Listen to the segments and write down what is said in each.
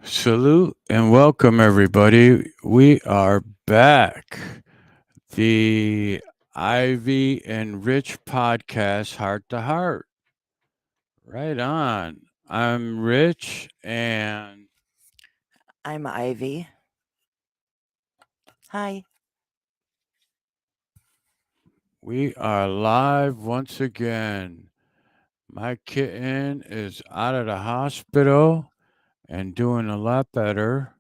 Salute and welcome, everybody. We are back. The Ivy and Rich podcast, Heart to Heart. Right on. I'm Rich, and I'm Ivy. Hi. we are live once again. My kitten is out of the hospital and doing a lot better.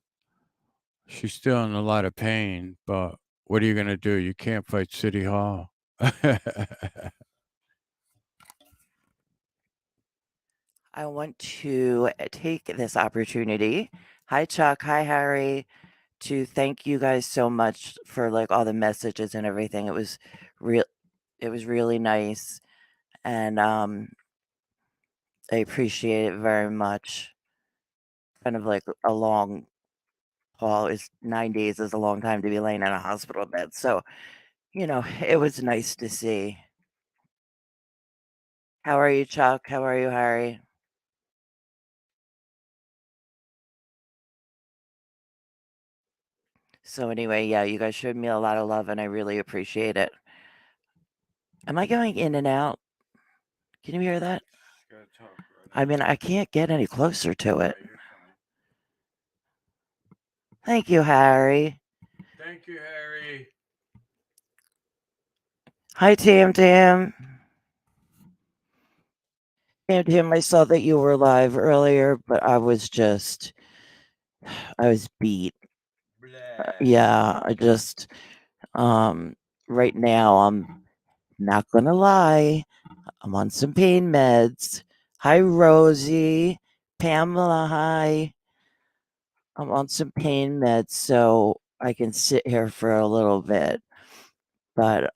She's still in a lot of pain, but what are you going to do? You can't fight City Hall. I want to take this opportunity. Hi, Chuck. Hi, Harry. To thank you guys so much for like all the messages and everything. Real. It was really nice, and I appreciate it very much. Kind of like a long haul. Is 9 days is a long time to be laying in a hospital bed. So it was nice to see. How are you, Chuck? How are you, Harry? So anyway, yeah, you guys showed me a lot of love and I really appreciate it. Am I going in and out? Can you hear that? I mean, I can't get any closer to it. Thank you, Harry. Thank you, Harry. Hi, Tam Tam. Tam Tam, I saw that you were live earlier, but I was beat. Yeah, right now, I'm not gonna lie, I'm on some pain meds. Hi, Rosie. Pamela, hi. I'm on some pain meds, so I can sit here for a little bit. But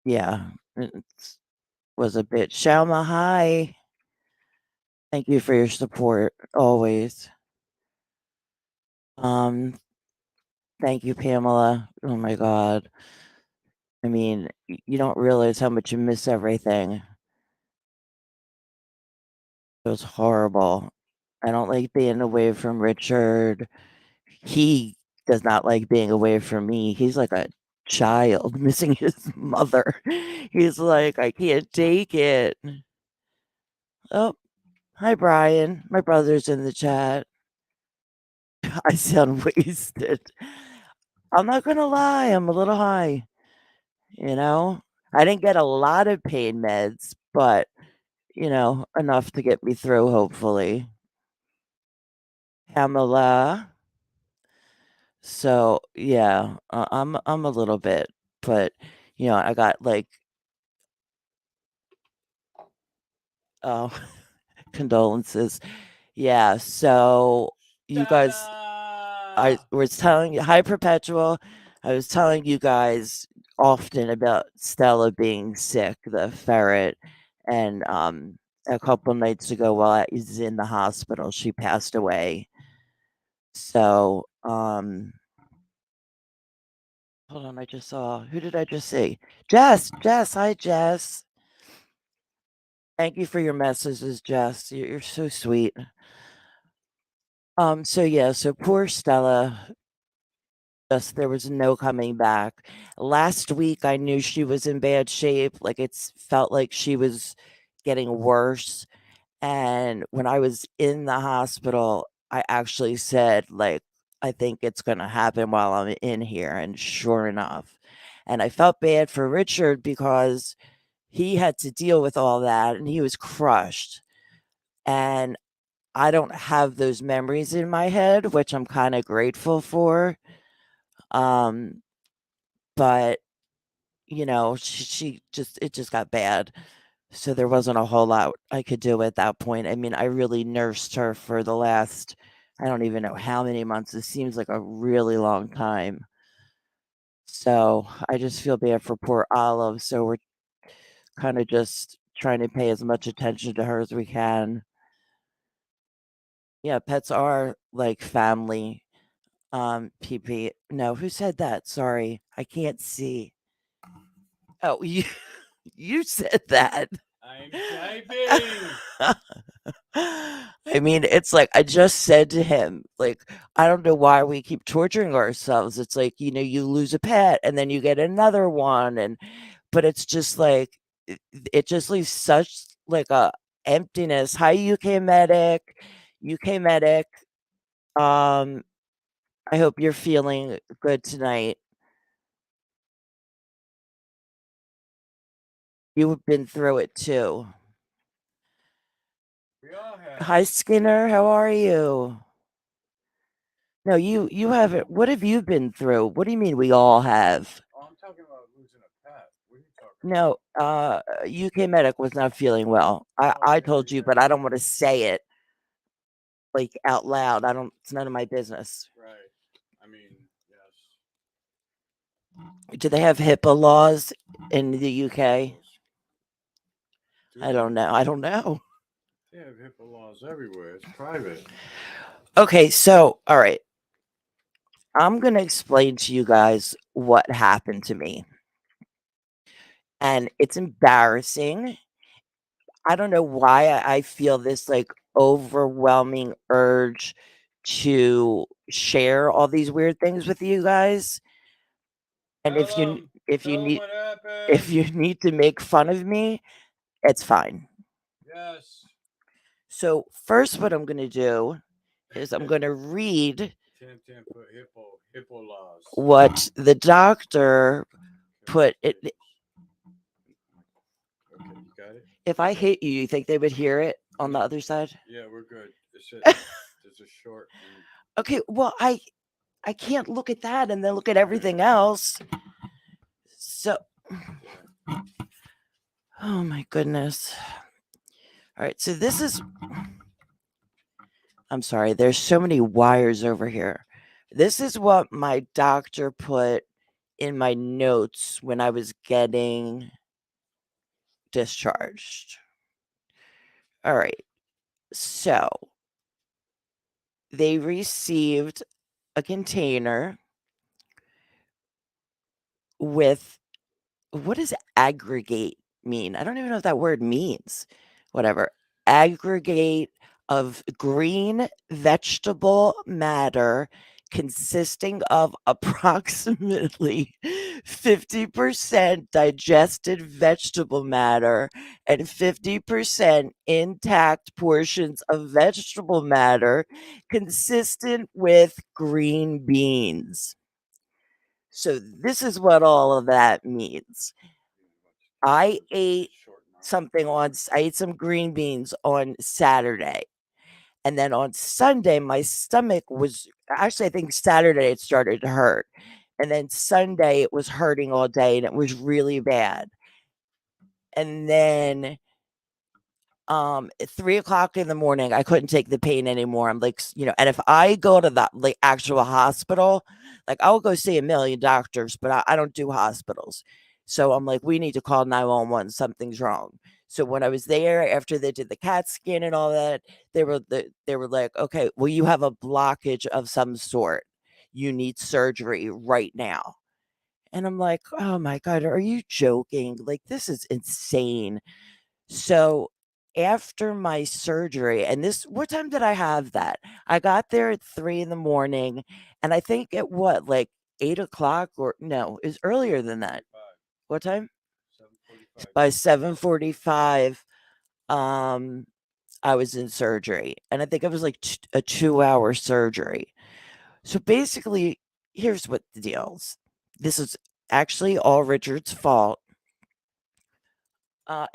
yeah, it was a bit. Shalma, hi. Thank you for your support always. Um, thank you, Pamela. Oh my God. I mean, you don't realize how much you miss everything. It was horrible. I don't like being away from Richard. He does not like being away from me. He's like a child missing his mother. He's like, I can't take it. Oh, hi, Brian. My brother's in the chat. I sound wasted. I'm not going to lie. I'm a little high. You know, I didn't get a lot of pain meds, but, enough to get me through, hopefully. Pamela. So, yeah, I'm a little bit, but, I got like, oh, condolences. Yeah, so you guys I was telling you, hi Perpetual. I was telling you guys often about Stella being sick, the ferret, and a couple nights ago while I was in the hospital, she passed away. So, hold on, I just saw, who did I just see? Jess, hi Jess. Thank you for your messages, Jess. You're so sweet. So yeah, so poor Stella, just there was no coming back. Last week I knew she was in bad shape, like it's felt like she was getting worse. And when I was in the hospital, I actually said, like, I think it's gonna happen while I'm in here. And sure enough. And I felt bad for Richard because he had to deal with all that and he was crushed. And I don't have those memories in my head, which I'm kind of grateful for. Um, but she just it just got bad. So there wasn't a whole lot I could do at that point. I mean, I really nursed her for the last I don't even know how many months. It seems like a really long time. So I just feel bad for poor Olive. So we're kind of just trying to pay as much attention to her as we can. Yeah, pets are like family. PP. No, who said that? Sorry, I can't see. Oh, you you said that. I'm typing. I mean, it's like I just said to him, like, I don't know why we keep torturing ourselves. It's like, you lose a pet and then you get another one but it's just like it just leaves such like a emptiness. Hi UK medic. UK medic. Um I hope you're feeling good tonight. You've been through it too. We all have. Hi Skinner, how are you? No, you haven't. What have you been through? What do you mean we all have? Oh, I'm talking about losing a pet. What are you talking No, UK medic was not feeling well. I Oh, I okay, told you, yeah, but I yeah. don't want to say it like out loud. I don't. It's none of my business. Right. I mean, yes. Do they have HIPAA laws in the UK? Do I don't they? know. I don't know. They have HIPAA laws everywhere. It's private. Okay, so all right. I'm gonna explain to you guys what happened to me, and it's embarrassing. I don't know why I feel this like overwhelming urge to share all these weird things with you guys. And Tell them. if you Tell them need what if happened. you need to make fun of me, it's fine. Yes. So first what I'm gonna do is I'm gonna read Tim Tim put hippo laws. what the doctor put it. Okay, you got it? If I hit you, you think they would hear it on the other side? Yeah, we're good. There's a short. Okay, well I can't look at that and then look at everything else. So oh my goodness. All right, so this is I'm sorry, there's so many wires over here. This is what my doctor put in my notes when I was getting discharged. All right. So, they received a container with what does aggregate mean? I don't even know what that word means. Whatever. Aggregate of green vegetable matter consisting of approximately 50% digested vegetable matter and 50% intact portions of vegetable matter consistent with green beans. So this is what all of that means. I ate I ate some green beans on Saturday. And then on Sunday, my stomach was actually, I think Saturday it started to hurt. And then Sunday it was hurting all day and it was really bad. And then at 3 o'clock in the morning, I couldn't take the pain anymore. I'm like, and if I go to the like actual hospital, like I'll go see a million doctors, but I don't do hospitals. So I'm like, we need to call 911. Something's wrong. So when I was there after they did the CAT scan and all that, they were like, okay, well, you have a blockage of some sort. You need surgery right now. And I'm like, oh my God, are you joking? Like, this is insane. So after my surgery, and this, what time did I have that? I got there at 3 in the morning, and I think at what, like 8 o'clock, or no, it's earlier than that. What time? 7:45. By 7:45, um, I was in surgery, and I think it was like a 2 hour surgery. So basically, here's what the deal is. This is actually all Richard's fault.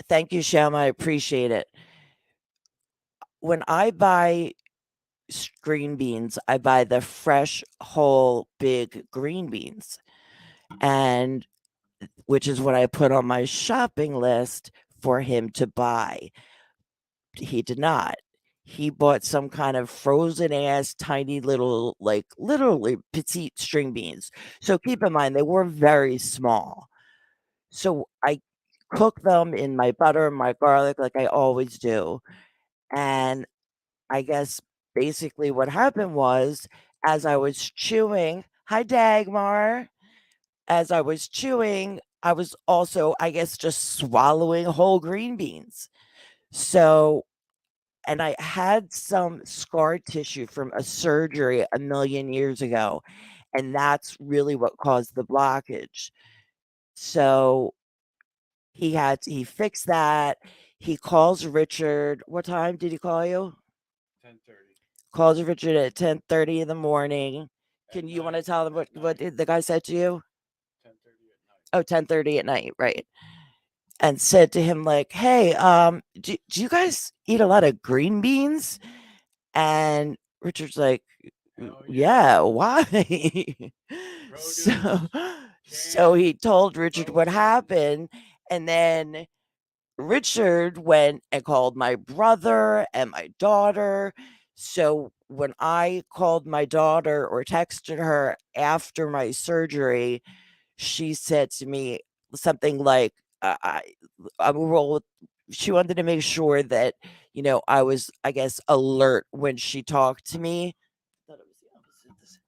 Thank you, Sham. I appreciate it. When I buy green beans, I buy the fresh, whole, big green beans, and which is what I put on my shopping list for him to buy. He did not. He bought some kind of frozen ass, tiny little, like literally petite string beans. So keep in mind, they were very small. So I cook them in my butter and my garlic like I always do. And I guess basically what happened was as I was chewing, hi Dagmar, as I was chewing, I was also, I guess, just swallowing whole green beans. So and I had some scar tissue from a surgery a million years ago, and that's really what caused the blockage. So he fixed that. He calls Richard. What time did he call you? 10:30 Calls Richard at 10:30 in the morning. at You want to night. tell them At what night. the guy said to you? 10:30 at night. Oh, 10:30 at night, right? And said to him like, "Hey, do you guys eat a lot of green beans?" And Richard's like, Hell yeah. "Yeah, why?" so Produce, so canned, he told Richard what frozen. happened, and then Richard went and called my brother and my daughter. So when I called my daughter or texted her after my surgery, she said to me something like, I will. She wanted to make sure that I was, I guess, alert when she talked to me. Thought it was the opposite.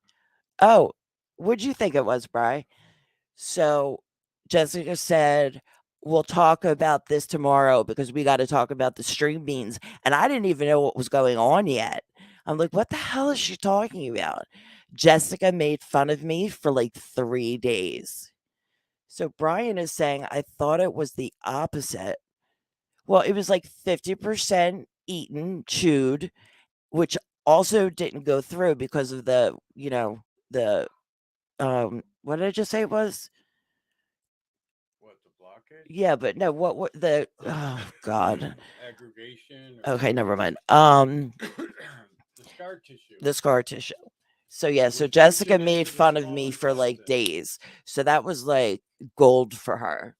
Oh, what'd you think it was, Bry? So Jessica said, "We'll talk about this tomorrow because we got to talk about the string beans." And I didn't even know what was going on yet. I'm like, what the hell is she talking about? Jessica made fun of me for like 3 days. So Brian is saying, I thought it was the opposite. Well, it was like 50% eaten, chewed, which also didn't go through because of the what did I just say it was? What, the blockage? Yeah, but no, what the oh god. Aggregation Okay, or never mind. the scar tissue, The scar tissue. So yeah, so which Jessica weakened made into the fun of small me for like intestine. days. So that was like gold for her.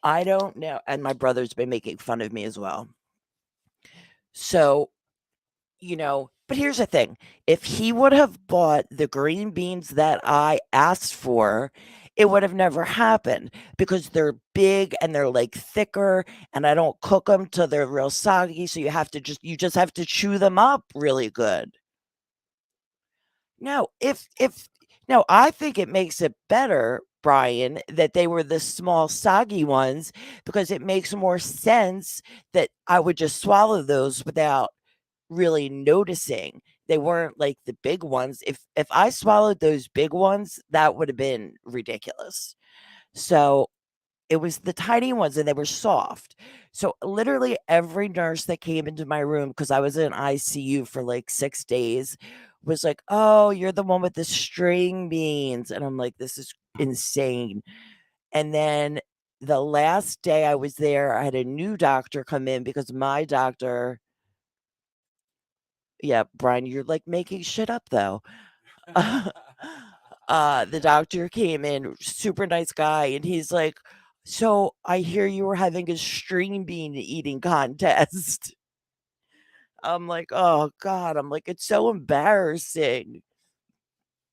I don't know. And my brother's been making fun of me as well. So, but here's the thing. If he would have bought the green beans that I asked for, it would have never happened because they're big and they're like thicker and I don't cook them till they're real soggy. So you just have to chew them up really good. No, if no, I think it makes it better, Brian, that they were the small soggy ones because it makes more sense that I would just swallow those without really noticing. They weren't like the big ones. If I swallowed those big ones, that would have been ridiculous. So it was the tiny ones and they were soft. So literally every nurse that came into my room, because I was in ICU for like 6 days, was like, "Oh, you're the one with the string beans." And I'm like, this is insane. And then the last day I was there, I had a new doctor come in because my doctor, yeah, Brian, you're like making shit up though. The doctor came in, super nice guy, and he's like, "So I hear you were having a string bean eating contest." I'm like, "Oh God." I'm like, "It's so embarrassing."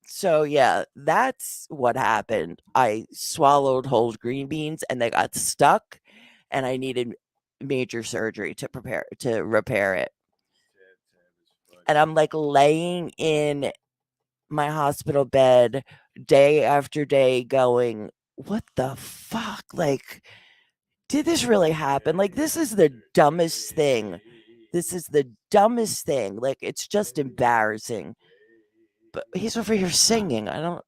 So yeah, that's what happened. I swallowed whole green beans and they got stuck and I needed major surgery to repair it. And I'm like laying in my hospital bed day after day going, "What the fuck? Like, did this really happen? Like, this is the dumbest thing. This is the dumbest thing. Like, it's just embarrassing." But he's over here singing. I don't.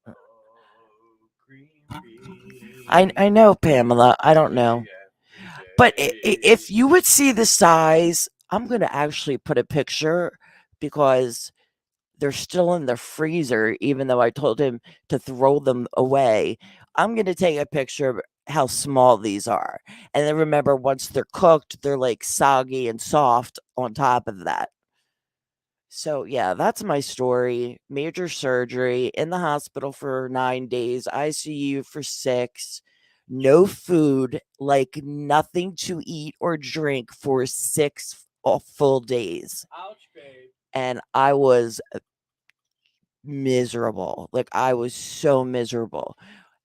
I know, Pamela. I don't know. But if you would see the size, I'm going to actually put a picture because they're still in the freezer, even though I told him to throw them away. I'm going to take a picture of how small these are. And then remember, once they're cooked, they're like soggy and soft on top of that. So, yeah, that's my story. Major surgery in the hospital for 9 days, ICU for 6, no food, like nothing to eat or drink for 6 full days. Ouch, babe. And I was miserable. Like I was so miserable.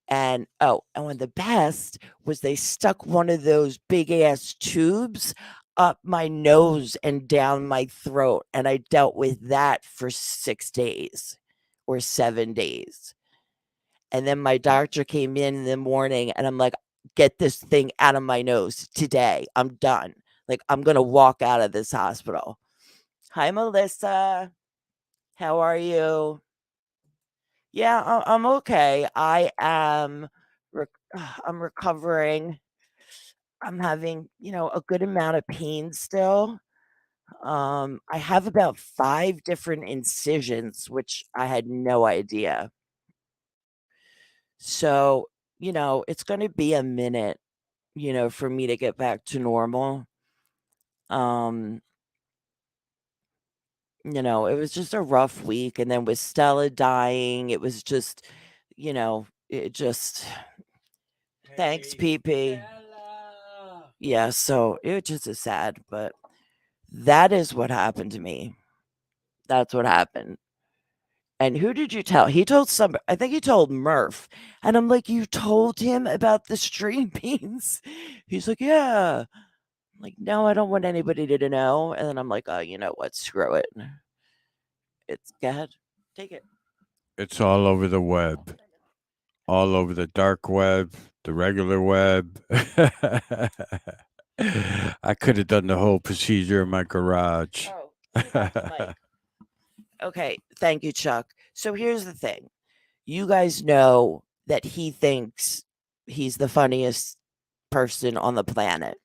And and when the best was they stuck one of those big ass tubes up my nose and down my throat. And I dealt with that for 6 days or 7 days. And then my doctor came in the morning and I'm like, "Get this thing out of my nose today. I'm done." Like, I'm gonna walk out of this hospital. Hi, Melissa. How are you? Yeah, I'm okay. I'm recovering. I'm having, a good amount of pain still. I have about 5 different incisions, which I had no idea. So, it's gonna be a minute, for me to get back to normal. Um, it was just a rough week, and then with Stella dying, it was just, it just thanks, Hey, PP. Stella. Yeah, so it just is sad, but that is what happened to me. That's what happened. And who did you tell? He told I think he told Murph. And I'm like, you told him about the string beans? He's like, yeah. I'm like, no, I don't want anybody to know. And then I'm like, oh, you know what? Screw it. Go ahead. Take it. It's all over the web, all over the dark web, the regular web. I could have done the whole procedure in my garage. Oh, he got the mic. Okay. Thank you, Chuck. So here's the thing. You guys know that he thinks he's the funniest person on the planet.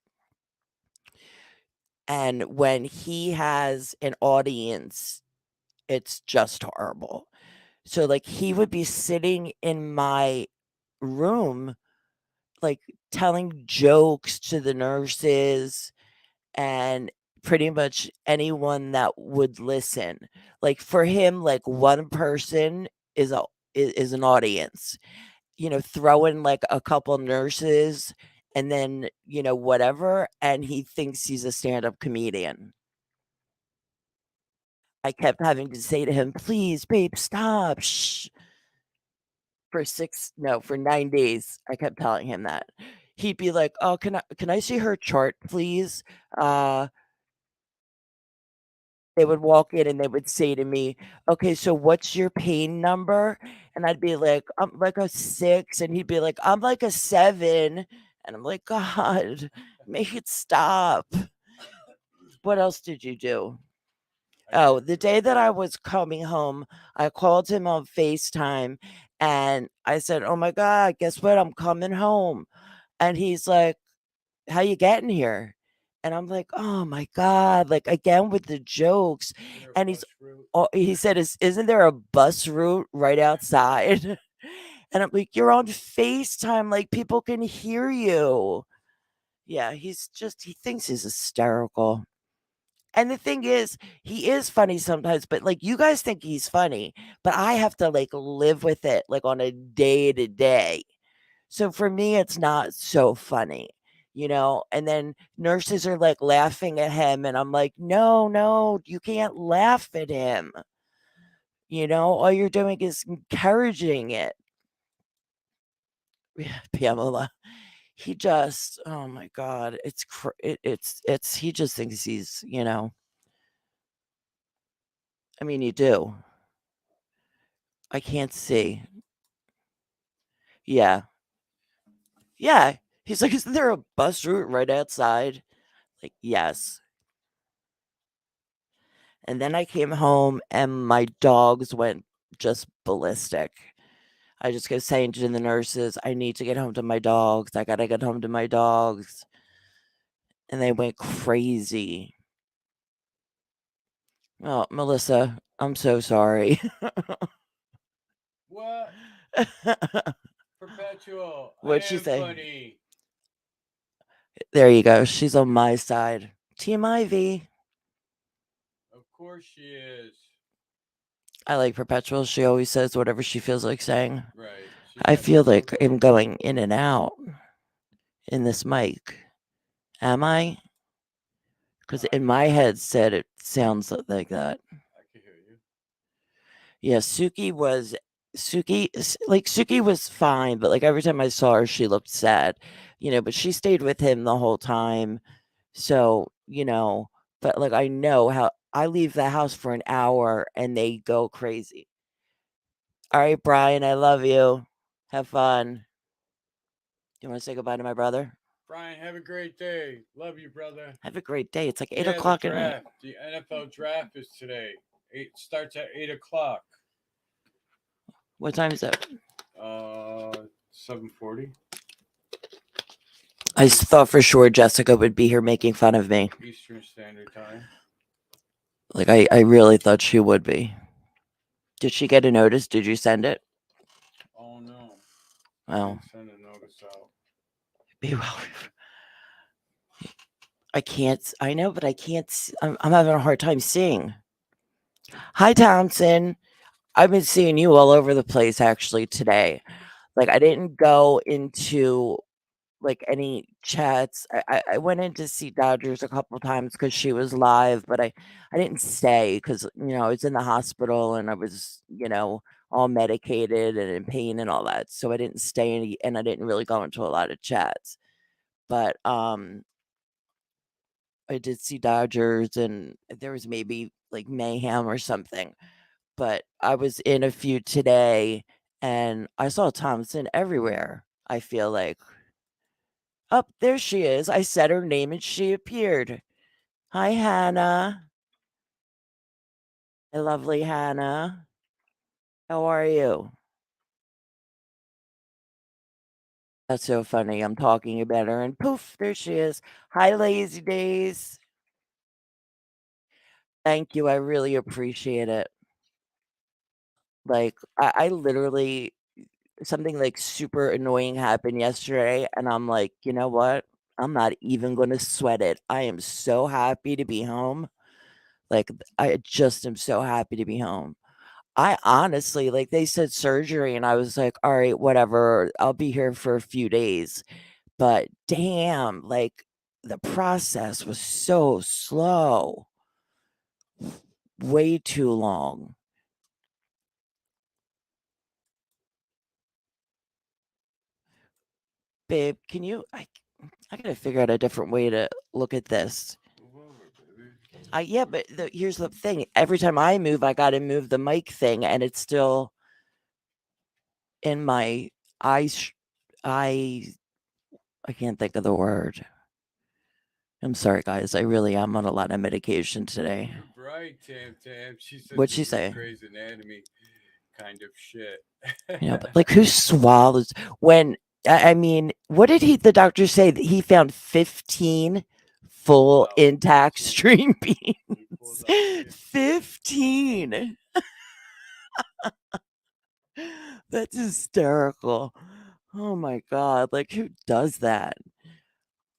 And when he has an audience, it's just horrible. So, like, he would be sitting in my room, like, telling jokes to the nurses and pretty much anyone that would listen. Like, for him, like, one person is an audience. Throw in, like, a couple nurses and then, whatever, and he thinks he's a stand-up comedian. I kept having to say to him, "Please, babe, stop, shh." For 9 days, I kept telling him that. He'd be like, "Oh, can I see her chart, please?" Uh, they would walk in and they would say to me, "Okay, so what's your pain number?" And I'd be like, "I'm like a 6," and he'd be like, "I'm like a 7." And I'm like, "God, make it stop." What else did you do? Oh, the day that I was coming home, I called him on FaceTime and I said, "Oh my God, guess what? I'm coming home." And he's like, "How you getting here?" And I'm like, "Oh my God," like again with the jokes. And he said, "Isn't there a bus route right outside?" And I'm like, "You're on FaceTime, like people can hear you." Yeah, he thinks he's hysterical. And the thing is, he is funny sometimes, but, like, you guys think he's funny, but I have to, like, live with it, like, on a day to day. So for me, it's not so funny, And then nurses are, like, laughing at him, and I'm like, "No, no, you can't laugh at him." All you're doing is encouraging it. Yeah, Pamela. He just oh my god, it's he just thinks I mean, you do. I can't see. Yeah. Yeah. He's like, "Isn't there a bus route right outside?" Like, "Yes." And then I came home and my dogs went just ballistic. I just kept saying to the nurses, "I need to get home to my dogs. I gotta get home to my dogs." And they went crazy. Oh, Melissa, I'm so sorry. What? Perpetual. I What'd she am say? funny. There you go. She's on my side. Team Ivy. Of course she is. I like Perpetual. She always says whatever she feels like saying. Right. She I got the feel like go-go. I'm going in and out in this mic. Am I? Because in my headset, it sounds like that. I can hear you. Yeah, Suki was fine, but like every time I saw her, she looked sad, but she stayed with him the whole time. So, but like I know how I leave the house for an hour and they go crazy. All right, Brian, I love you. Have fun. You want to say goodbye to my brother? Brian, have a great day. Love you, brother. Have a great day. It's like 8 Yeah, the o'clock at night. draft. The NFL draft is today. It starts at 8 o'clock. What time is it? 7:40 I thought for sure Jessica would be here making fun of me. Eastern Standard Time. Like, I really thought she would be. Did she get a notice? Did you send it? Oh no. Oh. Didn't send a notice out. Be well. I can't. I know, but I can't. I'm having a hard time seeing. Hi, Thompson. I've been seeing you all over the place actually today. Like, I didn't go into like any chats. I went in to see Dodgers a couple times because she was live, but I didn't stay because I was in the hospital and I was all medicated and in pain and all that. So I didn't stay and I didn't really go into a lot of chats. But I did see Dodgers and there was maybe like mayhem or something. But I was in a few today and I saw Thompson everywhere. I feel like. Oh, there she is. I said her name and she appeared. Hi, Hannah. My lovely Hannah. How are you? That's so funny. I'm talking about her and poof, there she is. Hi, Lazy Days. Thank you. I really appreciate it. Like, I literally, something like super annoying happened yesterday, and I'm like, you know what? I'm not even going to sweat it. I am so happy to be home. Like, I just am so happy to be home. I honestly, like, they said surgery, and I was like, all right, whatever. I'll be here for a few days. But damn, like, the process was so slow. Way too long. Babe, can you I gotta figure out a different way to look at this. Yeah, but here's the thing. Every time I move, I gotta move the mic thing, and it's still in my eyes. I can't think of the word. I'm sorry, guys. I really am on a lot of medication today. You're bright, Tam. She said What'd this she is say? Grey's Anatomy kind of shit. But like, who swallows when? I mean, what did the doctor say that he found 15 full Wow, intact 15. string He pulled beans? out 15. That's hysterical. Oh my god, like who does that?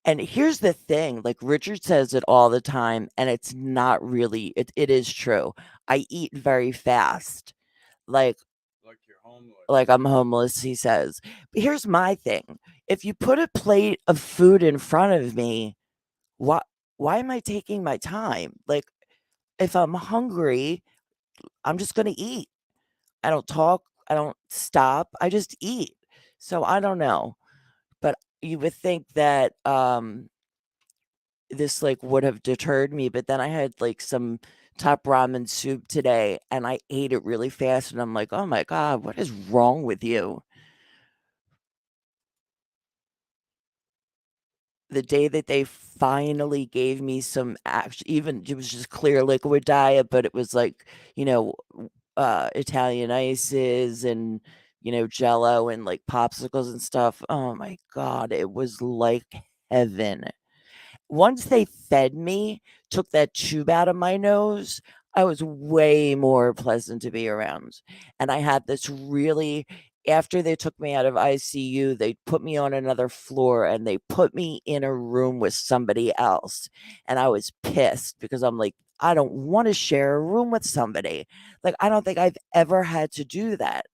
And here's the thing, like Richard says it all the time, and it's not really it is true. I eat very fast. Like like you're homeless. like I'm homeless, he says. But here's my thing. If you put a plate of food in front of me, why am I taking my time? Like if I'm hungry, I'm just going to eat. I don't talk, I don't stop. I just eat. So I don't know. But you would think that this like would have deterred me, but then I had like some top ramen soup today and I ate it really fast and I'm like, "Oh my god, what is wrong with you?" The day that they finally gave me some even it was just clear liquid diet, but it was like, Italian ices and jello and like popsicles and stuff. Oh my god, it was like heaven. Once they fed me, took that tube out of my nose, I was way more pleasant to be around. And I had this really after they took me out of ICU, they put me on another floor and they put me in a room with somebody else. And I was pissed because I'm like, I don't want to share a room with somebody. Like, I don't think I've ever had to do that.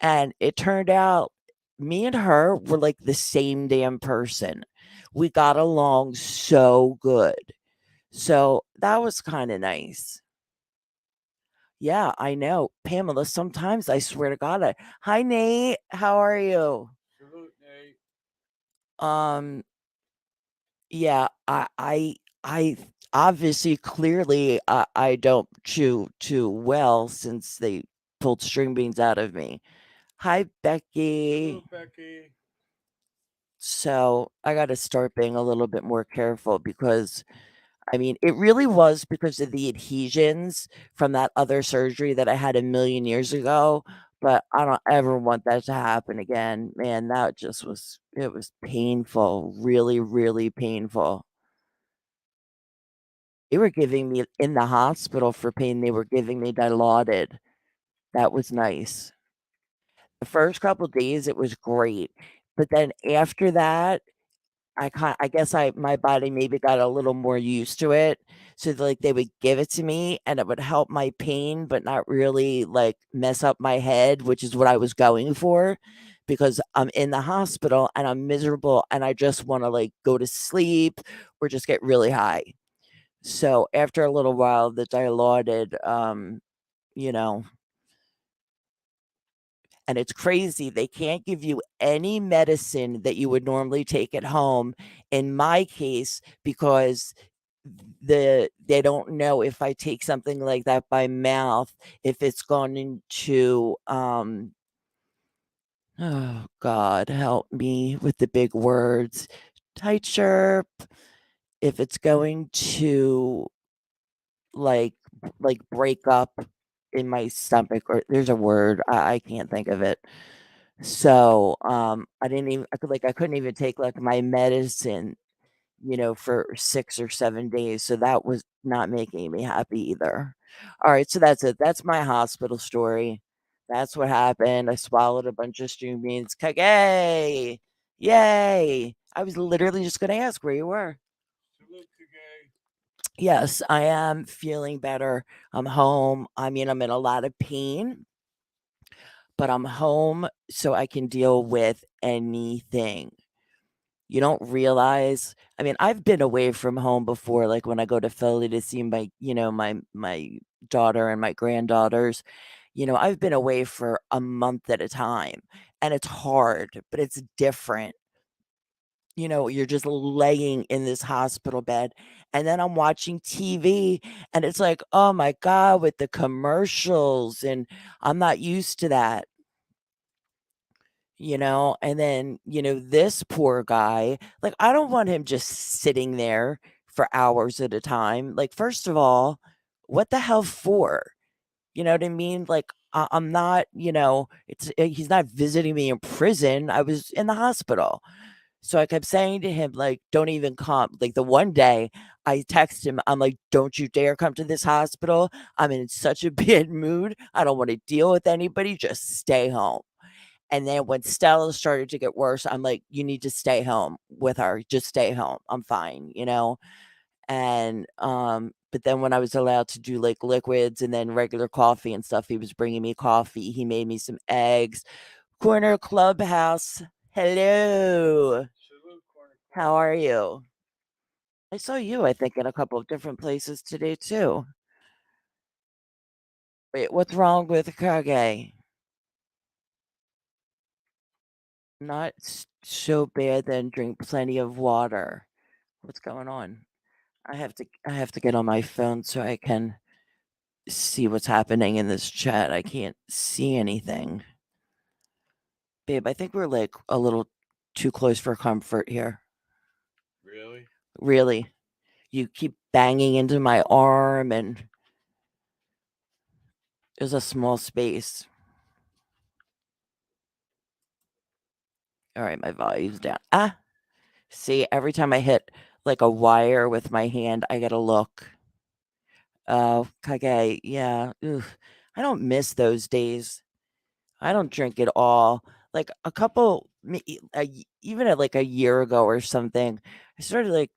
And it turned out me and her were like the same damn person. We got along so good. So that was kind of nice. Yeah, I know. Pamela, sometimes I swear to God, hi Nate, how are you? Salute, Nate. Um, yeah, I obviously clearly I don't chew too well since they pulled string beans out of me. Hi, Becky. Salute, Becky. So I got to start being a little bit more careful because I mean, it really was because of the adhesions from that other surgery that I had a million years ago. But I don't ever want that to happen again. Man, that just was, it was painful, really, really painful. They were giving me in the hospital for pain, they were giving me Dilaudid. That was nice. The first couple days, it was great. But then after that, I guess my body maybe got a little more used to it. So, like, they would give it to me and it would help my pain, but not really, like, mess up my head, which is what I was going for because I'm in the hospital and I'm miserable and I just wanna, like, go to sleep or just get really high. So, after a little while, the Dilaudid, you know, and it's crazy. They can't give you any medicine that you would normally take at home in my case because they don't know if I take something like that by mouth, if it's gone into oh God, help me with the big words. Tight chirp, if it's going to like break up in my stomach or there's a word, I can't think of it. So, I didn't even I couldn't even take, like, my medicine, for 6 or 7 days, so that was not making me happy either. Alright, so that's it. That's my hospital story. That's what happened. I swallowed a bunch of string beans. Kage! Yay! I was literally just gonna ask where you were. Yes, I am feeling better. I'm home. I mean, I'm in a lot of pain, but I'm home so I can deal with anything. You don't realize I mean, I've been away from home before, like, when I go to Philly to see my daughter and my granddaughters. I've been away for a month at a time, and it's hard, but it's different. You're just laying in this hospital bed, and then I'm watching TV, and it's like, "Oh my god," with the commercials, and I'm not used to that. And then, this poor guy, like, I don't want him just sitting there for hours at a time. Like, first of all, what the hell for? You know what I mean? Like, I'm not, he's not visiting me in prison. I was in the hospital. So I kept saying to him, like, don't even come. Like, the one day I text him, I'm like, don't you dare come to this hospital. I'm in such a bad mood. I don't want to deal with anybody. Just stay home. And then when Stella started to get worse, I'm like, "You need to stay home with her. Just stay home. I'm fine." And, but then when I was allowed to do, like, liquids and then regular coffee and stuff, he was bringing me coffee. He made me some eggs. Corner Clubhouse. Hello. How are you? I saw you, I think, in a couple of different places today too. Wait, what's wrong with Kage? Not so bad, then drink plenty of water. What's going on? I have to get on my phone so I can see what's happening in this chat. I can't see anything. Babe, I think we're like a little too close for comfort here. Really? Really. You keep banging into my arm and there's a small space. All right, my volume's down. Ah, see, every time I hit like a wire with my hand, I get a look. Oh, Kage, yeah. Oof. I don't miss those days. I don't drink at all. Like a couple, even at like a year ago or something, I started like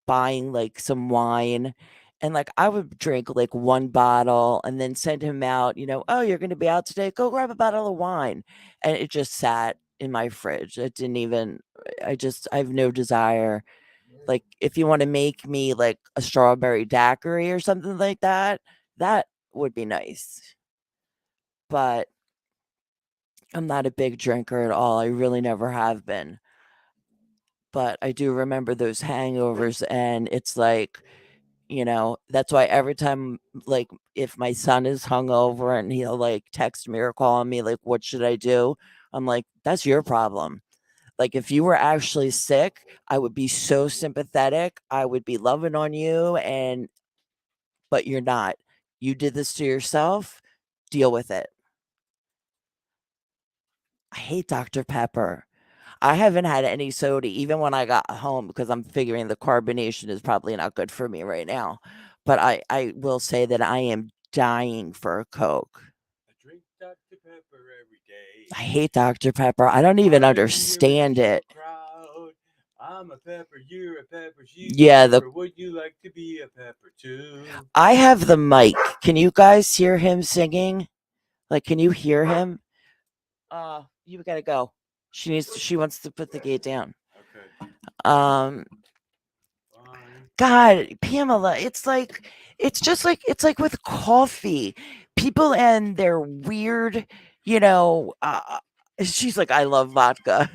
buying like some wine and like I would drink like one bottle and then send him out, oh, you're going to be out today. Go grab a bottle of wine. And it just sat in my fridge. It didn't even, I have no desire. Like if you want to make me like a strawberry daiquiri or something like that, that would be nice. But I'm not a big drinker at all. I really never have been. But I do remember those hangovers, and it's like, that's why every time, like, if my son is hungover and he'll like text me or call me, like, what should I do? I'm like, that's your problem. Like, if you were actually sick, I would be so sympathetic. I would be loving on you, but you're not. You did this to yourself. Deal with it. I hate Dr. Pepper. I haven't had any soda even when I got home because I'm figuring the carbonation is probably not good for me right now. But I will say that I am dying for a Coke. I drink Dr. Pepper every day. I hate Dr. Pepper. I don't even understand it. I'm a pepper, you're a pepper, Yeah, would you like to be a pepper too? I have the mic. Can you guys hear him singing? Like, can you hear him? You gotta go. She wants to put the gate down. Okay. Um, Fine. God, Pamela, it's just like it's like with coffee. People and their weird, she's like, I love vodka.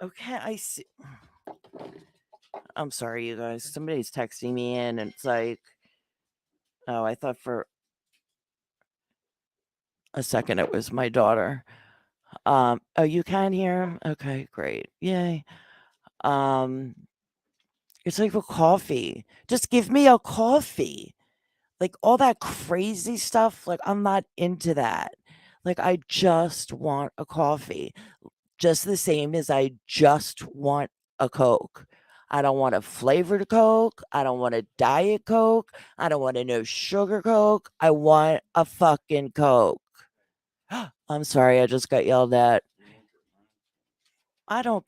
Okay, I see. I'm sorry, you guys. Somebody's texting me in, and it's like, oh, I thought for a second it was my daughter. Oh, you can hear him? Okay, great. Yay. It's like with coffee. Just give me a coffee. Like all that crazy stuff, like I'm not into that. Like I just want a coffee. Just the same as I just want a Coke. I don't want a flavored Coke. I don't want a Diet Coke. I don't want a no sugar Coke. I want a fucking Coke. I'm sorry, I just got yelled at. I don't.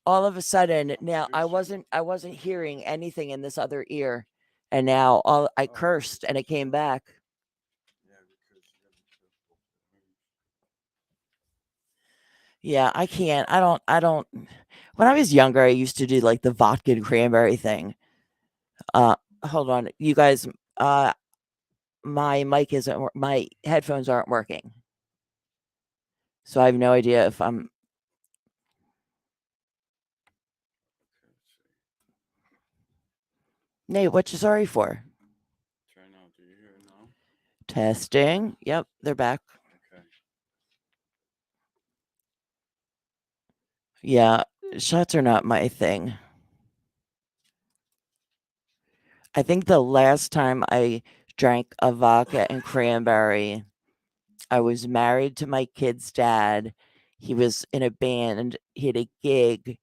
All of a sudden, now I wasn't hearing anything in this other ear, and now I cursed and it came back. Yeah, I can't. I don't. When I was younger, I used to do like the vodka and cranberry thing. Hold on, you guys. My mic isn't. My headphones aren't working, so I have no idea if I'm. Nate, what you sorry for? Try now. Do you hear it now? Testing. Yep, they're back. Okay. Yeah, shots are not my thing. I think the last time I drank a vodka and cranberry, I was married to my kid's dad. He was in a band. He had a gig.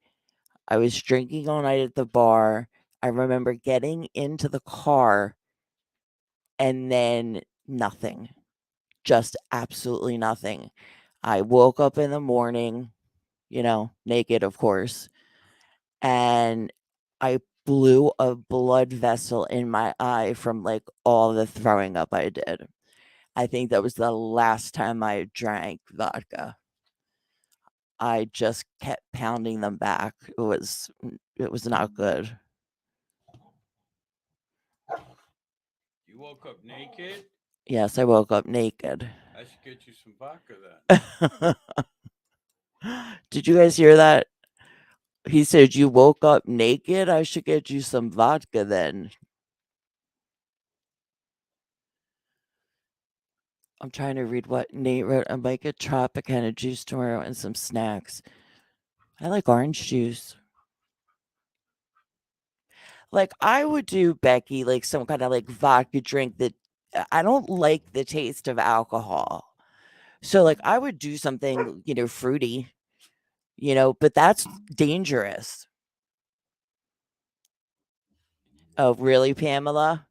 I was drinking all night at the bar. I remember getting into the car and then nothing. Just absolutely nothing. I woke up in the morning, naked, of course, and I blew a blood vessel in my eye from like all the throwing up I did. I think that was the last time I drank vodka. I just kept pounding them back. It was not good. You woke up naked? Yes, I woke up naked. I should get you some vodka then. Did you guys hear that? He said, "You woke up naked? I should get you some vodka then." I'm trying to read what Nate wrote. I might get Tropicana juice tomorrow and some snacks. I like orange juice. Like, I would do, Becky, like some kind of like vodka drink that I don't like the taste of alcohol. So, like, I would do something, fruity, but that's dangerous. Oh, really, Pamela?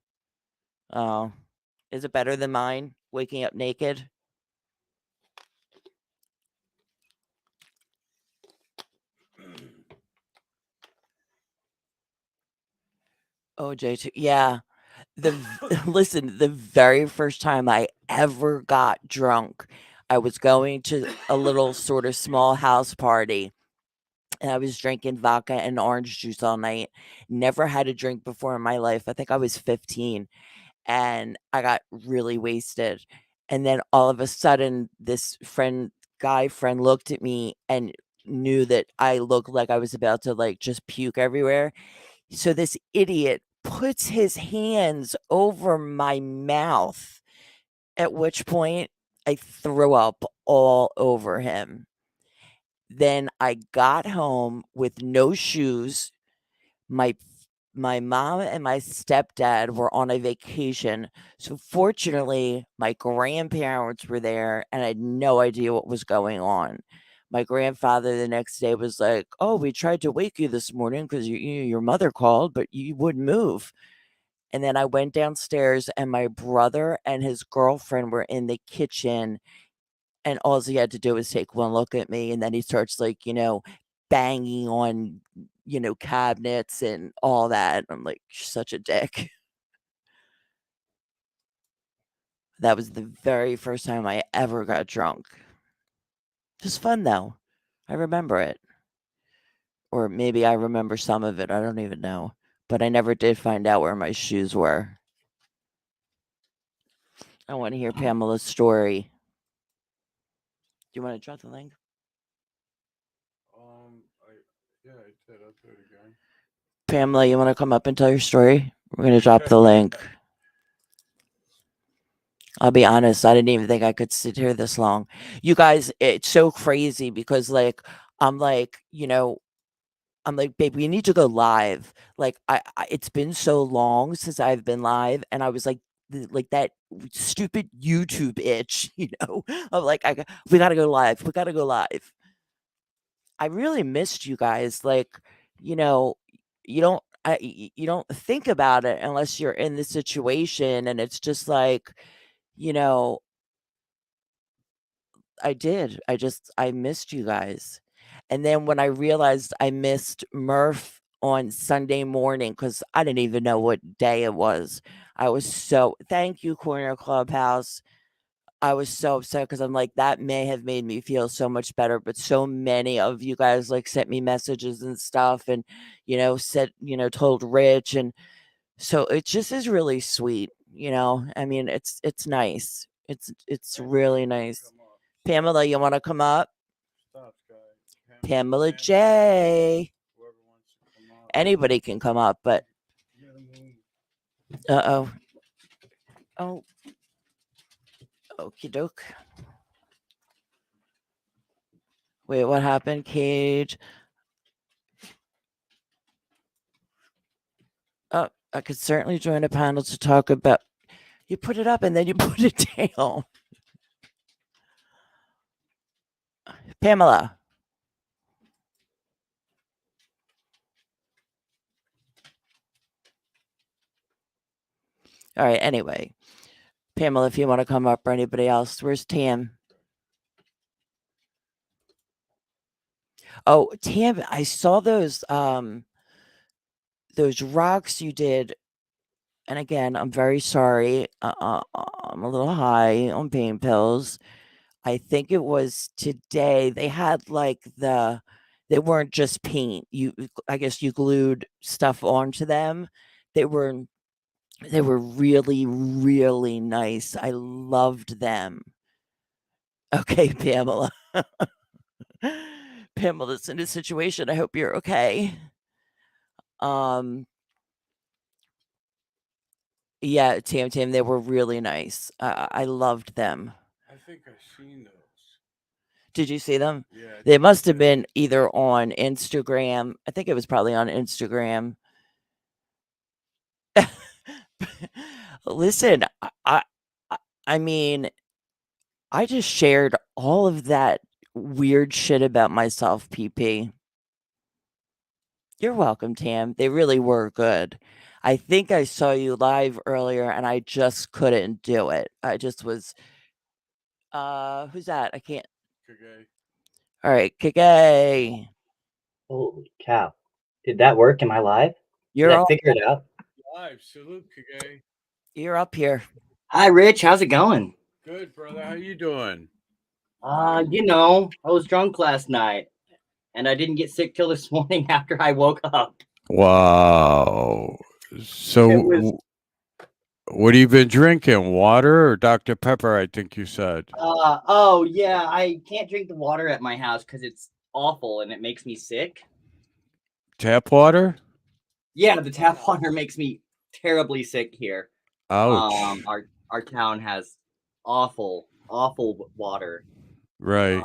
Oh, is it better than mine? Waking up naked? Oh, J2. Yeah. Listen, the very first time I ever got drunk, I was going to a little sort of small house party and I was drinking vodka and orange juice all night. Never had a drink before in my life. I think I was 15 and I got really wasted. And then all of a sudden, this guy friend looked at me and knew that I looked like I was about to like just puke everywhere. So this idiot puts his hands over my mouth, at which point I threw up all over him. Then I got home with no shoes. My my mom and my stepdad were on a vacation. So fortunately, my grandparents were there and I had no idea what was going on. My grandfather the next day was like, "Oh, we tried to wake you this morning because your mother called, but you wouldn't move." And then I went downstairs and my brother and his girlfriend were in the kitchen and all he had to do was take one look at me and then he starts like, banging on, cabinets and all that. I'm like, such a dick. That was the very first time I ever got drunk. It was fun though. I remember it. Or maybe I remember some of it. I don't even know. But I never did find out where my shoes were. I want to hear Pamela's story. Do you want to drop the link? Yeah, I did. I'll do it again. Pamela, you want to come up and tell your story? We're going to drop the link. I'll be honest, I didn't even think I could sit here this long. You guys, it's so crazy because I'm like, I'm like, babe, we need to go live. Like it's been so long since I've been live and I was like like that stupid YouTube itch, of like we got to go live. We got to go live. I really missed you guys. Like, you know, you don't think about it unless you're in the situation and it's just like, you know, I missed you guys. And then when I realized I missed Murph on Sunday morning because I didn't even know what day it was. I was so thank you, Corner Clubhouse. I was so upset because I'm like, that may have made me feel so much better. But so many of you guys like sent me messages and stuff and said, told Rich. And so it just is really sweet, I mean, it's nice. It's really nice. Pamela, you want to come up? Pamela J. Anybody can come up, but uh-oh. Oh. Okie doke. Wait, what happened, Cage? Oh, I could certainly join a panel to talk about. You put it up and then you put it down. Pamela. All right, anyway. Pamela, if you want to come up or anybody else, where's Tam? Oh, Tam, I saw those rocks you did. And again, I'm very sorry. I'm a little high on pain pills. I think it was today. They had they weren't just paint. I guess you glued stuff onto them. They were really, really nice. I loved them. Okay, Pamela. Pamela's in a situation. I hope you're okay. Yeah, Tam, they were really nice. I loved them. I think I've seen those. Did you see them? Yeah. They must have been either on Instagram. I think it was probably on Instagram. Listen, I mean, I just shared all of that weird shit about myself, PP. You're welcome, Tam. They really were good. I think I saw you live earlier and I just couldn't do it. I just was who's that? I can't. Kage. All right, Kage. Holy cow. Did that work? Am I live? Did I figure it out? Live. Salute, Kage. You're up here. Hi, Rich. How's it going? Good, brother. How you doing? I was drunk last night, and I didn't get sick till this morning after I woke up. Wow. So, what have you been drinking? Water or Dr. Pepper, I think you said. Oh, yeah. I can't drink the water at my house because it's awful and it makes me sick. Tap water? Yeah, the tap water makes me terribly sick here. Ouch. Our town has awful awful water. Right.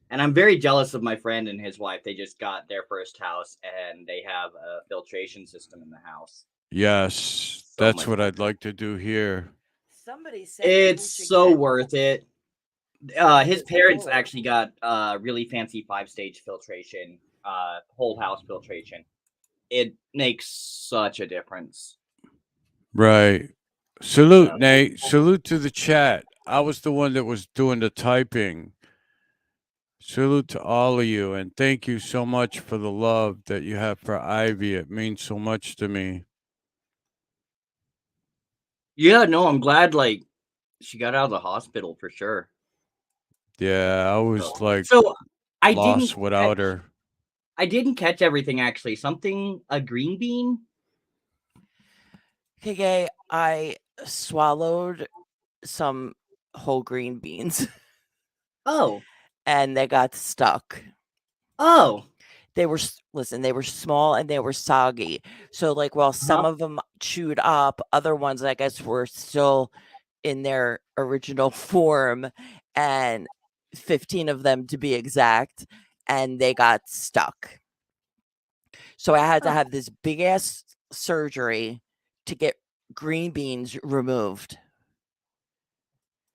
And I'm very jealous of my friend and his wife. They just got their first house and they have a filtration system in the house. Yes, So that's much what I'd better. like to do here. Somebody said that we It's should so get worth it. His this parents solar. actually got really fancy 5-stage filtration, whole house filtration. It makes such a difference. Right. Salute, So, Nate. Salute to the chat. I was the one that was doing the typing. Salute to all of you, and thank you so much for the love that you have for Ivy. It means so much to me. yeah, no, I'm glad like she got out of the hospital for sure. Yeah, I was like So I lost didn't without her. I didn't catch everything actually. Something a green bean? Okay, I swallowed some whole green beans Oh. and they got stuck. Oh. They were listen, they were small and they were soggy. So like while some of them chewed up, other ones I guess were still in their original form, and 15 of them to be exact, and they got stuck. So I had to have this big ass surgery to get green beans removed.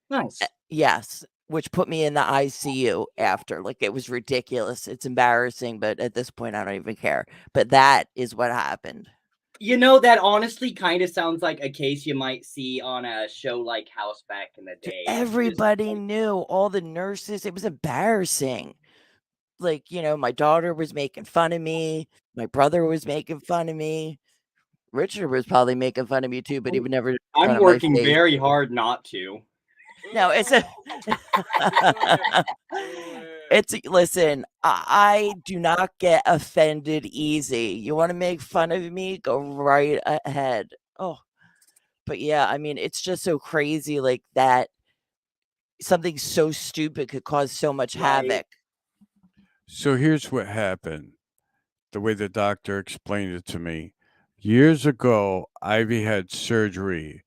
Nice. Yes, which put me in the ICU after. Like it was ridiculous. It's embarrassing, but at this point I don't even care. But that is what happened. You know, that honestly kind of sounds like a case you might see on a show like House back in the day. Everybody knew, all the nurses. It was embarrassing. Like, my daughter was making fun of me. My brother was making fun of me. Richard was probably making fun of me too, but he would never make fun I'm of my working face. very hard not to. No, it's a listen, I do not get offended easy. You want to make fun of me? Go right ahead. Oh, but yeah, I mean, it's just so crazy like that. Something so stupid could cause so much havoc. So here's what happened. The way the doctor explained it to me. Years ago, Ivy had surgery,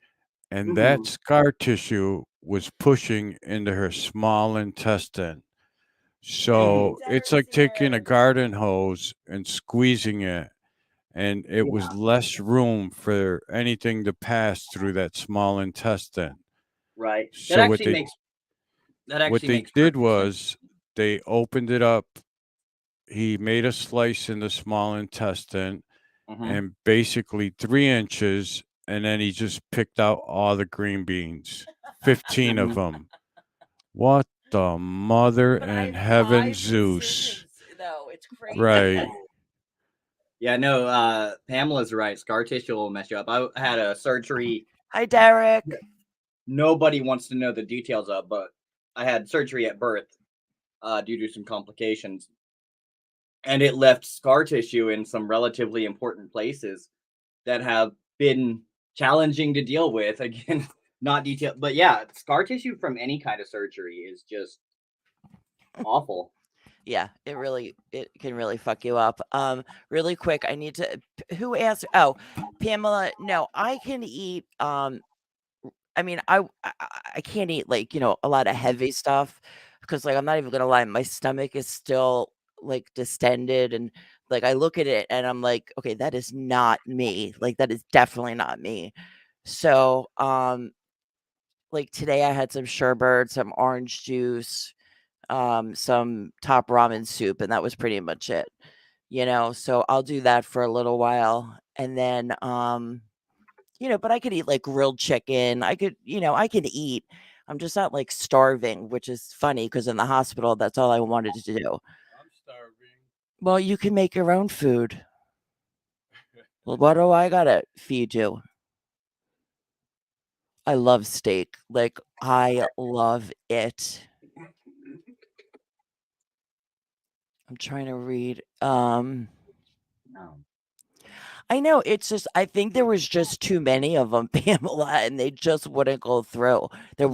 and that scar tissue was pushing into her small intestine. So it's like taking a garden hose and squeezing it, and it was less room for anything to pass through that small intestine. Right. So what they makes did perfect was sense. they opened it up. He made a slice in the small intestine and basically 3 inches, and then he just picked out all the green beans, 15 of them. What the mother in heaven Zeus? No, it's crazy. Right. Yeah, no, Pamela's right. Scar tissue will mess you up. I had a surgery. Hi, Derek. Nobody wants to know the details of, but I had surgery at birth due to some complications. And it left scar tissue in some relatively important places that have been challenging to deal with. Again, not detailed, but yeah, scar tissue from any kind of surgery is just awful. Yeah, it can really fuck you up. Really quick, I need to. Who asked? Oh, Pamela. No, I can eat. I mean, I can't eat like a lot of heavy stuff because like I'm not even gonna lie, my stomach is still like distended, and like I look at it and I'm like, okay, that is not me. Like that is definitely not me. So like today I had some sherbet, some orange juice, some top ramen soup, and that was pretty much it. So I'll do that for a little while, and then but I could eat like grilled chicken. I can eat. I'm just not like starving, which is funny because in the hospital, that's all I wanted to do. I'm starving. Well, you can make your own food. Well, what do I gotta feed you? I love steak. Like I love it. I'm trying to read. I know, it's just I think there was just too many of them, Pamela, and they just wouldn't go through. There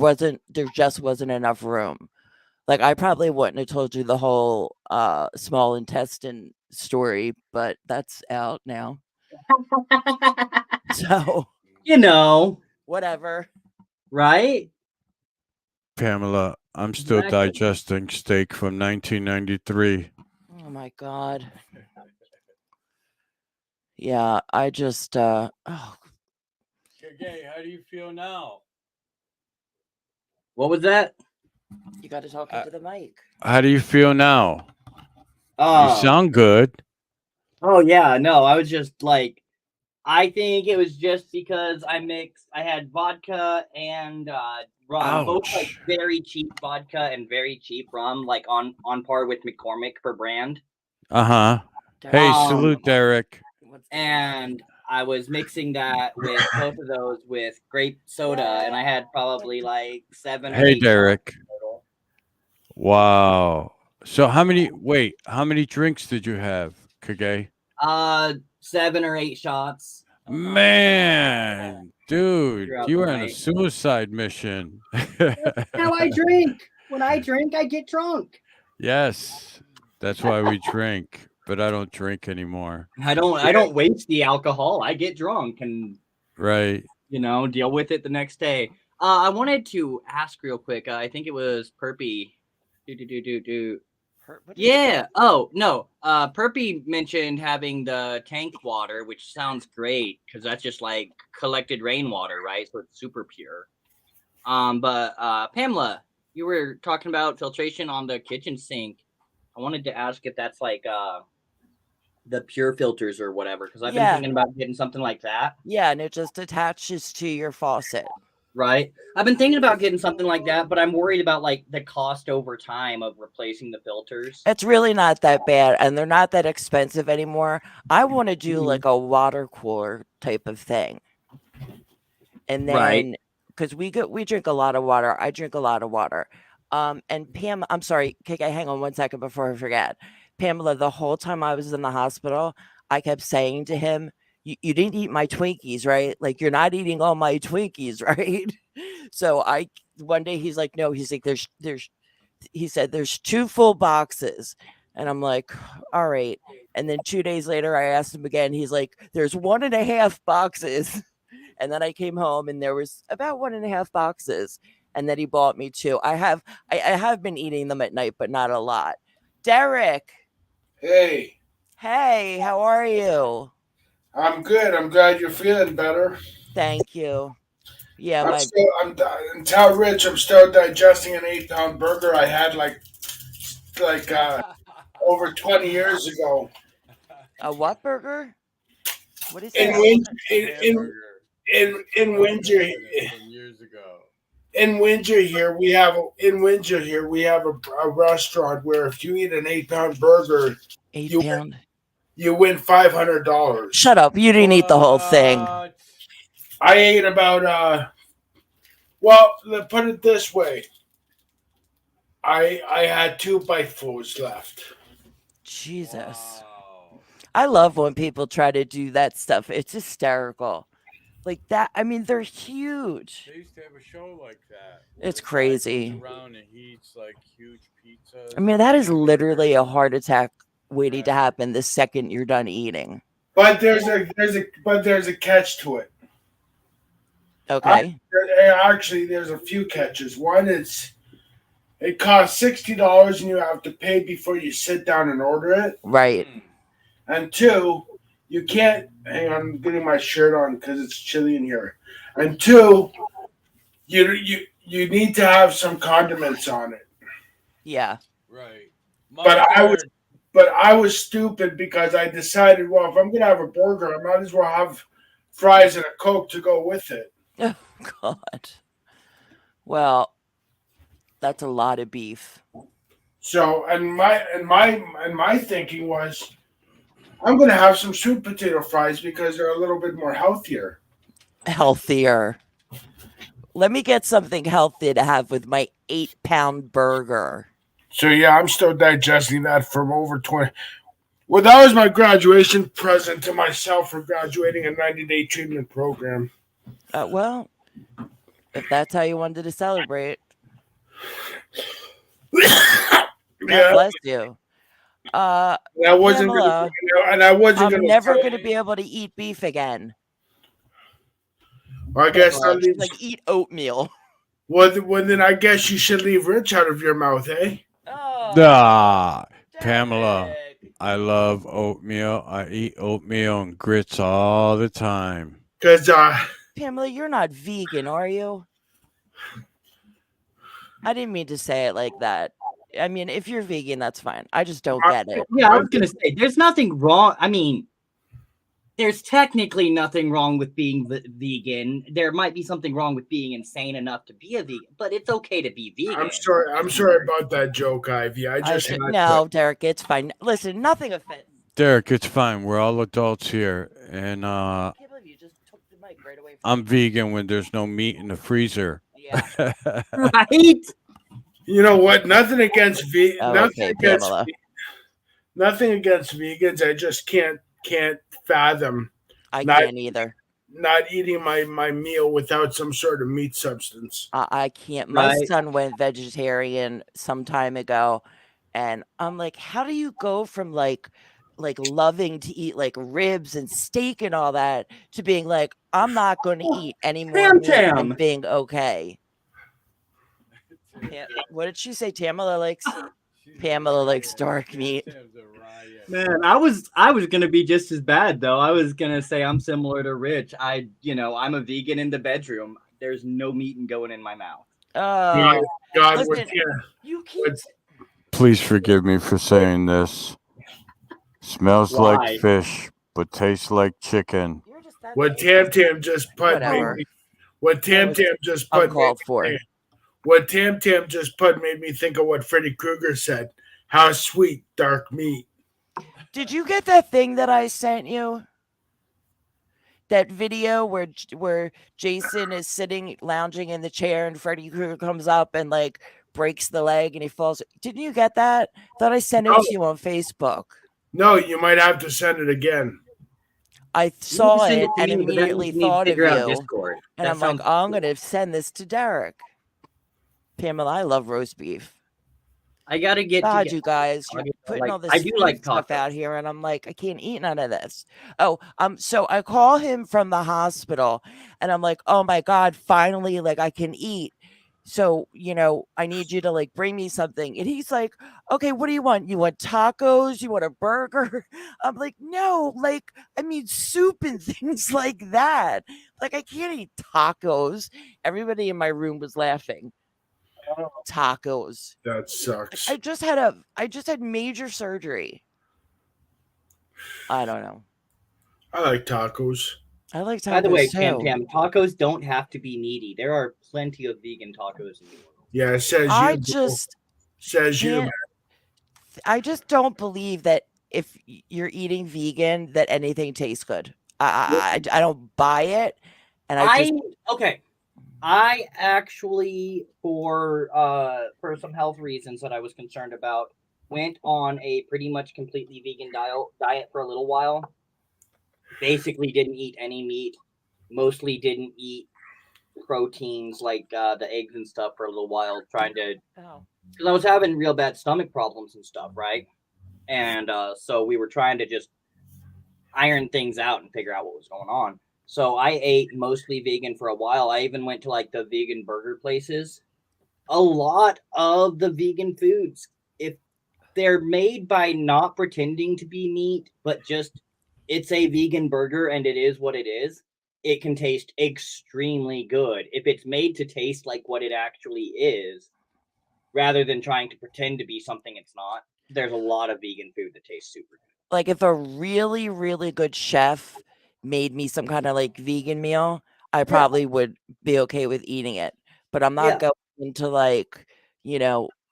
just wasn't enough room. Like, I probably wouldn't have told you the whole, small intestine story, but that's out now. So, You know, whatever. right? Pamela. I'm still Exactly. digesting steak from 1993. Oh my god. Yeah, I just oh, Okay, how do you feel now? What was that? you got to talk Uh, into the mic. How do you feel now? You Oh, sound good. oh yeah, no, I was just like, I think it was just because I had vodka and rum, both like Ouch. very cheap vodka and very cheap rum, like on par with McCormick for brand. Uh-huh. Hey, Um, salute, Derek. What's the and I was mixing that with both of those with grape soda, and I had probably like 7 or Hey, 8 shots Derek. total. Wow. So how many drinks did you have, Kage? 7 or 8 shots Man, dude, throughout you the were on a night. suicide mission. How I drink. When I drink, I get drunk. Yes, that's why we drink, but I don't drink anymore. I don't waste the alcohol. I get drunk and Right. deal with it the next day. I wanted to ask real quick. I think it was Perpy. Yeah. Oh no. Perpy mentioned having the tank water, which sounds great because that's just like collected rainwater, right? So it's super pure. But Pamela, you were talking about filtration on the kitchen sink. I wanted to ask if that's like the pure filters or whatever, because I've been Yeah. thinking about getting something like that. Yeah, and it just attaches to your faucet. Right. I've been thinking about getting something like that, but I'm worried about like the cost over time of replacing the filters. It's really not that bad, and they're not that expensive anymore. I want to do Mhm. like a water cooler type of thing. And Right. then because we drink a lot of water. I drink a lot of water. And Pam, I'm sorry, KK, hang on 1 second before I forget. Pamela, the whole time I was in the hospital, I kept saying to him, you didn't eat my Twinkies, right? Like you're not eating all my Twinkies, right? So one day he's like, no, he's like, he said there's 2 full boxes. And I'm like, all right. And then 2 days later, I asked him again. He's like, there's 1.5 boxes. And then I came home and there was about 1.5 boxes. And then he bought me 2. I have been eating them at night, but not a lot. Derek, Hey, hey, how are you? I'm good. I'm glad you're feeling better. Thank you. Yeah, I'm tell Rich, I'm still digesting an 8-pound burger I had like over 20 years ago. a what burger? What is In that? in Windsor, Years ago. in Windsor here we have a restaurant where if you eat an 8-pound burger, 8 you pound. you win $500. Shut up. You didn't eat the whole thing. What? I ate about well, let's put it this way. I had 2 bitefuls left. Jesus. Wow. I love when people try to do that stuff. It's hysterical. Like that. I mean, they're huge. They used to have a show like that. where It's the guy crazy. goes around and he eats like huge pizzas. I mean, that is literally a heart attack waiting to happen the second you're done eating. But there's a catch to it. Okay. Actually, there's a few catches. One is it costs $60 and you have to pay before you sit down and order it. Right. And 2, you can't. Hang on, I'm getting my shirt on because it's chilly in here. And 2, you need to have some condiments on it. Yeah. Right. But I was stupid because I decided, well, if I'm gonna have a burger, I might as well have fries and a Coke to go with it. Oh God. Well, that's a lot of beef. So, and my thinking was, I'm gonna have some sweet potato fries because they're a little bit more healthier. Healthier. Let me get something healthy to have with my 8-pound burger. So yeah, I'm still digesting that from over 20. Well, that was my graduation present to myself for graduating a 90-day treatment program. Well, if that's how you wanted to celebrate, God Yeah, bless you. I wasn't Pamela, and I wasn't I'm gonna. never going to be able to eat beef again. I guess She's like, eat oatmeal. Well, then I guess you should leave Rich out of your mouth, eh? Oh, Ah, Pamela, Derek. I love oatmeal. I eat oatmeal and grits all the time. Because Pamela, you're not vegan, are you? I didn't mean to say it like that. I mean, if you're vegan, that's fine. I just don't get it. Yeah, I was gonna say there's nothing wrong. I mean, there's technically nothing wrong with being vegan. There might be something wrong with being insane enough to be a vegan, but it's okay to be vegan. I'm sorry about that joke, Ivy. I just had no, Derek, it's fine. Listen, nothing offensive. Derek, it's fine. We're all adults here, and I can't believe you just took the mic right away from I'm vegan when there's no meat in the freezer. Yeah. Right? You know what? Nothing against Oh, nothing okay, against Pamela. nothing against vegans. I just can't fathom I Not- can't either. not eating my meal without some sort of meat substance. I can't. My Right. son went vegetarian some time ago, and I'm like, how do you go from like loving to eat like ribs and steak and all that to being like, I'm not going to eat any more Tam meat Tam. and being okay? What did she say? Pamela likes dark meat. Man, I was gonna be just as bad though. I was gonna say I'm similar to Rich. I'm a vegan in the bedroom. There's no meat going in my mouth. Oh, God, listen, you keep. Please forgive me for saying this. Smells Why? like fish, but tastes like chicken. You're just that what Tam Tam just put Whatever. what Tam was Tam just put uncalled for. what Tam Tam just put made me think of what Freddy Krueger said. How sweet dark meat. Did you get that thing that I sent you? That video where Jason is sitting lounging in the chair and Freddy Krueger comes up and like breaks the leg and he falls. Didn't you get that? Thought I sent it No. to you on Facebook. No, you might have to send it again. I You saw can send it to and me, but that immediately means we need to thought of figure out you. Discord. And That I'm like, sounds oh, I'm cool. going to send this to Derek. Pamela, I love roast beef. I gotta get God, to you guys, you're I putting like- all this I do like food stuff tacos. out here, and I'm like, I can't eat none of this. Oh, so I call him from the hospital, and I'm like, oh my God, finally, like I can eat. So, I need you to like bring me something. And he's like, okay, what do you want? You want tacos? You want a burger? I'm like, no, like, I mean, soup and things like that. Like, I can't eat tacos. Everybody in my room was laughing. Tacos. That sucks. I just had major surgery. I don't know. I like tacos. I like tacos By the way, too. Tam, tacos don't have to be meaty. There are plenty of vegan tacos in the world. Yeah, it says I you. just says you. can't. I just don't believe that if you're eating vegan that anything tastes good. I don't buy it, and I actually for some health reasons that I was concerned about went on a pretty much completely vegan diet for a little while. Basically didn't eat any meat, mostly didn't eat proteins like the eggs and stuff for a little while, trying to because I was having real bad stomach problems and stuff, right? And so we were trying to just iron things out and figure out what was going on. So I ate mostly vegan for a while. I even went to like the vegan burger places. A lot of the vegan foods, if they're made by not pretending to be meat, but just it's a vegan burger and it is what it is, it can taste extremely good. If it's made to taste like what it actually is, rather than trying to pretend to be something it's not, there's a lot of vegan food that tastes super good. like if a really, really good chef made me some kind of like vegan meal, I probably would be okay with eating it. But I'm not going into like,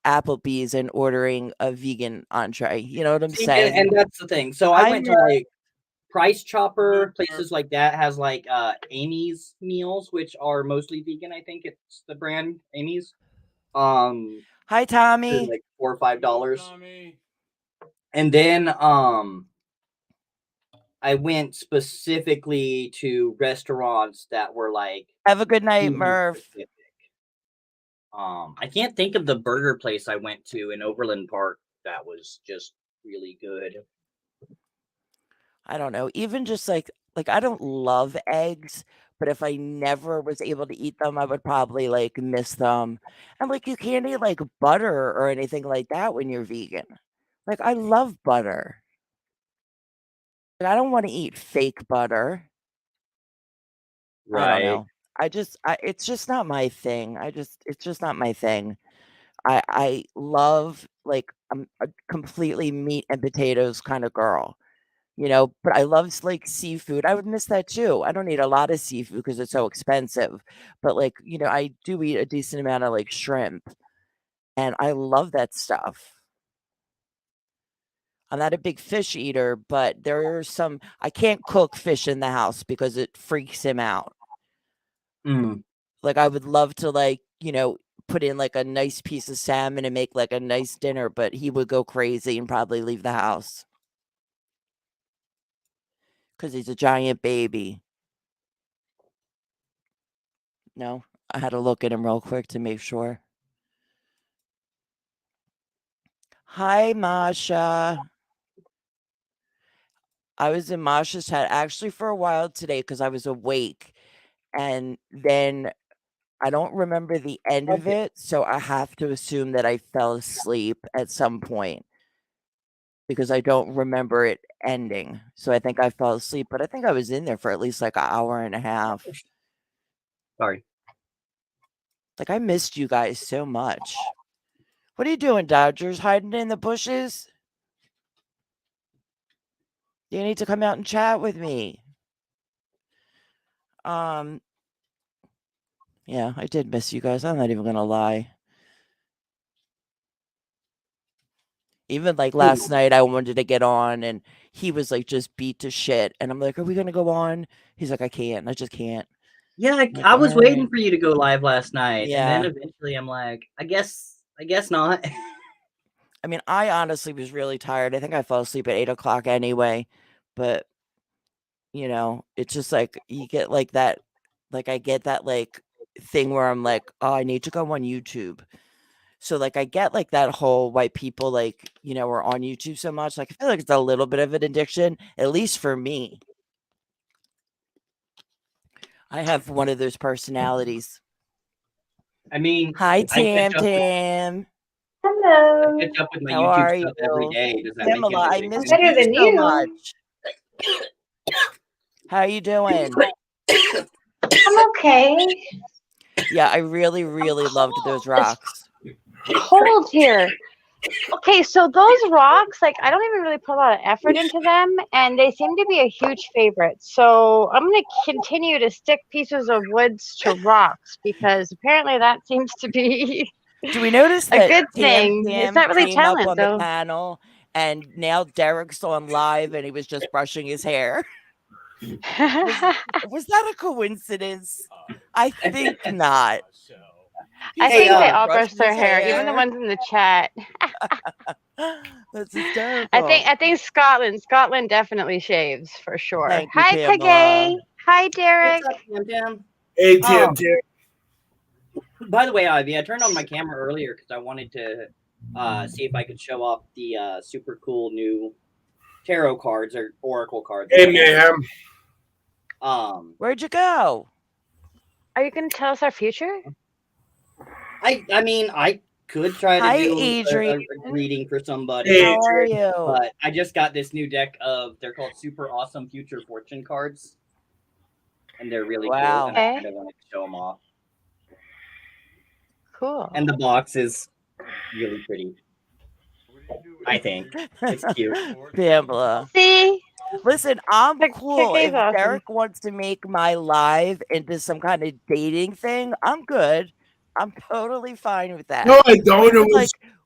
Applebee's and ordering a vegan entree. You know what I'm saying? And that's the thing. So I went to like Price Chopper, places like that has like Amy's meals, which are mostly vegan. I think it's the brand Amy's. Hi, Tommy. Like $4 or $5. And then I went specifically to restaurants that were like have a good night, Murph. Specific. I can't think of the burger place I went to in Overland Park that was just really good. I don't know. Even just like I don't love eggs, But if I never was able to eat them, I would probably like miss them. And like you can't eat like butter or anything like that when you're vegan. Like I love butter. Like, I don't want to eat fake butter. I don't know. It's just not my thing. It's just not my thing. I love like I'm a completely meat and potatoes kind of girl, but I love like seafood. I would miss that too. I don't eat a lot of seafood because it's so expensive, but like, I do eat a decent amount of like shrimp and I love that stuff. I'm not a big fish eater, but there are I can't cook fish in the house because it freaks him out. Mm. Like I would love to like, put in like a nice piece of salmon and make like a nice dinner, but he would go crazy and probably leave the house. Because he's a giant baby. No, I had to look at him real quick to make sure. Hi, Masha. I was in Masha's chat actually for a while today because I was awake. And then I don't remember the end of it. So I have to assume that I fell asleep at some point because I don't remember it ending. So I think I fell asleep, but I think I was in there for at least like an hour and a half. Sorry. Like I missed you guys so much. What are you doing, Dodgers? Hiding in the bushes? You need to come out and chat with me. Yeah, I did miss you guys. I'm not even gonna lie. Even like last night, I wanted to get on, and he was like just beat to shit. And I'm like, "Are we gonna go on?" He's like, "I can't. I just can't." Yeah, Like, I was waiting alright. for you to go live last night, Yeah. and then eventually I'm like, I guess not. I mean, I honestly was really tired. I think I fell asleep at 8 o'clock anyway. But it's just like you get like that. Like I get that like thing where I'm like, oh, I need to go on YouTube. So like I get like that whole why people like, are on YouTube so much. Like I feel like it's a little bit of an addiction, at least for me. I have one of those personalities. I mean, Hi, I catch Tam up with, Tam. Hello. I catch up with my How YouTube are stuff every you? day. Does that make Pamela, I any miss difference? better you than so you. much. How you doing? I'm okay. Yeah, I really, really loved those rocks. Cold here. Okay, so those rocks, like I don't even really put a lot of effort into them, and they seem to be a huge favorite. So I'm gonna continue to stick pieces of woods to rocks because apparently that seems to be Do we notice a that good Tam thing. It's Tam not really came up talent on the though. panel and now Derek's on live and he was just brushing his hair? Was that a coincidence? I think not. I Hey, think they all brushed brush their his hair, even the ones in the chat. That's hysterical. I think Scotland definitely shaves for sure. Thank you, Hi, Pamela. Kage. Hi, Derek. What's up, Tam? Hey, Oh. Tam. By the way, Ivy, I turned on my camera earlier because I wanted to see if I could show off the super cool new tarot cards or oracle cards. Hey, Mayhem. Where'd you go? Are you going to tell us our future? I mean, I could try to Hi, do Adrian. a reading for somebody, Hey, How are you? but I just got this new deck of, they're called Super Awesome Future Fortune cards, and they're really Wow. cool, and I kind of wanted to show them off. Cool. And the box is really pretty. I think it's cute. Pamela. See? Listen, I'm Kage's cool. If awesome. Derek wants to make my live into some kind of dating thing, I'm good. I'm totally fine with that. No, I don't.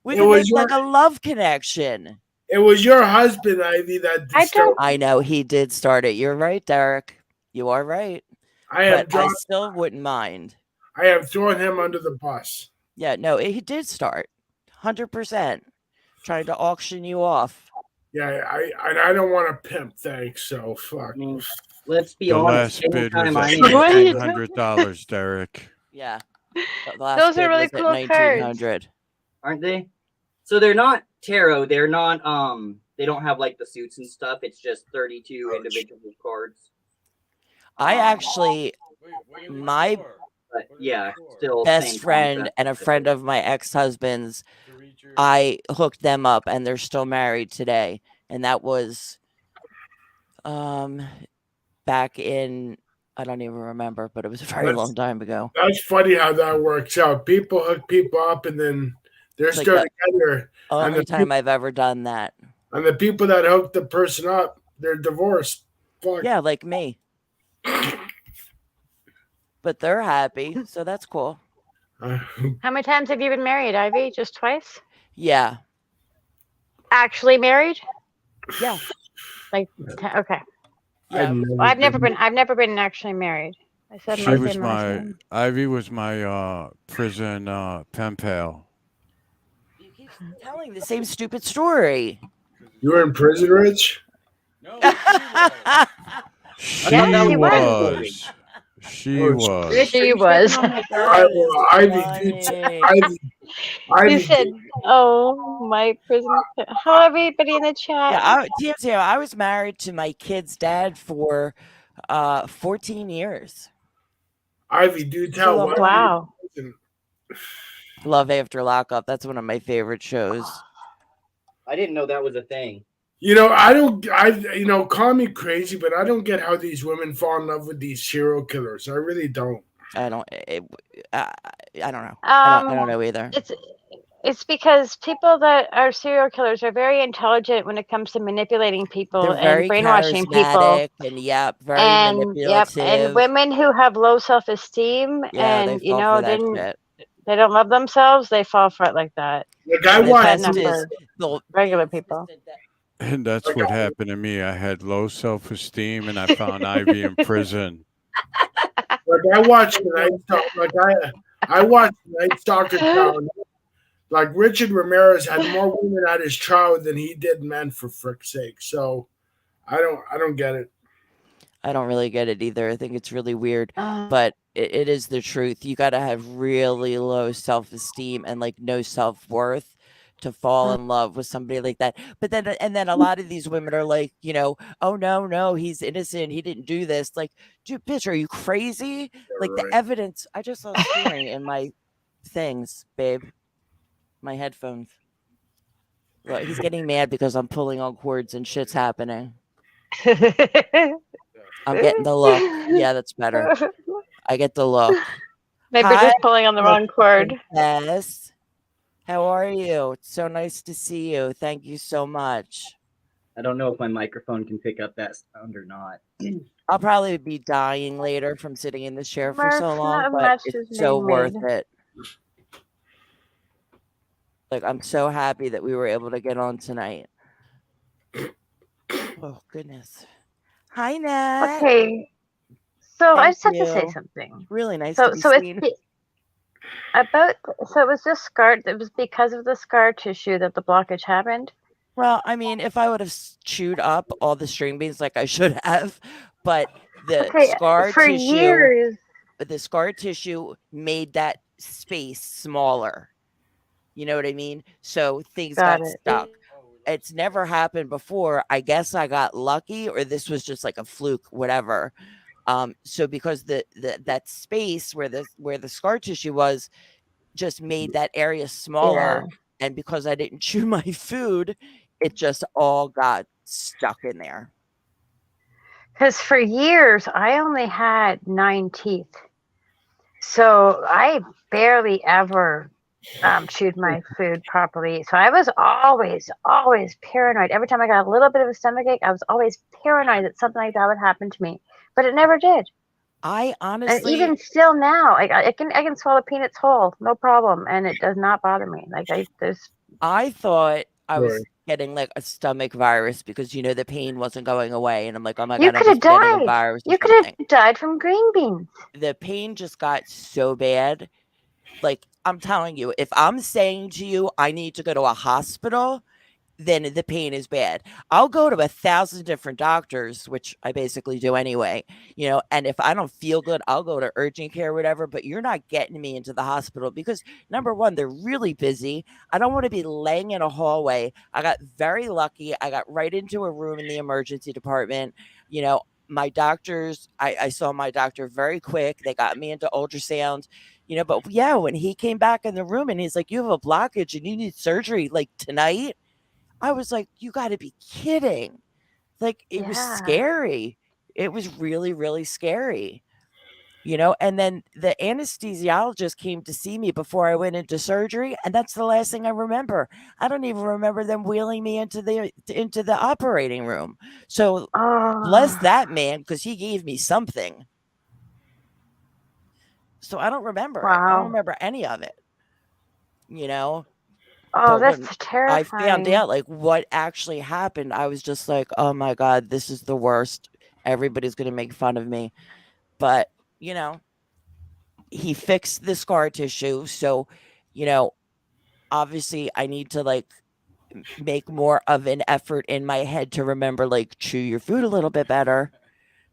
We it can was make your- like a love connection. It was your husband, Ivy, that I disturbed. I know he did start it. You're right, Derek. You are right. I am But I still wouldn't mind. I am throwing him under the bus. Yeah, no, he did start. 100%. Trying to auction you off. Yeah, I don't want to pimp, thanks. So fuck. I mean, let's be The honest. last bid was anytime at I need What are you $1,900, Derek. Yeah. The last Those are bid really was at cool cards. 1900. aren't they? So they're not tarot. They're not they don't have like the suits and stuff. It's just 32 individual cards. I actually My But yeah, still best same friend concept. and a friend of my ex-husband's, I hooked them up and they're still married today. And that was back in, I don't even remember, but it was a very That's- long time ago. That's funny how that works out. People hook people up, and then they're It's like still the together. only the time I've ever done that. And the people that hooked the person up, they're divorced. Fuck. Yeah, like me. But they're happy, so that's cool. How many times have you been married, Ivy? Just twice? Yeah. Actually married? Yeah. Like, okay. Yeah. Well, I've never been actually married. I said She my was same last my name. Ivy was my prison pen pal. You keep telling the same stupid story. You were in prison, Rich? No, She was. She Oh, was. Rich, are She you was. stepping on my I, toes? well, Ivy, dude, Funny. Ivy, You said, "Oh, my prison." Hello, everybody in the chat. Yeah, TMZ, I was married to my kid's dad for 14 years. Ivy, do It's a tell. long Why time. Wow. Love After Lockup. That's one of my favorite shows. I didn't know that was a thing. You know, call me crazy, but I don't get how these women fall in love with these serial killers. I really don't. I don't know. I don't know either. It's because people that are serial killers are very intelligent when it comes to manipulating people They're and very brainwashing people. charismatic and very And manipulative. and women who have low self-esteem Yeah, they and fall for that shit. they don't love themselves, they fall for it like that. Like I And the watched. best Not is for regular people. And that's what happened to me. I had low self-esteem, and I found Ivy in prison. Like I watched Night Stalker. I watched Night Stalker trial. Like Richard Ramirez had more women at his trial than he did men, for frick's sake. So I don't get it. I don't really get it either. I think it's really weird, Uh, but it is the truth. You got to have really low self-esteem and like no self-worth to fall in love with somebody like that. But then a lot of these women are like, oh no, he's innocent. He didn't do this. Like, dude, bitch, are you crazy? Like the Right. evidence. I just saw swearing in my things, babe. My headphones. Look, he's getting mad because I'm pulling on cords and shit's happening. I'm getting the look. Yeah, that's better. I get the look. Maybe Hi, just pulling on the wrong cord. Yes. How are you? It's so nice to see you. Thank you so much. I don't know if my microphone can pick up that sound or not. I'll probably be dying later from sitting in this chair for so Murph, long, not but much it's is so being worth made. it. Like, I'm so happy that we were able to get on tonight. Oh, goodness. Hi, Nat. Okay. So I Thank just have to say you. something. Really nice So to be so seen. it was just scar. It was because of the scar tissue that the blockage happened. Well, I mean, if I would have chewed up all the string beans like I should have, but the scar for tissue, years. the scar tissue made that space smaller. You know what I mean? So things got stuck. It's never happened before. I guess I got lucky, or this was just like a fluke, whatever. So because that space where the scar tissue was just made that area smaller, and because I didn't chew my food, it just all got stuck in there. Because for years I only had 9 teeth, so I barely ever chewed my food properly. So I was always paranoid. Every time I got a little bit of a stomachache, I was always paranoid that something like that would happen to me, but it never did. I And honestly, even still now, I can swallow peanuts whole, no problem, and it does not bother me. Like I thought I was Right. getting like a stomach virus because the pain wasn't going away, and I'm like, oh my you god, I could must have be getting a died. virus. Or You could something. have died from green beans. The pain just got so bad. Like, I'm telling you, if I'm saying to you I need to go to a hospital, then the pain is bad. I'll go to 1,000 different doctors, which I basically do anyway, and if I don't feel good, I'll go to urgent care or whatever, but you're not getting me into the hospital because, number one, they're really busy. I don't want to be laying in a hallway. I got very lucky. I got right into a room in the emergency department. my doctors, I saw my doctor very quick. They got me into ultrasound, but yeah, when he came back in the room and he's like, you have a blockage and you need surgery like tonight. I was like, you got to be kidding. Like, it was Yeah. scary. It was really, really scary. And then the anesthesiologist came to see me before I went into surgery, and that's the last thing I remember. I don't even remember them wheeling me into the operating room. So bless Oh, that man, because he gave me something. So I don't remember it. I don't wow. remember any of it. Oh, But when that's I found terrifying. out like what actually happened, I was just like, oh my God, this is the worst. Everybody's gonna make fun of me. But he fixed the scar tissue. So, obviously I need to like make more of an effort in my head to remember, like, chew your food a little bit better.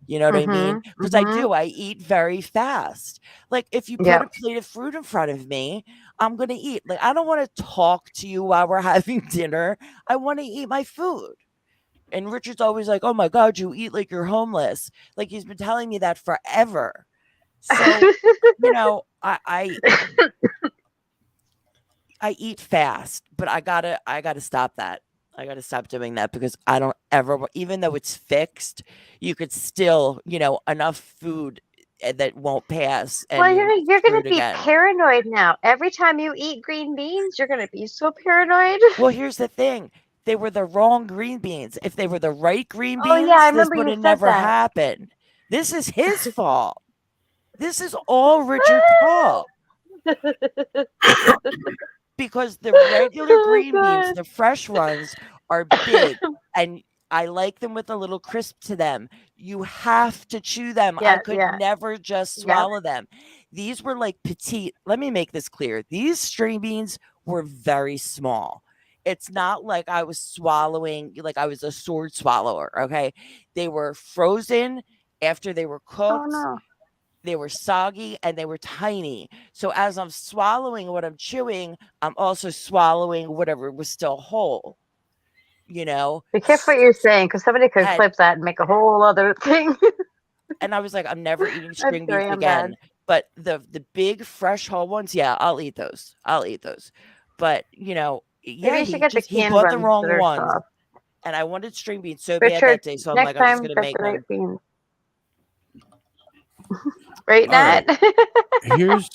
You know what I mean? Because I do. I eat very fast. Like, if you put Yep. a plate of fruit in front of me, I'm going to eat. Like, I don't want to talk to you while we're having dinner. I want to eat my food. And Richard's always like, oh my God, you eat like you're homeless. Like, he's been telling me that forever. So, I eat fast, but I gotta stop that. I gotta stop doing that because I don't ever, even though it's fixed, you could still, enough food that won't pass, Well, and you're gonna screwed be again. paranoid now. Every time you eat green beans, you're gonna be so paranoid. Well, here's the thing. They were the wrong green beans. If they were the right green Oh beans, yeah, I this remember would you have said never that. happened. This is his fault. This is all Richard's fault. Because the regular Oh my green beans, God. the fresh ones, are big and I like them with a little crisp to them. You have to chew them. I Yeah, could yeah, never just yeah. swallow them. These were like petite. Let me make this clear. These string beans were very small. It's not like I was swallowing, like I was a sword swallower. Okay. They were frozen after they were Oh cooked. no. They were soggy and they were tiny. So as I'm swallowing what I'm chewing, I'm also swallowing whatever was still whole, Be careful what you're saying, because somebody could And, clip that and make a whole other thing. and I was like, I'm never eating I'm string sorry, beans I'm bad. again. But the big fresh whole ones, yeah, I'll eat those. But Maybe yeah, you should get the he canned bought the ones wrong that are ones. soft. And I wanted string beans so bad Richard, that day. So I'm next like, I'm just time gonna get make the right them. beans. Right, All Nat? right. Here's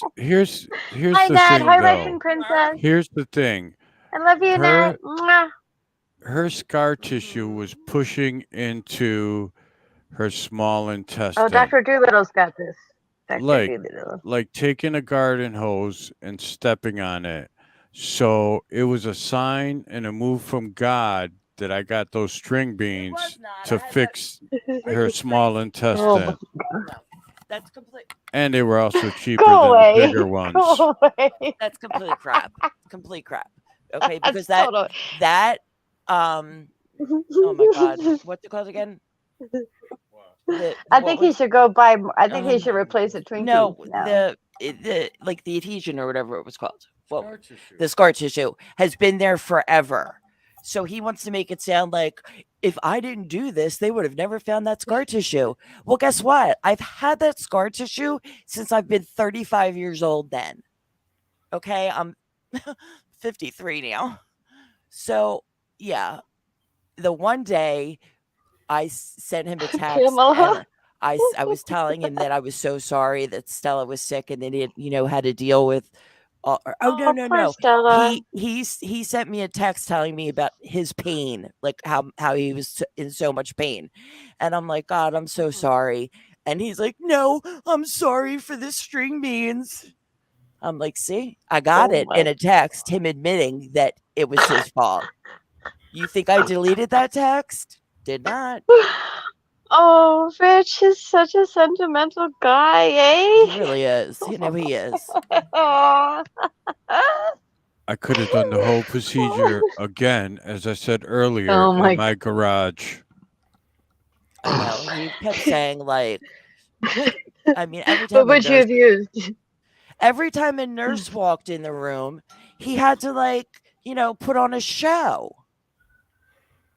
Hi, the Nat. thing Hi, Russian though. princess. Here's the thing. I love you, Nat. Her Mwah. her scar tissue was pushing into her small Oh, intestine. Dr. Doolittle's got this. Dr. Like Doolittle. like taking a garden hose and stepping on it. So it was a sign and a move from God that I got those string beans to fix her small Oh, intestine. That's complete. And they were also cheaper go than the away. bigger ones. Go away. That's complete crap. Complete crap. Okay, That's because that totally. that oh my God, what's it called again? I think he should go buy. I think he should Um, replace a Twinkie. No, now. the like the adhesion or whatever it was called. Well, Scar tissue. the scar tissue has been there forever. So he wants to make it sound like if I didn't do this, they would have never found that scar tissue. Well, guess what? I've had that scar tissue since I've been 35 years old then. Okay, I'm 53 now. So, yeah, the one day I sent him a text Pamela. and I was telling him that I was so sorry that Stella was sick and that he had, had to deal with. Oh no. Poor Stella. He sent me a text telling me about his pain, like how he was in so much pain, and I'm like, God, I'm so sorry. And he's like, No, I'm sorry for the string beans. I'm like, see, I got it in a text, him admitting that it was his fault. You think I deleted that text? Did not. Oh, Rich is such a sentimental guy, eh? He really is. He is. Oh. I could have done the whole procedure again, as I said earlier, Oh my in my garage. I know. He kept saying like, I mean, every What time would you have used? every time a nurse walked in the room, he had to like, put on a show.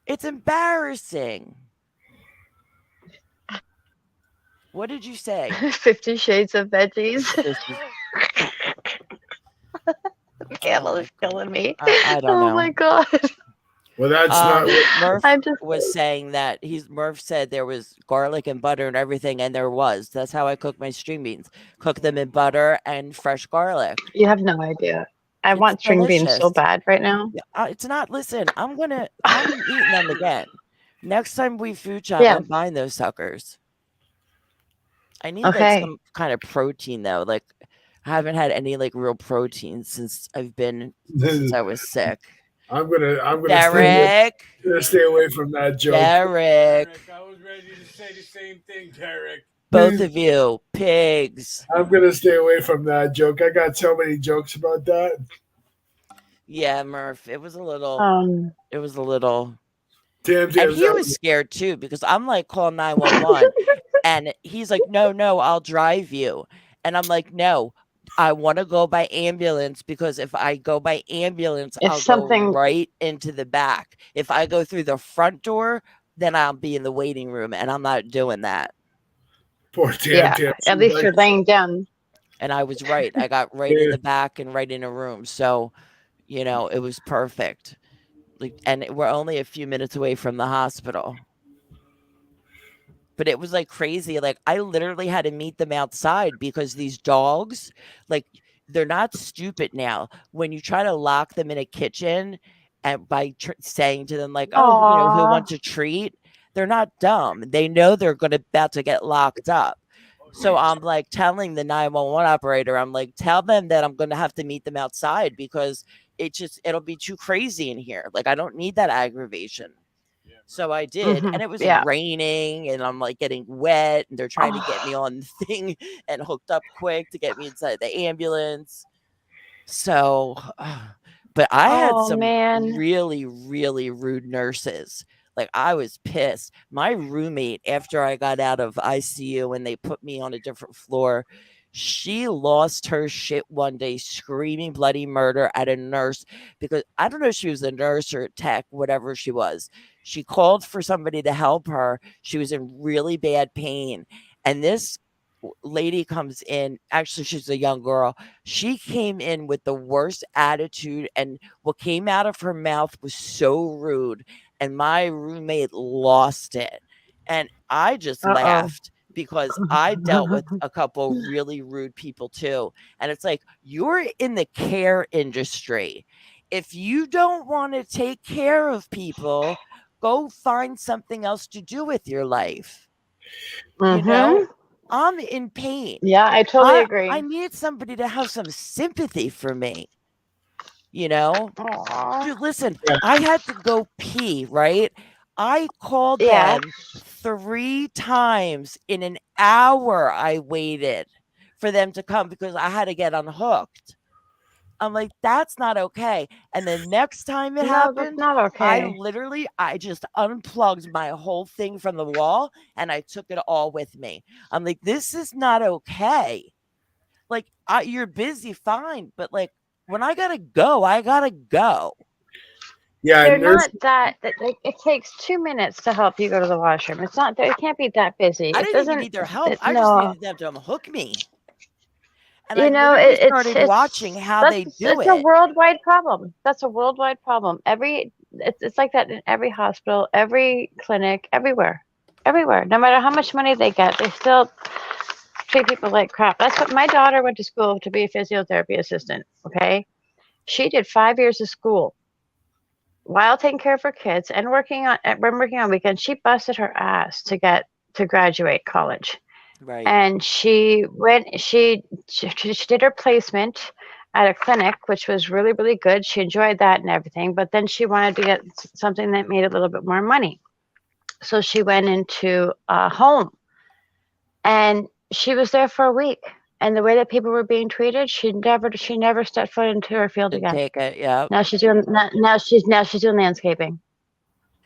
It's embarrassing. What did you say? 50 Shades of Veggies. This is, Campbell oh is my killing me. I don't Oh know. my god. Well, that's not what Murph I'm just was saying that Murph said there was garlic and butter and everything, and there was. That's how I cook my string beans. Cook them in butter and fresh garlic. you have no idea. I It's want string beans so delicious. bad right now. Yeah, it's not. Listen, I'm eating them again. Next time we food shop, Yeah. I'm buying those suckers. I need like Okay. some kind of protein though. Like I haven't had any like real protein since I was sick. I'm gonna Derek, stay away from that joke. Derek, I was ready to say the same thing, Derek. both of you, pigs. I'm gonna stay away from that joke. I got so many jokes about that. Yeah, Murph. It was a little. Tim, And he was scared too because I'm like, call 911, and he's like, no, I'll drive you, and I'm like, no. I want to go by ambulance because if I go by ambulance, I'll go right into the back. If I go through the front door, then I'll be in the waiting room, and I'm not doing that. Poor Tim. Yeah, Tim. at least you're laying down. And I was right. I got right in the back and right in a room. So, it was perfect. Like, and we're only a few minutes away from the hospital. But it was like crazy. Like I literally had to meet them outside because these dogs, like they're not stupid now. When you try to lock them in a kitchen and by saying to them like, oh, who wants a treat? They're not dumb. They know they're about to get locked up. So I'm like telling the 911 operator, I'm like, tell them that I'm going to have to meet them outside because it'll be too crazy in here. Like I don't need that aggravation. So I did, and it was raining, and I'm like getting wet, and they're trying to get me on the thing and hooked up quick to get me inside the ambulance. So, but I had some really, really rude nurses. Like I was pissed. My roommate, after I got out of ICU and they put me on a different floor, she lost her shit one day screaming bloody murder at a nurse because I don't know if she was a nurse or a tech, whatever she was. She called for somebody to help her. She was in really bad pain. And this lady comes in. Actually, she's a young girl. She came in with the worst attitude. And what came out of her mouth was so rude. And my roommate lost it. And I just laughed because I dealt with a couple really rude people too. And it's like, you're in the care industry. If you don't want to take care of people, go find something else to do with your life. I'm in pain. Yeah, I totally agree. I need somebody to have some sympathy for me. Dude, listen, I had to go pee, right? I called them 3 times in an hour. I waited for them to come because I had to get unhooked. I'm like, that's not okay. And the next time it happened, that's not okay. I just unplugged my whole thing from the wall and I took it all with me. I'm like, this is not okay. Like, you're busy, fine, but like, when I gotta go, I gotta go. Yeah, they're not that like it takes 2 minutes to help you go to the washroom. It's not. It can't be that busy. I didn't even need their help. I just needed them to unhook me. And I started watching how they do it. It's a worldwide problem. That's a worldwide problem. It's like that in every hospital, every clinic, everywhere. No matter how much money they get, they still treat people like crap. That's what my daughter went to school to be a physiotherapy assistant. Okay, she did 5 years of school while taking care of her kids and working on weekends. She busted her ass to graduate college. Right. And she did her placement at a clinic, which was really, really good. She enjoyed that and everything, but then she wanted to get something that made a little bit more money. So she went into a home, and she was there for a week. And the way that people were being treated, she never stepped foot into her field again. Take it, yeah. Now she's doing landscaping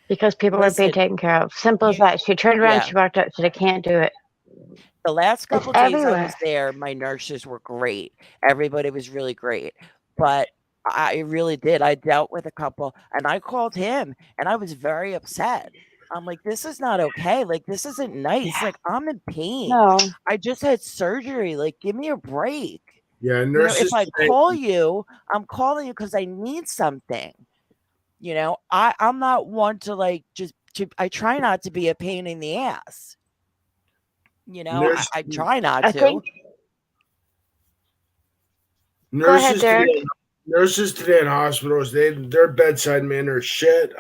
because people were being taken care of. Simple as that. She turned around, she walked out, she said, I can't do it. The last couple days I was there, my nurses were great. Everybody was really great. But I really did. I dealt with a couple, and I called him, and I was very upset. I'm like, this is not okay. Like, this isn't nice. Like, I'm in pain. No. I just had surgery. Like, give me a break. Yeah, You know, nurses if I today- call you, I'm calling you because I need something. You know, I'm not one to like I try not to be a pain in the ass. You know, Nurse- I try not I to. think. Go ahead, Derek. Nurses today in hospitals, their bedside manner is shit.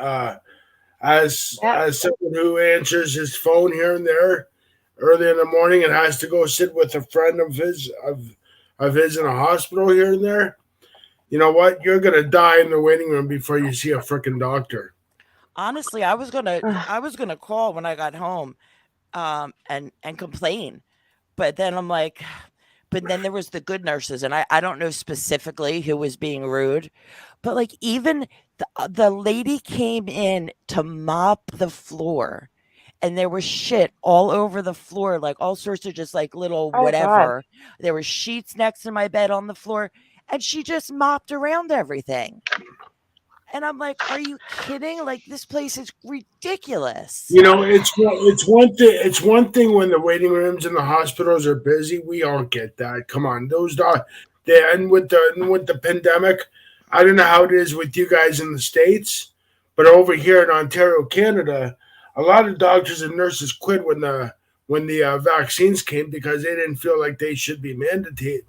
As someone who answers his phone here and there early in the morning and has to go sit with a friend of his in a hospital here and there, you know what? You're gonna die in the waiting room before you see a freaking doctor. Honestly, I was gonna call when I got home, and complain, but then I'm like, but then there was the good nurses, and I don't know specifically who was being rude, but like even the lady came in to mop the floor, and there was shit all over the floor, like all sorts of just like little Oh, God. whatever. There were sheets next to my bed on the floor, and she just mopped around everything. And I'm like, are you kidding? Like, this place is ridiculous. You know, it's one thing. It's one thing when the waiting rooms in the hospitals are busy. We all get that. Come on, those dogs. And with the pandemic, I don't know how it is with you guys in the States, but over here in Ontario, Canada, a lot of doctors and nurses quit when the vaccines came because they didn't feel like they should be mandated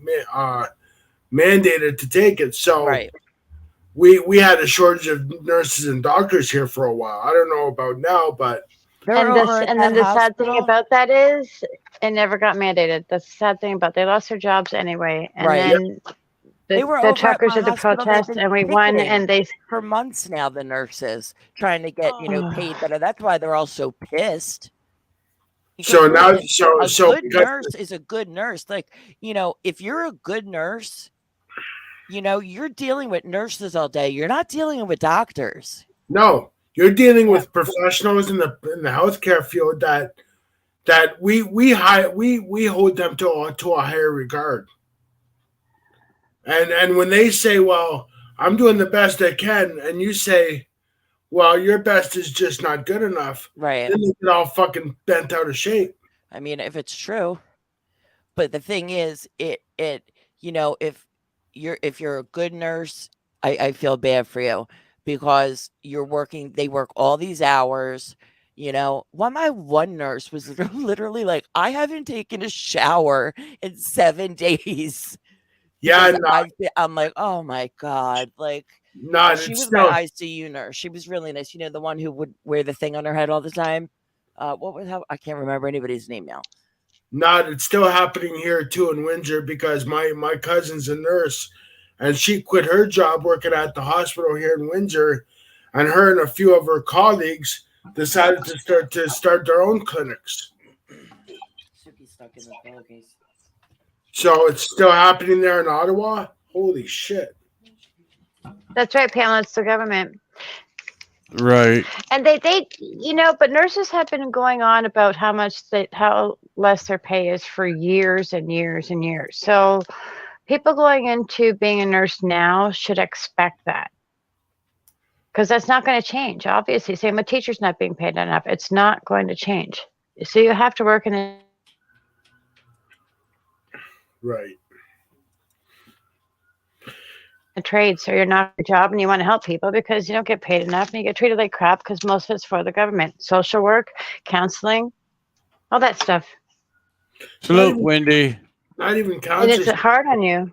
to take it. So Right. we had a shortage of nurses and doctors here for a while. I don't know about now, but They're over at And then that the sad thing hospital. about that is it never got mandated. That's the sad thing about they lost their jobs anyway. And Right. then They were the over at truckers my did the hospital. They've protest been and we won picketing and they for months now, the nurses trying to get, Oh. paid better. That's why they're all so pissed. so Because now listen, a so good because nurse is a good nurse. Like, if you're a good nurse, you're dealing with nurses all day. You're not dealing with doctors. no, you're dealing with professionals in the healthcare field that we hold them to a higher regard. And when they say, "Well, I'm doing the best I can," and you say, "Well, your best is just not good enough," Right. then they get all fucking bent out of shape. I mean, if it's true. But the thing is, if you're a good nurse, I feel bad for you because they work all these hours. My one nurse was literally like, I haven't taken a shower in 7 days. Yeah, because I'm like, oh my God. Like, she was my ICU nurse. She was really nice. The one who would wear the thing on her head all the time. I can't remember anybody's name now. It's still happening here too in Windsor because my cousin's a nurse and she quit her job working at the hospital here in Windsor, and her and a few of her colleagues decided to start their own clinics. Suki's stuck in the pillowcase. So it's still happening there in Ottawa? Holy shit. That's right, Pamela, it's the government. Right. And they but nurses have been going on about how less their pay is for years and years and years. So people going into being a nurse now should expect that. Because that's not going to change, obviously. Same with teachers not being paid enough. It's not going to change. So you have to work in a Right. trade, so you're not a job and you want to help people because you don't get paid enough and you get treated like crap because most of it's for the government. Social work, counseling, all that stuff. Salute, Wendy. Not even And counselors. it's hard on you.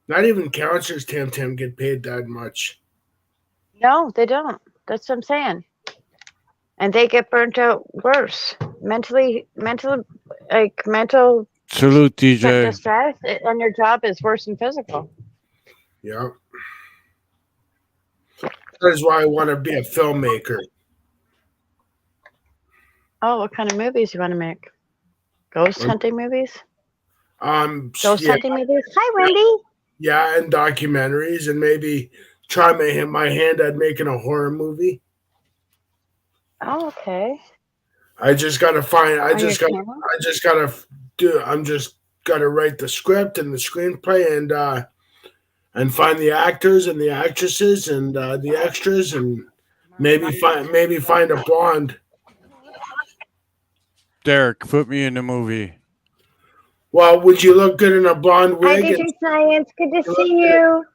Not even counselors, Tam, get paid that much. No, they don't. That's what I'm saying. And they get burnt out worse. Mental Salute, DJ. distress, and your job is worse than physical. Yeah. That is why I want to be a filmmaker. Oh, what kind of movies you want to make? Ghost hunting movies? Ghost Yeah, hunting movies? Hi, Wendy. yeah, and documentaries, and maybe try my hand at making a horror movie. Oh, okay. I just gotta find. On your channel? I'm just gotta write the script and the screenplay and find the actors and the actresses and the extras and maybe find a blonde. Derek, put me in the movie. Well, would you look good in a blonde Hi, wig? DJ Science. Good to You see look you.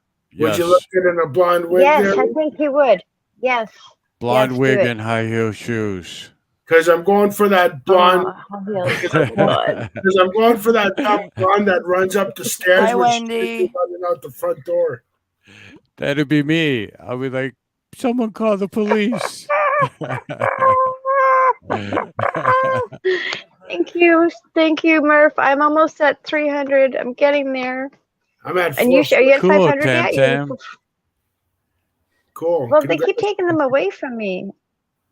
Would you Yes. look good in a blonde wig Yes, there? I think you would. Yes. Blonde Yes, do wig it. and high heel shoes. Because I'm going for that blonde. Oh, high heels. God. Because I'm going for that dumb blonde that runs up the stairs. Hi, when she's Wendy. running out the front door. That'd be me. I'll be like, someone call the police. Thank you, Murph. I'm almost at 300. I'm getting there. I'm at And 4. are you at Cool, 500 Tam yet? Tam. Cool. Well, they keep taking them away from me.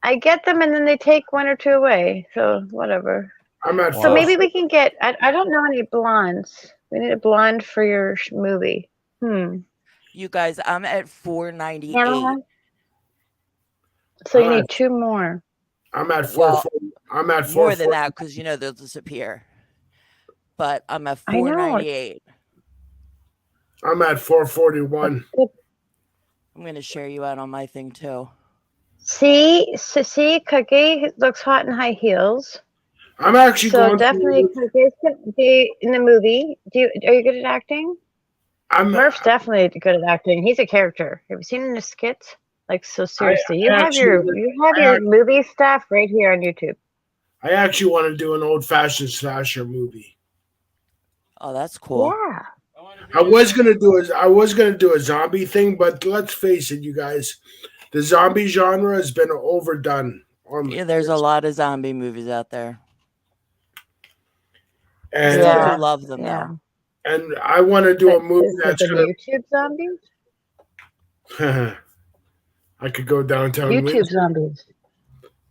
I get them and then they take one or two away. So whatever. I'm at So Wow. maybe we can get. I don't know any blondes. We need a blonde for your movie. You guys, I'm at 498. Pamela? So you Alright. need two more. I'm at Well, 440. I'm at More than 440. that, because you know they'll disappear. But I'm at I know. 498. I'm at 441. I'm gonna share you out on my thing too. See, Cookie looks hot in high heels. I'm actually So going. definitely, Cookie's gonna be in the movie. Are you good at acting? Murph's definitely good at acting. He's a character. Have you seen his skits? Like, so seriously, you have your movie stuff right here on YouTube. I actually want to do an old-fashioned slasher movie. Oh, that's cool. Yeah. I was gonna do a zombie thing, but let's face it, you guys, the zombie genre has been overdone. Yeah, there's a lot of zombie movies out there. And Still Yeah. do love them Yeah. though. and I want to do a movie Is that's it gonna. YouTube zombies? I could go downtown. YouTube Windsor, zombies.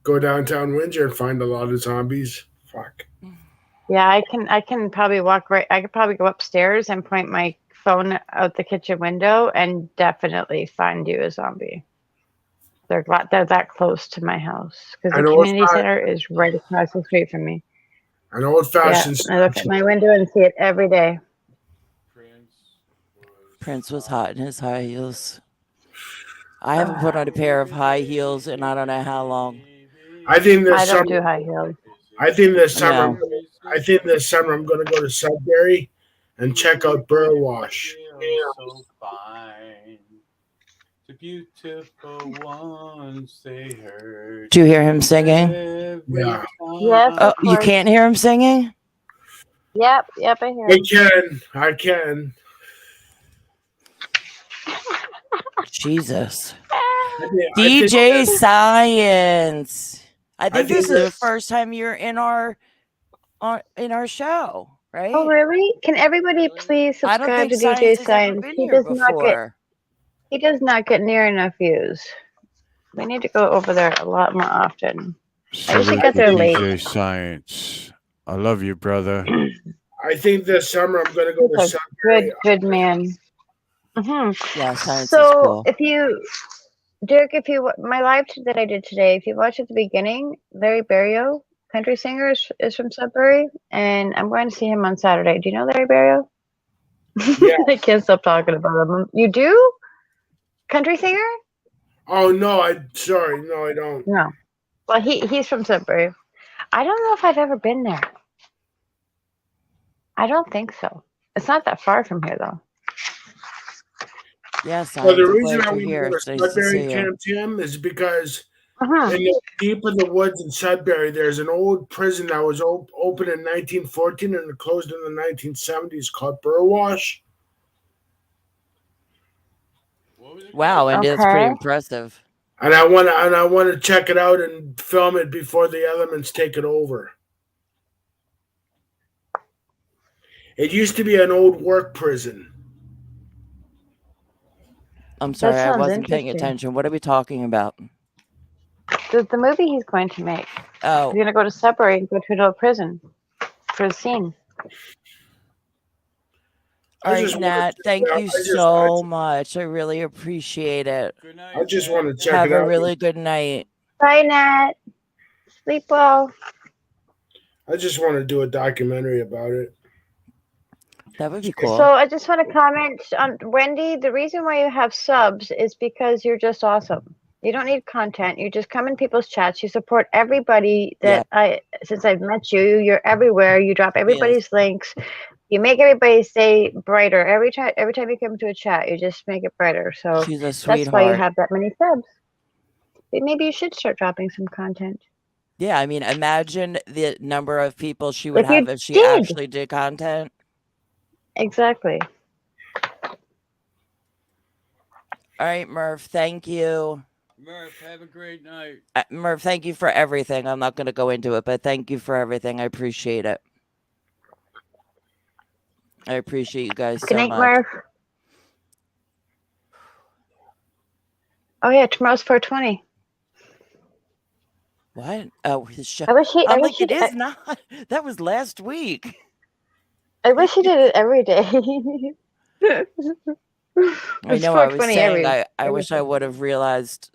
go downtown Windsor and find a lot of zombies. Fuck. Yeah, I can probably walk right. I could probably go upstairs and point my phone out the kitchen window and definitely find you a zombie. They're that close to my house because I the know it's community not- center is right across the street from me. An old-fashioned. Yeah, I look at my window and see it every day. Prince was hot in his high heels. I haven't put on a pair of high heels in I don't know how long. I think this I don't do summer. high heels. I think this summer. No. I think this summer I'm going to go to Sudbury and check out Burwash. So fine. The beautiful ones they heard. Do you hear him singing? Yeah. Yes. Oh, Of you course. can't hear him singing? Yep, I hear. I can. Jesus. I DJ Science. I think think this is the that's- first time you're in our show, right? Oh, really? Can everybody please I don't subscribe think to DJ Science has ever Science? been He here does not get. before. He does not get near enough views. We need to go over there a lot more often. I usually Salute get there to late. DJ Science. I love you, brother. I think this summer I'm going to go to He's a Sudbury. good man. Yeah, Science is So cool. if you, Derek, my live that I did today, if you watch at the beginning, Larry Barrio, country singer, is from Sudbury, and I'm going to see him on Saturday. Do you know Larry Barrio? Yeah. I can't stop talking about him. You do? Country singer? Oh no, sorry, no, I don't. No. Well, he's from Sudbury. I don't know if I've ever been there. I don't think so. It's not that far from here, though. Yeah, Well, Science. the I'm reason glad I you're we here. go to It's nice to Sudbury see you. Camp Tim is because Uh-huh. in the deep in the woods in Sudbury, there's an old prison that was opened in 1914 and it closed in the 1970s called Burwash. Wow, and it's pretty Okay. And impressive. I want to check it out and film it before the elements take it over. It used to be an old work prison. I'm sorry, I sounds wasn't paying interesting. attention. What are we talking about? The movie he's going to make. Oh, He's going to go to Sudbury and go to an old prison for the scene. all right, just wanna Nat. check Thank it out. you I just- so much. I really appreciate it. I just want to check Have it a out. really good night. Bye, Nat. Sleep well. I just want to do a documentary about it. That would be cool. So I just want to comment on Wendy. The reason why you have subs is because you're just awesome. You don't need content. You just come in people's chats. You support everybody that since I've met you, you're everywhere. You drop everybody's links. You make everybody stay brighter. Every time you come to a chat, you just make it brighter. So She's a that's why you sweetheart. have that many subs. Maybe you should start dropping some content. Yeah, I mean, imagine the number of people she would Like you have if she did. actually did content. Exactly. All right, Murph, thank you. Murph, have a great night. Murph, thank you for everything. I'm not going to go into it, but thank you for everything. I appreciate it. I appreciate you guys Good so night, much. Murph. Oh yeah, tomorrow's 420. What? Oh, his show. I wish he. I I'm wish like, he. it is not. That was last week. I wish he did it every day. I It's know. I was 420 saying I every wish I would have realized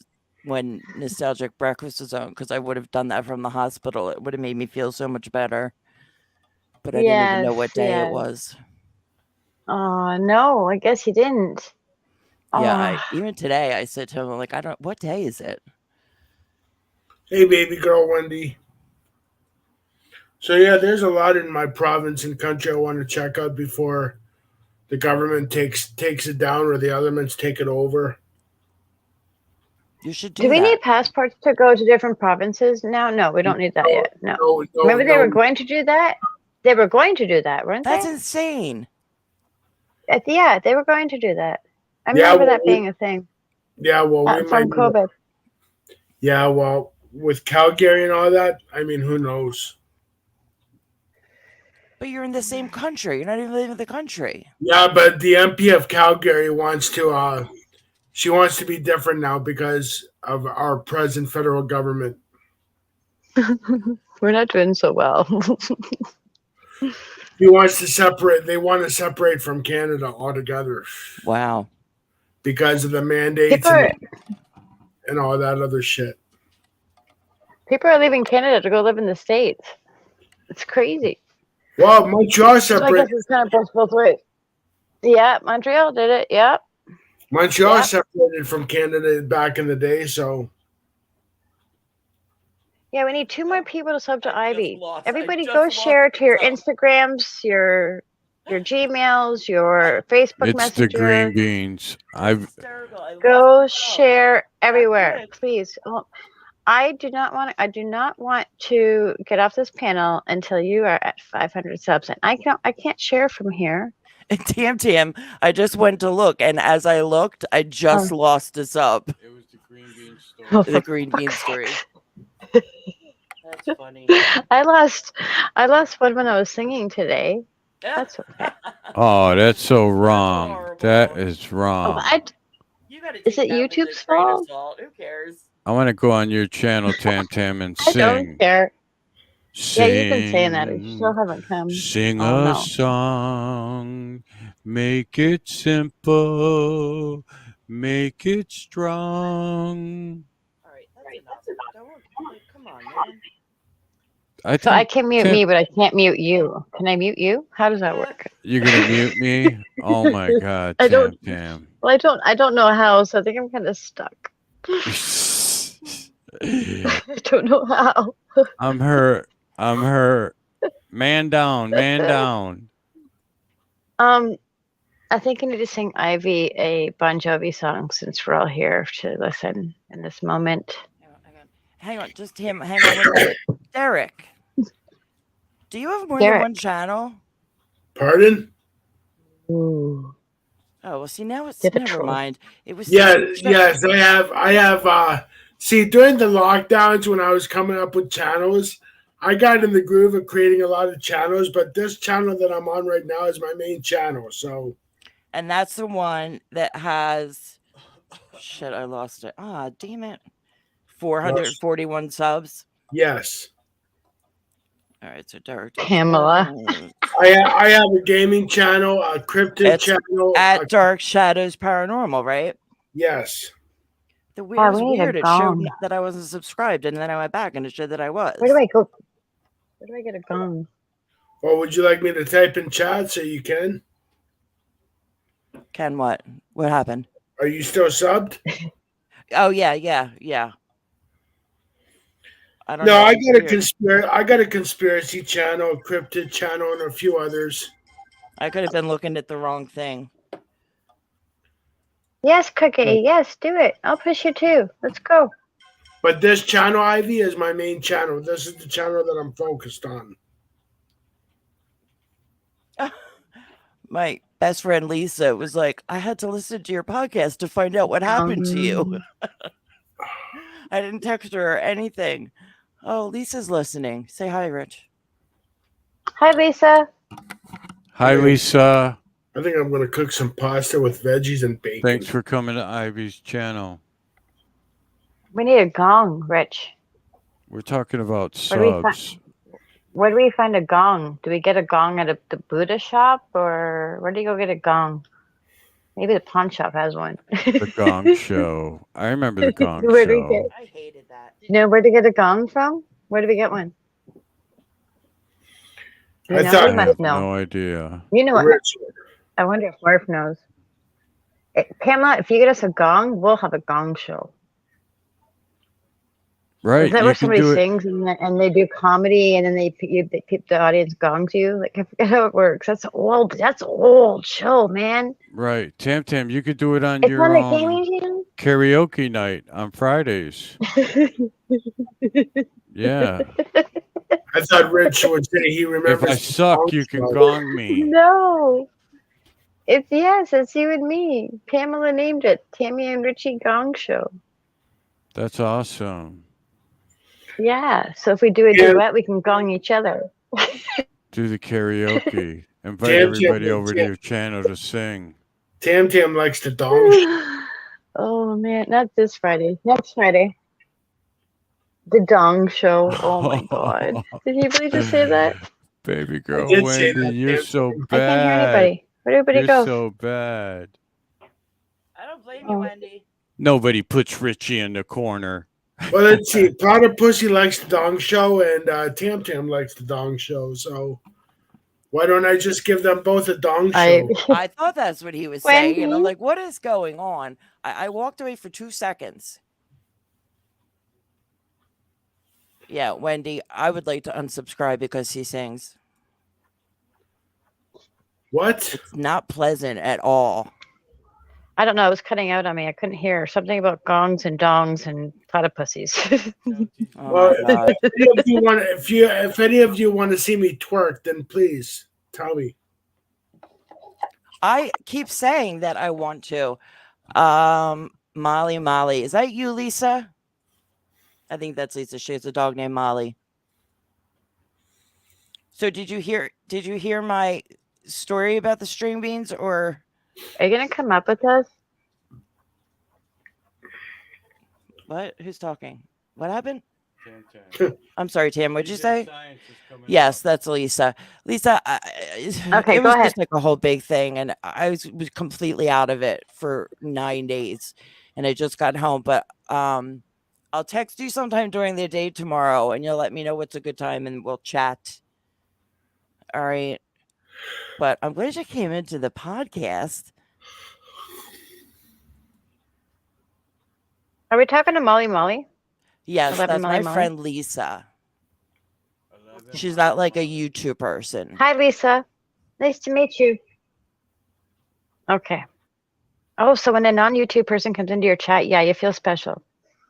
when Nostalgic Breakfast was on, because I would have done that from the hospital. It would have made me feel so much better. But I didn't even know what day it was. Oh no, I guess he didn't. Yeah, Oh. even today I said to him, I'm like, what day is it? Hey, baby girl, Wendy. So yeah, there's a lot in my province and country I want to check out before the government takes it down or the elements take it over. You should do we need passports to go to different provinces now? No, we don't need that yet. No. Remember they were going to do that? They were going to do that, weren't That's they? insane. Yeah, they were going to do that. I remember that being a thing. Yeah, well, from COVID. Yeah, well, with Calgary and all that, I mean, who knows? But you're in the same country. You're not even leaving the country. Yeah, but the MP of Calgary wants to. She wants to be different now because of our present federal government. We're not doing so well. He wants to separate. They want to separate from Canada altogether. Wow. Because of the mandates and all that other shit. People are leaving Canada to go live in the States. It's crazy. Well, Montreal separated. So I guess it's kind of both ways. Yeah, Montreal did it. Yeah. Montreal separated from Canada back in the day, so. Yeah, we need 2 more people to sub to Ivy. Everybody go share to your Instagrams, your Gmails, your Facebook It's Messenger. the green beans. Go share everywhere, please. Oh, I do not want to get off this panel until you are at 500 subs, and I can't share from here. Tam, I just went to look, and as I looked, I just lost a sub. It was the green bean story. The green bean story. That's funny. I lost one when I was singing today. That's okay. Oh, that's so wrong. That is wrong. Is it YouTube's fault? Who cares? I want to go on your channel, Tam, and I sing. don't care. Sing, Yeah, you've been saying that. You still haven't come. Sing a song. Make it simple. Make it strong. All right, that's enough. Come on, man. So I can mute me, but I can't mute you. Can I mute you? How does that work? You're gonna mute me? Oh my God, Tam. Well, I don't know how, so I think I'm kind of stuck. I don't know how. I'm hurt. Man down. I think I need to sing Ivy a Bon Jovi song since we're all here to listen in this moment. Hang on, just him. Hang on one minute. Derek, do you have more than one channel? Pardon? Ooh. Oh, well, see, now it's never mind. It was yes, I have see, during the lockdowns when I was coming up with channels, I got in the groove of creating a lot of channels, but this channel that I'm on right now is my main channel, so. And that's the one that has shit, I lost it. Ah, damn it. 441 subs. Yes. All right, so Derek. Pamela. I have a gaming channel, a cryptid channel. At Dark Shadows Paranormal, right? Yes. It was weird. It showed me that I wasn't subscribed, and then I went back and it showed that I was. Where do I go? Where do I get a gong? Well, would you like me to type in chat so you can? Ken, what? What happened? Are you still subbed? Oh yeah. I don't No, know. I It's got a weird. I got a conspiracy channel, a cryptid channel, and a few others. I could have been looking at the wrong thing. Yes, Cookie. Yes, do it. I'll push you too. Let's go. But this channel, Ivy, is my main channel. This is the channel that I'm focused on. My best friend Lisa was like, I had to listen to your podcast to find out what happened to you. I didn't text her or anything. Oh, Lisa's listening. Say hi, Rich. Hi, Lisa. Hi, Lisa. I think I'm going to cook some pasta with veggies and bacon. Thanks for coming to Ivy's channel. We need a gong, Rich. We're talking about Where do we subs. Where do we find a gong? Do we get a gong at the Buddha shop, or where do you go get a gong? Maybe the pawn shop has one. The Gong Show. I remember the Gong Where do we Show. get? I hated that. You know where to get a gong from? Where do we get one? You I know, thought- we I must have know. no idea. You know what? Rich. I wonder if Murph knows. Pamela, if you get us a gong, we'll have a gong show. Right. Is that You where can somebody do it. sings and they do comedy and then the audience gongs you? Like, I forget how it works. That's old. That's old show, man. Right. Tam Tam, you could do it on It's your on the gaming karaoke night on Fridays. channel. Yeah. I thought Rich would say he If remembers. I the suck, song you can show. gong me. No. It's you and me. Pamela named it Tammy and Richie Gong Show. That's awesome. Yeah. So if we do a Yeah. duet, we can gong each other. Do the karaoke. Invite Tam Tam, everybody over to Tam. your channel to sing. Tam Tam likes the dong. Oh man, not this Friday. Next Friday. The Dong Show. Oh my god. Did he really just say that? Baby girl, did say Wendy, that, you're Tam so Tam. I can't hear bad. anybody. Where'd everybody You're go? so bad. I don't blame Oh. you, Wendy. Nobody puts Richie in the corner. Well, let's see. Powder Pussy likes the dong show, and Tam Tam likes the dong show. So why don't I just give them both a dong show? I thought that's what he was saying. And I'm Wendy? like, what is going on? I walked away for 2 seconds. Yeah, Wendy, I would like to unsubscribe because he sings. What? It's not pleasant at all. I don't know. It was cutting out on me. I couldn't hear something about gongs and dongs and platypussies. Oh Well, my God. If any of you want to see me twerk, then please tell me. I keep saying that I want to. Molly. Is that you, Lisa? I think that's Lisa. She has a dog named Molly. So did you hear my story about the string beans, or Are you gonna come up with us? what? Who's talking? What happened? I'm sorry, Tam. What'd you say? Yes, that's Lisa. Lisa, Okay, it go was ahead. just like a whole big thing, and I was completely out of it for 9 days, and I just got home. But I'll text you sometime during the day tomorrow, and you'll let me know what's a good time, and we'll chat. All right. But I'm glad you came into the podcast. Are we talking to Molly? Yes, 11 that's my Molly. friend Lisa. She's not like a YouTube person. Hi, Lisa. Nice to meet you. Okay. Oh, so when a non-YouTube person comes into your chat, yeah, you feel special.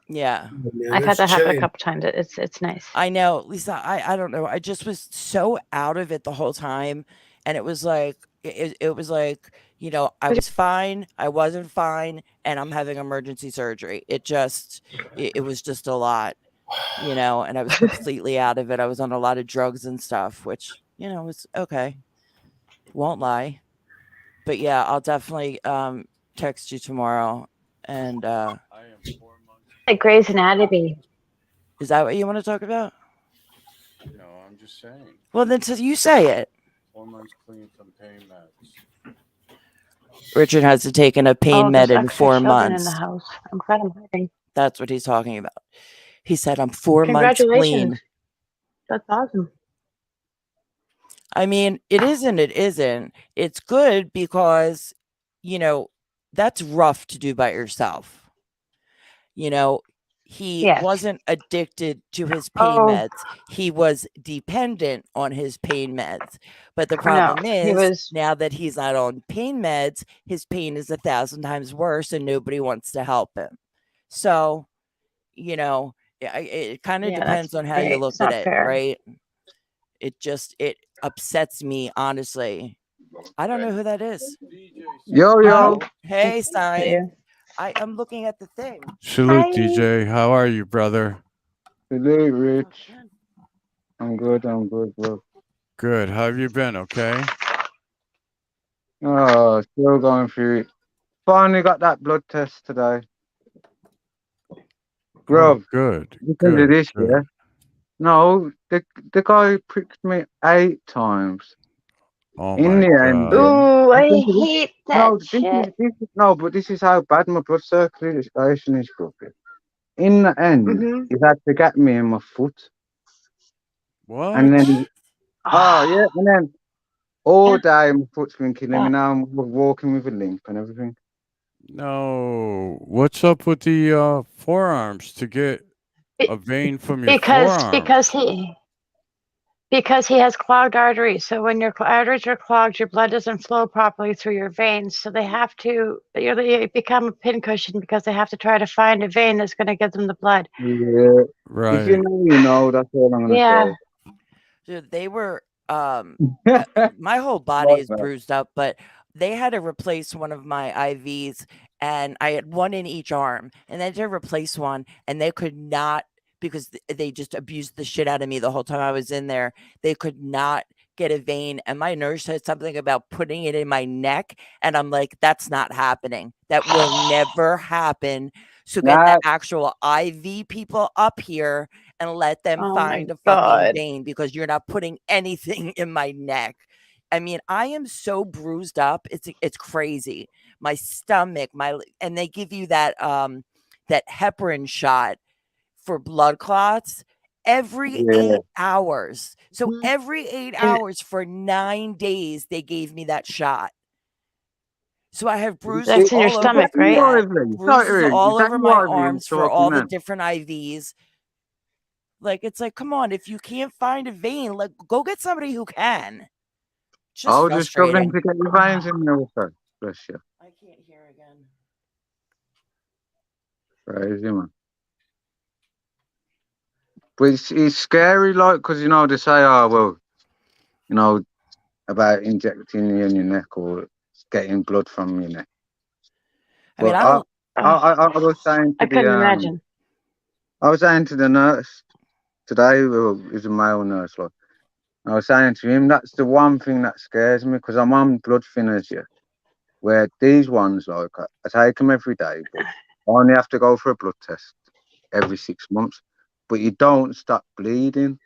Yeah. Oh, man, I've had that's that happen a chilling. couple times. It's nice. I know, Lisa. I don't know. I just was so out of it the whole time, and it was like it was like, you know, I was fine, I wasn't fine, and I'm having emergency surgery. It was just a lot, you know, and I was completely out of it. I was on a lot of drugs and stuff, which, you know, was okay. Won't lie, but yeah, I'll definitely text you tomorrow. And Like Grey's Anatomy. is that what you want to talk about? No, I'm just saying. Well, then you say it. 4 months clean some pain meds. Richard hasn't taken a pain med there's in extra 4 children months. in the house. I'm glad I'm hiding. That's what he's talking about. He said, I'm 4 months clean. Congratulations. That's awesome. I mean, it isn't. It's good because, you know, that's rough to do by yourself. You know, he Yes. wasn't addicted to his pain Oh. meds. He was dependent on his pain meds. But the No, problem he is was. now that he's not on pain meds, his pain is 1,000 times worse and nobody wants to help him. So, you know, it kind of Yeah, depends that's on how you it's look at not it, fair. right? It upsets me, honestly. I don't know who that is. Yo, yo. Oh, hey, Thank Stein. you. I'm looking at the thing. Salute, Hi. DJ. How are you, brother? Hello, Rich. Oh, I'm good, bro. Good. How have you been? Okay. Oh, still going through it. Finally got that blood test today. Bro, Oh, good. listen to Good. this, Good. yeah? No, the guy pricked me 8 times. Oh In my the end, God. Ooh, I listen to this. hate No, that shit. but this is how bad my blood circulation is, bro. In the end, Mm-hmm. he had to get me in my foot. What? And then, oh, yeah, and then all Yeah. day my foot's been killing me Yeah. now. I'm walking with a limp and everything. No. What's up with the forearms to get Be- a vein from your because forearm? because he has clogged arteries. So when your arteries are clogged, your blood doesn't flow properly through your veins. So they have to they become a pincushion because they have to try to find a vein that's going to get them the blood. Yeah. Right. If you know, you know. That's all I'm gonna Yeah. Dude, they were say. my whole body is Right, man. bruised up, but they had to replace one of my IVs and I had one in each arm and then to replace one and they could not because they just abused the shit out of me the whole time I was in there. They could not get a vein and my nurse said something about putting it in my neck and I'm like that's not happening. That will never happen. So get the Nah, actual IV people up here and let them Oh find my a fucking God. vein because you're not putting anything in my neck. I mean, I am so bruised up. It's crazy. My stomach, and they give you that that heparin shot for blood clots every yeah. 8 hours. So Mhm. every 8 And- hours for 9 days they gave me that shot. So I have bruises That's in your all over stomach, for right? that, Is bruises all over my that arms for talking all the then? different IVs. Like, it's like, come on, if you can't find a vein, like, go get somebody who can. Just I was just struggling frustrating. to get your veins in there also. Bless you. I can't hear again. Crazy, man. But it's scary, like, because, you know, they say, oh, well, you know, about injecting you in your neck or getting blood from your neck. I mean, But I don't. I was saying to I couldn't the imagine. I was saying to the nurse today, well, he's a male nurse, like, I was saying to him, that's the one thing that scares me because I'm on blood thinners, yeah. Where these ones, like, I take them every day, but I only have to go for a blood test every 6 months. But you don't stop bleeding.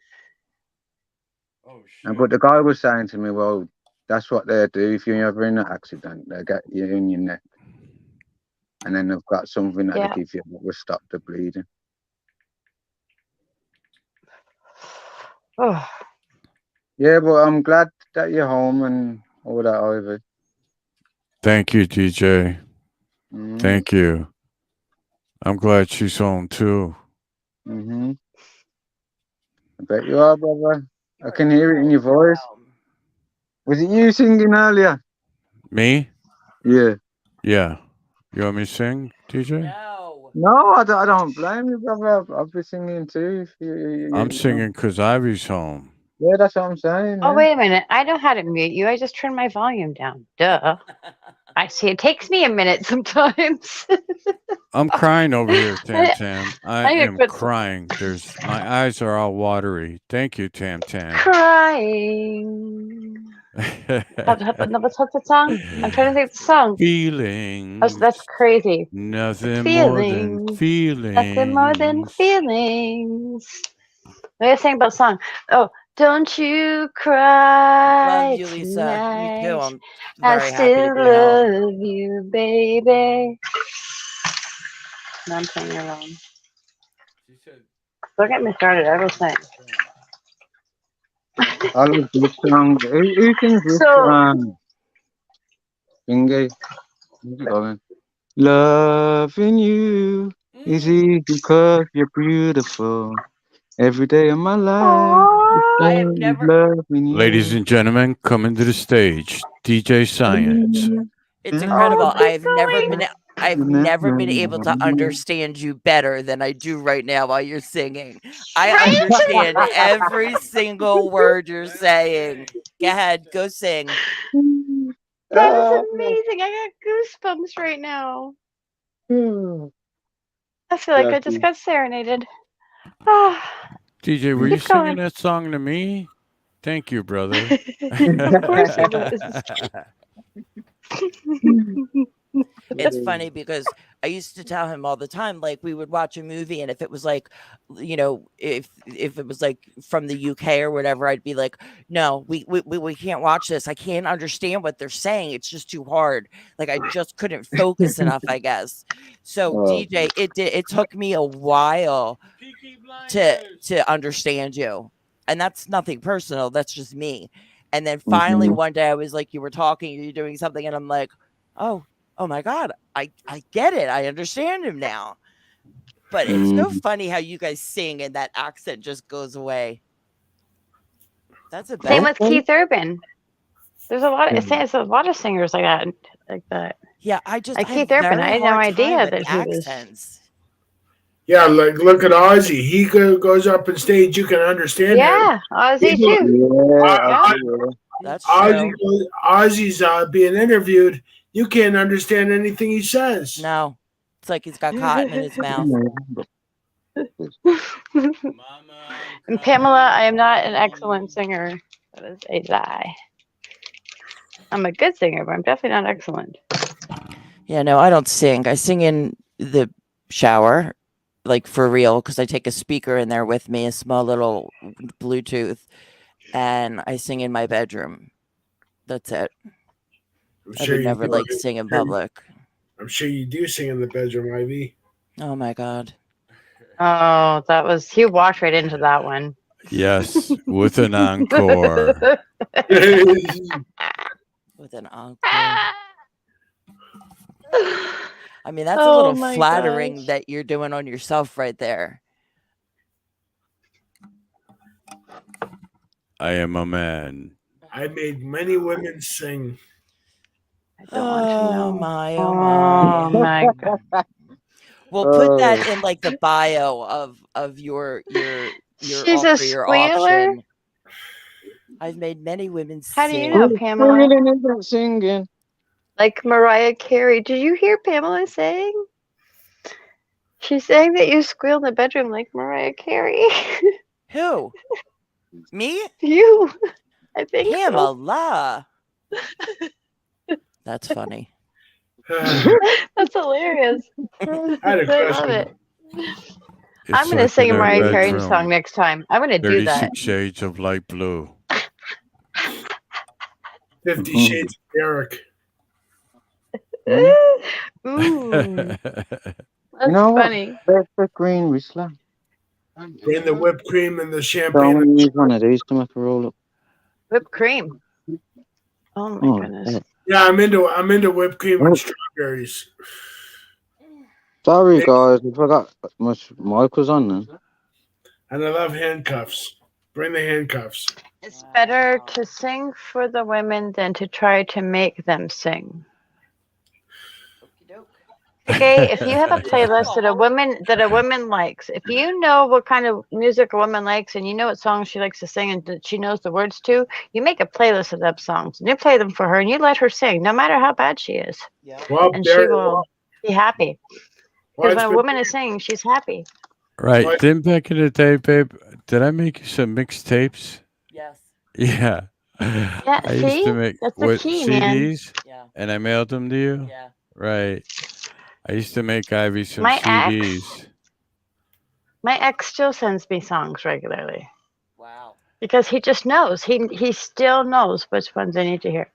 Oh And shit. but the guy was saying to me, well, that's what they do. If you're ever in an accident, they get you in your neck, and then they've got something that Yeah. they give you that will stop the bleeding. Oh, Yeah, but I'm glad that you're home and all that, Ivy. Thank you, DJ. Mm-hmm. Thank you. I'm glad she's home too. Mm-hmm. I bet you are, brother. You I are can hear it in so your voice. welcome. Was it you singing earlier? Me? Yeah. Yeah. You want me to sing, DJ? No. No, I don't blame you, brother. I'll be singing too. If I'm singing because Ivy's home. Yeah, that's what I'm saying. oh, Yeah. wait a minute. I know how to mute you. I just turned my volume down. Duh. I see. It takes me a minute sometimes. I'm crying over here, Tam Tam. I I am quit crying. My eyes are all watery. Thank you, Tam Tam. crying. What's the song? I'm trying to think of the song. Feelings. That's crazy. Nothing more than Feelings. feelings. Nothing more than feelings. What are you saying about the song? Oh, don't you cry Love you, Lisa. Me too. tonight. I'm I very happy to still be home. love you, baby. No, I'm playing it wrong. Don't get me started. I will sing. I love this song. Who sings this? So, Thingy. Who's it going? Loving you. It's easy because you're beautiful. Every day of my life, Aw. I have is never- loving you. Ladies and gentlemen, coming to the stage, DJ Science. It's incredible. keep going. I've never been able to understand you better than I do right now while you're singing. I Right? understand every single word you're saying. Go ahead, go sing. That is amazing. I got goosebumps right now. I feel like I just got serenaded. Ah, DJ, were you Keep going. singing that song to me? Thank you, brother. of course it was. It's funny because I used to tell him all the time, like we would watch a movie, and if it was like, if it was like from the UK or whatever, I'd be like, no, we can't watch this. I can't understand what they're saying. It's just too hard. Like I just couldn't focus enough, I guess. So DJ, it took me a while to understand you, and that's nothing personal. That's just me. And then finally one day I was like, you were talking, you're doing something, and I'm like, oh my God, I get it. I understand him now. But it's so funny how you guys sing and that accent just goes away. That's a Same bad. with Keith Urban. There's a lot of it's a lot of singers like that. Yeah, I just Like I have Keith Urban, very I had no hard idea time with that he was- accents. Yeah, like look at Ozzy. He goes up on stage. You can understand him. Yeah, Ozzy too. Yeah, That's Ozzy, true. Ozzy's being interviewed. You can't understand anything he says. No, it's like he's got cotton in his mouth. And Pamela, I am not an excellent singer. That is a lie. I'm a good singer, but I'm definitely not excellent. Yeah, no, I don't sing. I sing in the shower, like for real, because I take a speaker in there with me, a small little Bluetooth, and I sing in my bedroom. That's it. I would never like sing in public. I'm sure you do sing in the bedroom, Ivy. Oh my God. Oh, he walked right into that one. Yes, with an encore. With an encore. I mean, that's a Oh little my flattering gosh. that you're doing on yourself right there. I am a man. I made many women sing. I don't want to know. Oh my, oh Oh my. my God. Well, put that in like the bio of your She's a your squealer? auction. I've made many women How do you sing. know, Pamela? singing. Like Mariah Carey. Did you hear Pamela saying? She's saying that you squeal in the bedroom like Mariah Carey. Who? Me? You. I think so. Pamela. That's funny. That's hilarious. I had a I love question. it. It's I'm going to like sing in a our Mariah Carey bedroom, song next time. I'm going to do that. 36 Shades of Light Blue. 50 Shades of Derek. Ooh, that's You know what? funny. There's the green whistler. Bring the whipped cream and the So I'm champagne. going to use one of these to make a roll up. Whipped cream. Oh my Oh, goodness. yeah. Yeah, I'm into whipped cream and strawberries. Sorry, guys. I forgot my mic was on then. And I love handcuffs. Bring the handcuffs. It's better to sing for the women than to try to make them sing. Okay, if you have a playlist that a woman likes, if you know what kind of music a woman likes and you know what songs she likes to sing and that she knows the words to, you make a playlist of them songs and you play them for her and you let her sing, no matter how bad she is, Well, and she will be happy. well, Because it's when a been- woman is singing, she's happy. Right. What? Then back in the day, babe, did I make you some mixtapes? Yes. Yeah. I used see? to make That's the what key, man. CDs, Yeah. and I mailed them to you. Yeah. Right. I used to make Ivy some My CDs. My ex still sends me songs regularly Wow. because he just knows. He still knows which ones I need to hear.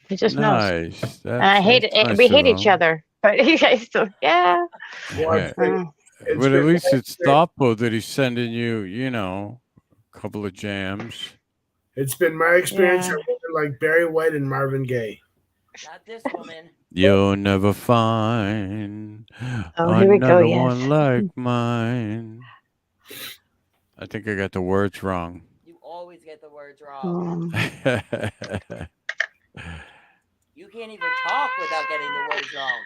He just knows. Nice. And I hate it. That's We nice hate of each him. other. But he still, yeah. well, it's Yeah. been- it's But at been least my it's thoughtful that he's sending you, a couple of jams. It's been my experience Yeah. with women like Barry White and Marvin Gaye. Not this woman. You'll never find Oh, here we go, another yes. one like mine. I think I got the words wrong. You always get the words wrong. You can't even talk without getting the words wrong.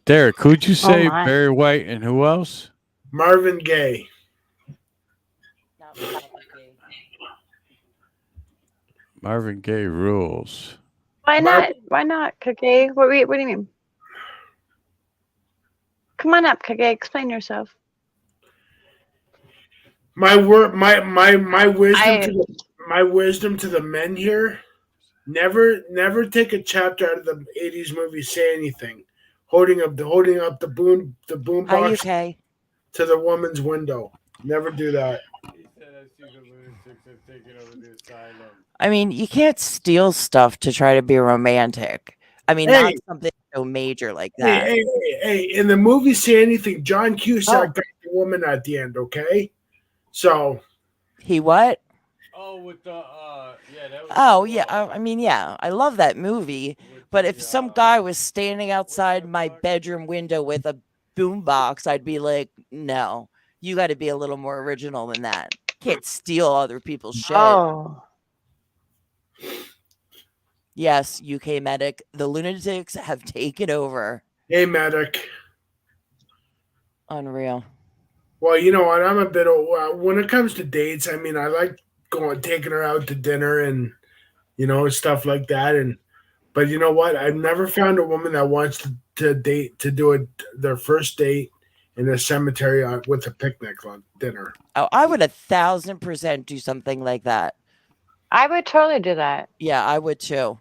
Derek, who'd you say? my. Barry White and who else? Marvin Gaye. Not Republican. Marvin Gaye rules. Why not? Why not, Kage? What do you mean? Come on up, Kage. Explain yourself. My wisdom to the men here. Never take a chapter out of the 80s movie Say Anything. Holding up the boom Hi, box UK. to the woman's window. Never do that. I mean, you can't steal stuff to try to be romantic. I mean, not Hey. something so major like Hey, that. hey, in the movie Say Anything, John Cusack Oh. got the woman at the end, okay? So He what? Oh, with the yeah, that was. Oh, yeah. I mean, yeah. I love that movie. But if some guy was standing outside my bedroom window with a boombox, I'd be like, no, you got to be a little more original than that. Can't steal other people's shit. Oh, Yes, UK medic. The lunatics have taken over. hey, medic. Unreal. Well, you know what? I'm a bit when it comes to dates. I mean, I like taking her out to dinner and stuff like that. But you know what? I've never found a woman that wants to do their first date in a cemetery with a picnic on dinner. Oh, I would 1,000% do something like that. I would totally do that. Yeah, I would too.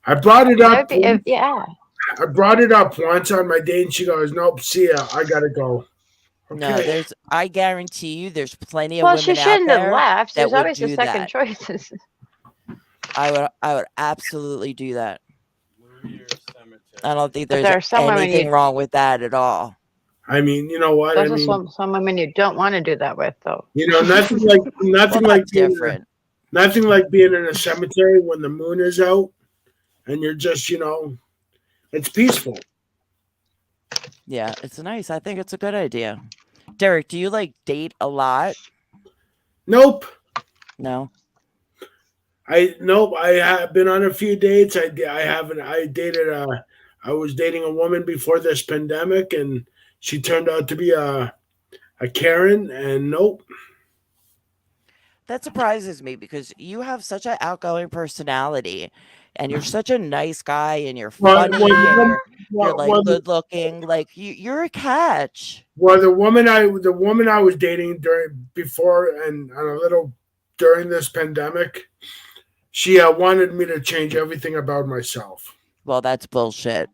I brought it That up. would be, yeah. I brought it up once on my date, and she goes, "Nope, see ya. I gotta go." No, I guarantee you there's plenty of Well, women she out shouldn't have there left. that There's would always the do second that. choices. I would absolutely do that. I don't think But there's there are some women anything wrong with that at all. I mean, you know what? Those are some women you don't want to do that with, though. Nothing Well, like that's different. nothing like being in a cemetery when the moon is out, and you're just, it's peaceful. Yeah, it's nice. I think it's a good idea. Derek, do you date a lot? Nope. No. I have been on a few dates. I haven't. I dated I was dating a woman before this pandemic, and she turned out to be a Karen. And nope. That surprises me because you have such an outgoing personality and you're such a nice guy and you're funny and you're good looking. Like you're a catch. Well, the woman I was dating before and a little during this pandemic, she wanted me to change everything about myself. Well, that's bullshit.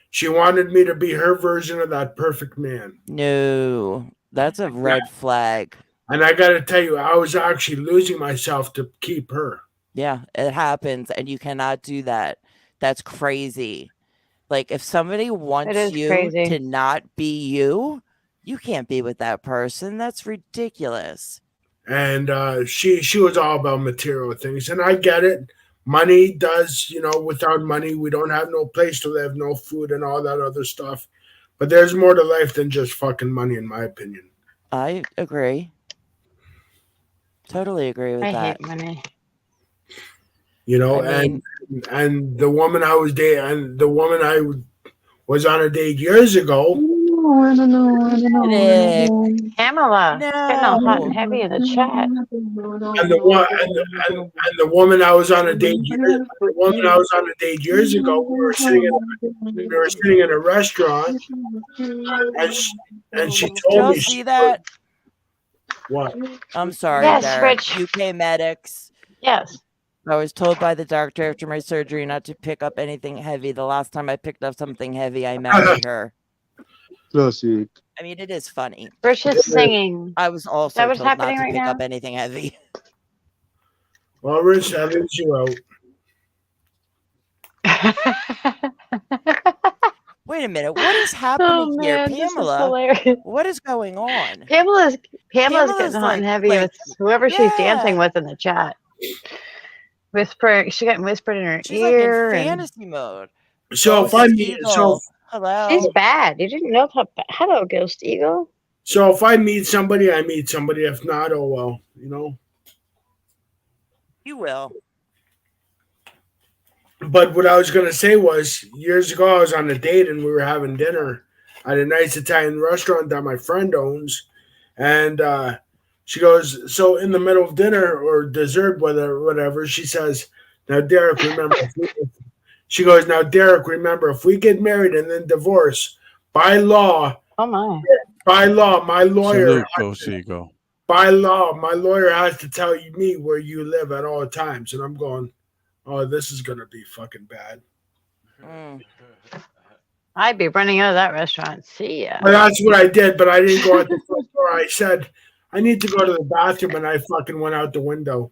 She wanted me to be her version of that perfect man. No, that's a red flag. And I got to tell you, I was actually losing myself to keep her. Yeah, it happens. And you cannot do that. That's crazy. Like if somebody wants you to not be you, you can't be with that person. That's ridiculous. And she was all about material things. And I get it. Money does, without money, we don't have no place to live, no food and all that other stuff. But there's more to life than just fucking money, in my opinion. I agree. Totally agree with that. I hate money. And the woman I was dating, and the woman I was on a date years ago. I don't know. Pamela, No. getting all hot and heavy in the chat. And the woman I was on a date years ago, we were sitting in a restaurant, and she told me. See that? What? I'm sorry, Yes, Derek. Rich. UK medics. Yes. I was told by the doctor after my surgery not to pick up anything heavy. The last time I picked up something heavy, I married her. Classic. I mean, it is funny. Rich is singing. I was also That was told not happening to right pick now? up anything heavy. Well, Rich, that leaves you out. Wait a minute. What is happening here? Pamela, what is going on? Pamela's getting hot and heavy like- with whoever she's dancing with in the chat. Whispering. She got whispered in her She's like in ear. and fantasy mode. So if Ghost I meet Eagle. Hello. she's bad. You didn't know how bad. Hello, Ghost Eagle. so if I meet somebody, I meet somebody. If not, oh well, you know. You will. But what I was gonna say was, years ago I was on a date and we were having dinner at a nice Italian restaurant that my friend owns, and she goes, so in the middle of dinner or dessert, whatever, she says, "Now Derek, remember." She goes, "Now Derek, remember, if we get married and then divorce, by law, Oh my. my lawyer, Salute, Ghost Eagle. by law, my lawyer has to tell me where you live at all times." And I'm going, "Oh, this is gonna be fucking bad." Mm. I'd be running out of that restaurant. See ya. Well, that's what I did, but I didn't go out the front door. I said, "I need to go to the bathroom," and I fucking went out the window.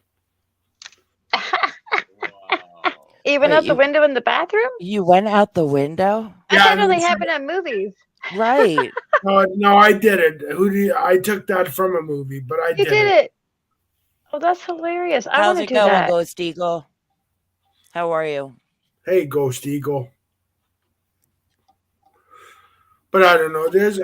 Even Wait, out the window in the bathroom? You went out the window? That Yeah, only and- happened on movies. Right. No, I did it. I took that from a movie, but I You did did it. Oh, that's hilarious. I How's want it to do going, that. Ghost Eagle? How are you? Hey, Ghost Eagle. But I don't know. There's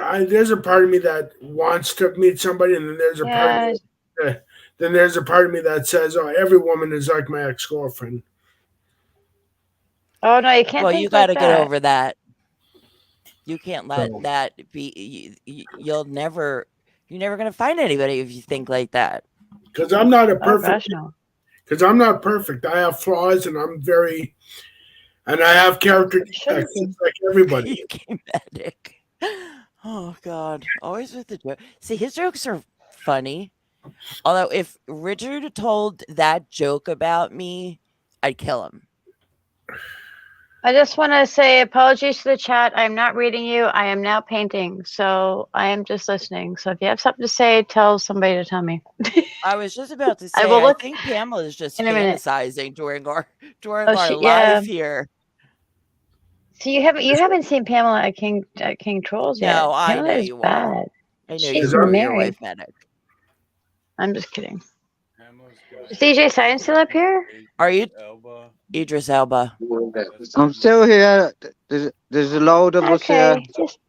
a part of me that wants to meet somebody, and then there's a part of Yeah, me. Then there's a part of me that says, "Oh, every woman is like my ex-girlfriend." oh no, you can't. Well, think you got to like get that. over that. You can't let So- that be. You're never going to find anybody if you think like that. Because I'm not a Oh perfect. gosh, no. Because I'm not perfect. I have flaws, and and I have character Shouldn't defects, be. just like everybody. You came medic. Oh God! Always with the joke. See, his jokes are funny. Although, if Richard told that joke about me, I'd kill him. I just want to say apologies to the chat. I'm not reading you. I am now painting, so I am just listening. So if you have something to say, tell somebody to tell me. I was just about to I say. will I look think Pamela is just in a minute. fantasizing during our Oh, live yeah. here. So you haven't seen Pamela at King Trolls yet. No, I Pamela know is you are. bad. I know She's you are your married. wife medic. I'm just kidding. Is DJ Science still up here? Are you Idris Elba? I'm still here. There's a load of us here. Okay. Just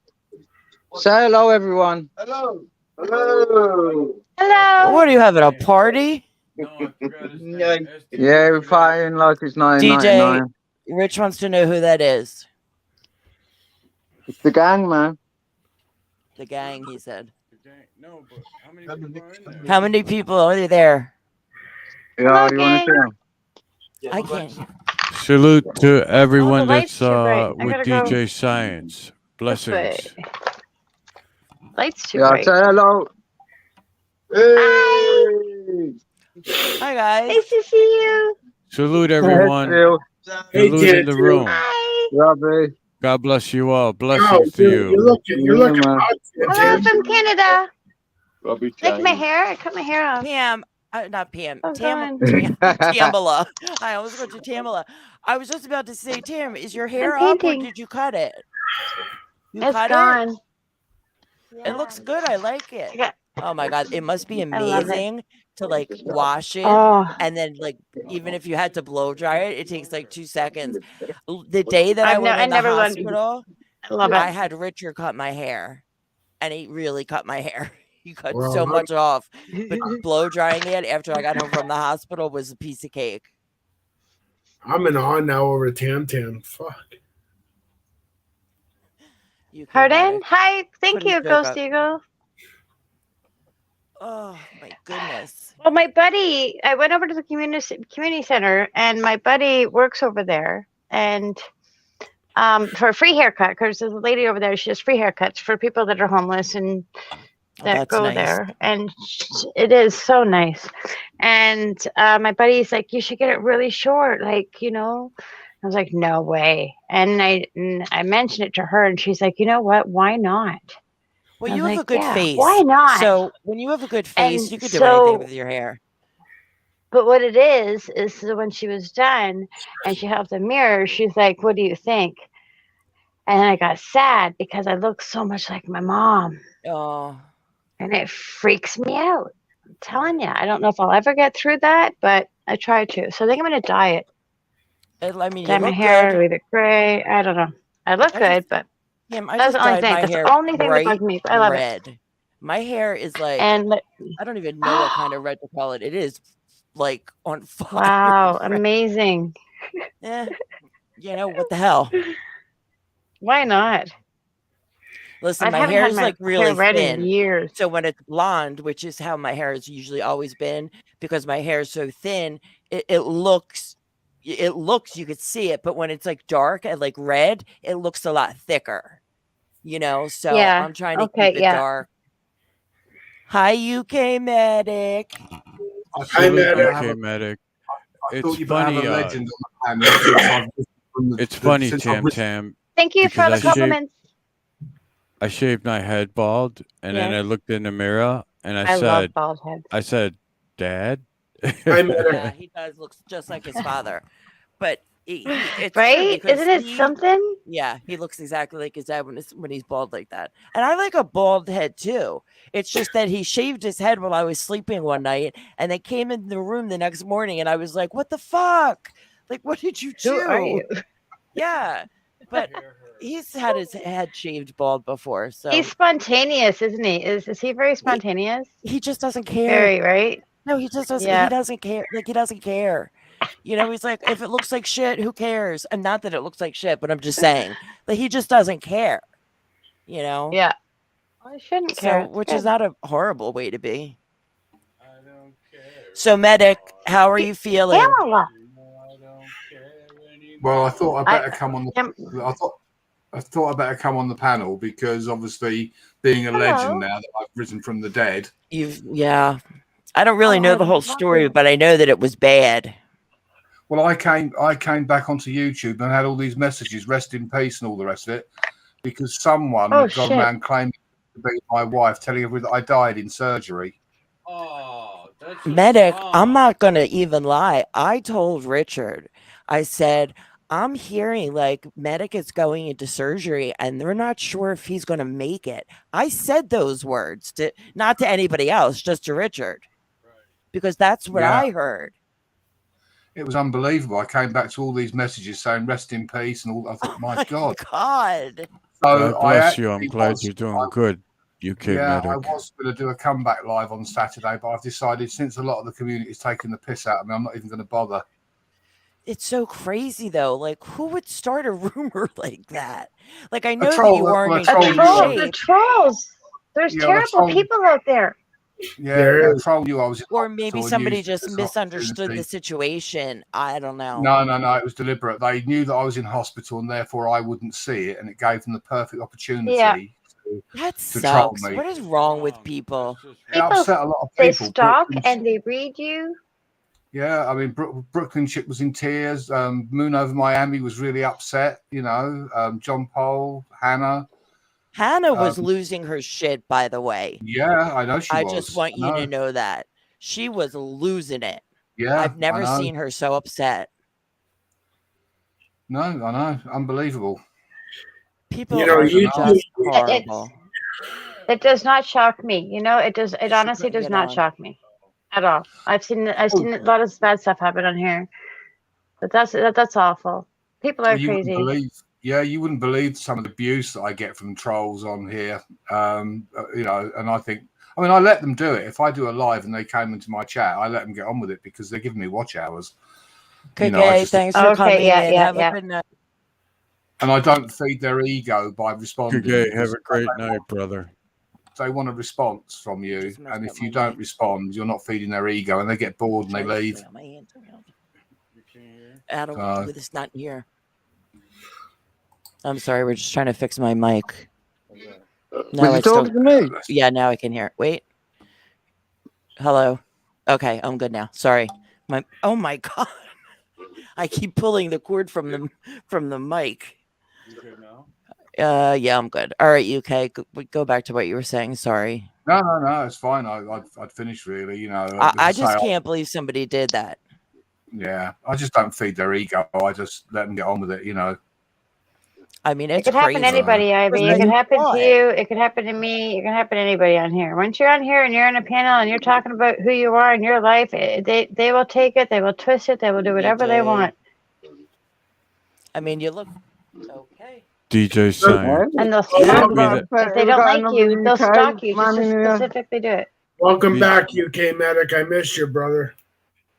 Say hello, everyone. Hello. Hello. hello. What are you having, a party? Yeah, we're fighting like it's 1999. Rich wants to know who that is. It's the gang, man. The gang, he said. No, but how many people are in there? How many people are there? Yeah, do you want to see them? I can't. Salute to everyone light's that's too bright. I with gotta go DJ Science. this way. Blessings. Light's too Yeah, bright. say hello. Hey. Hi guys. Nice to see you. Salute everyone. Phil. Hey, Salute in the Phil. room. Hi. Robbie. God bless you all. Wow, Blessings to you're you. looking Yeah, man. hot, Hello Tim. from Canada. Robbie Like my hair. I cut my hair off. Pam, not Pam. Oh, Tam, God. Tamala. I almost went to Tamala. I was just about to say, Tam, is your hair up or painting. did you cut it? You It's cut gone. it? It looks good. I like it. Yeah. Oh my God. It must be love it. amazing to like wash it. Oh, And then, like, even if you had to blow dry it, it takes like 2 seconds. The day that I I've went ne- I in the never went- hospital, I love I it. had Richard cut my hair, and he really cut my hair. He cut Wow, so how- much off. But blow drying it after I got home from the hospital was a piece of cake. I'm in awe now over Tam Tam. Fuck. You can Pardon? medic. Hi. Thank Put his you, joke Ghost up. Eagle. Oh my goodness. Well, my buddy, I went over to the community center, and my buddy works over there, and for a free haircut, because there's a lady over there. She does free haircuts for people that are homeless and Oh, that that's go nice. there, and it is so nice. And my buddy's like, "You should get it really short, like, you know." I was like, "No way!" And I mentioned it to her, and she's like, "You know what? Why not?" Well, I you was have a like, good "Yeah, face. why not?" So when you have a good face, And you can do anything so- with your hair. But what it is so when she was done and she held the mirror, she's like, "What do you think?" And I got sad because I look so much like my mom, Oh, and it freaks me out. telling you, I don't know if I'll ever get through that, but I try to. So I think I'm gonna dye it. I mean, you Dye my look hair, good. either gray. I don't know. I look I good, just, but Kim, I that's just the only dyed thing. my That's hair the only thing that bright bugs me. But I love it. red. My hair is like, And I don't even know what kind of red to call it. It is like on fire. wow, red. amazing. You know, what the hell? Why not? Listen, I my haven't hair had is my like hair really red in thin. years. So when it's blonde, which is how my hair has usually always been, because my hair is so thin, it looks, you could see it, but when it's like dark and like red, it looks a lot thicker, you know? So Yeah. I'm trying to Okay. keep it Yeah. dark. Hi, UK Medic. I Salute Medic. thought UK Medic. I It's thought you better have funny. a legend on the panel since I've listened from It's funny, since I've Tam listened. Tam, Thank you because for the I shaved, compliments. I shaved my head bald, and then I Yes. looked in the mirror and I love said, bald heads. Dad. Hi, Medic. Yeah, he does look just like his father. But it's true Right? because Isn't it something? yeah, he looks exactly like his dad when he's bald like that. And I like a bald head too. It's just that he shaved his head while I was sleeping one night, and they came in the room the next morning, and I was like, "What the fuck? Like, what did you do?" Who are you? Yeah, but he's had his head shaved bald before, so He's spontaneous, isn't he? Is he very spontaneous? he just doesn't care. Very, right? No, he just doesn't. Yeah. He doesn't care. Like, he doesn't care. You know, he's like, if it looks like shit, who cares? And not that it looks like shit, but I'm just saying, like, he just doesn't care. You know. Yeah. Well, I shouldn't care. So, It's which good. is not a horrible way to be. So, Medic, how are you feeling? Pamela. Well, I thought I better I- come on the. Am- I thought I better come on the panel because obviously, being a Hello. legend now that I've risen from the dead. Yeah. I don't really know the whole story, but I know that it was bad. Well, I came back onto YouTube and had all these messages, rest in peace, and all the rest of it, because someone Oh, had gone shit. around claiming to be my wife, telling everybody that I died in surgery. Oh, that's Medic, I'm not going to even lie. I told Richard, I said, I'm hearing like Medic is going into surgery and they're not sure if he's going to make it. I said those words to not to anybody else, just to Richard, because that's what Yeah. I heard. It was unbelievable. I came back to all these messages saying rest in peace and all. I thought, my God. God. So God bless you. I'm actually glad was- you're doing good, UK Yeah, Medic. I was going to do a comeback live on Saturday, but I've decided since a lot of the community is taking the piss out of me, I'm not even going to bother. It's so crazy though. Like, who would start a rumor like that? Like, I know that troll, you well, aren't a in troll, great yeah. The shape, trolls. There's Yeah, terrible troll. people out there. Yeah, There I told you I was. in or hospital maybe and somebody used it just as an misunderstood the opportunity. situation. I don't know. No, it was deliberate. They knew that I was in hospital and therefore I wouldn't see it, and it gave them the perfect opportunity. Yeah. That to troll sucks. me. What is wrong with people? It People, upset a lot of They people. stalk Brooklyn- and they read you. Yeah, I mean, Brooklyn Chick was in tears. Moon Over Miami was really upset. You know, John Paul, Hannah. Hannah was losing her shit, by the way. Yeah, I know she I was. just want you to know that. She was losing it. Yeah, I've never I know. seen her so upset. No, I know. Unbelievable. People You know, are you just do- horrible. It does not shock me. You know, it does. It She honestly couldn't does get not on. shock me at all. I've seen a lot of bad stuff happen on here, but that's awful. People are You crazy. you wouldn't believe some of the abuse that I get from trolls on here. You know, and I think, I mean, I let them do it. If I do a live and they came into my chat, I let them get on with it because they're giving me watch hours. Okay, You know, I just- thanks for Okay, coming yeah, in. yeah, Have yeah. a good night. And I don't feed their ego by responding. Okay, have because a great night, brother. They want a response from you, Just messed and up if you my don't mic. respond, you're not feeding their ego, and they get bored and they leave. Adam, Uh, with this not here. I'm sorry, we're just trying to fix my mic. No, Was you it's still, talking to me? yeah, now I can hear. Wait. Hello. Okay, I'm good now. Sorry. Oh my god. I keep pulling the cord from the mic. Yeah, I'm good. All right, UK, go back to what you were saying. Sorry. No, it's fine. I'd finished really. You know, I as I just say, can't believe somebody did that. Yeah, I just don't feed their ego. I just let them get on with it. You know. I mean, It it's could happen to crazy. anybody, Ivy. It Right. could happen What? to you. It could happen to me. It can happen to anybody on here. Once you're on here and you're in a panel and you're talking about who you are in your life, they will take it. They will twist it. They will do whatever they do. want. I mean, you look okay. DJ Science. And they'll Yeah, stalk we you. got- If they don't like you, they'll stalk you just to specifically do it. Welcome Yeah. back, UK Medic. I missed you, brother.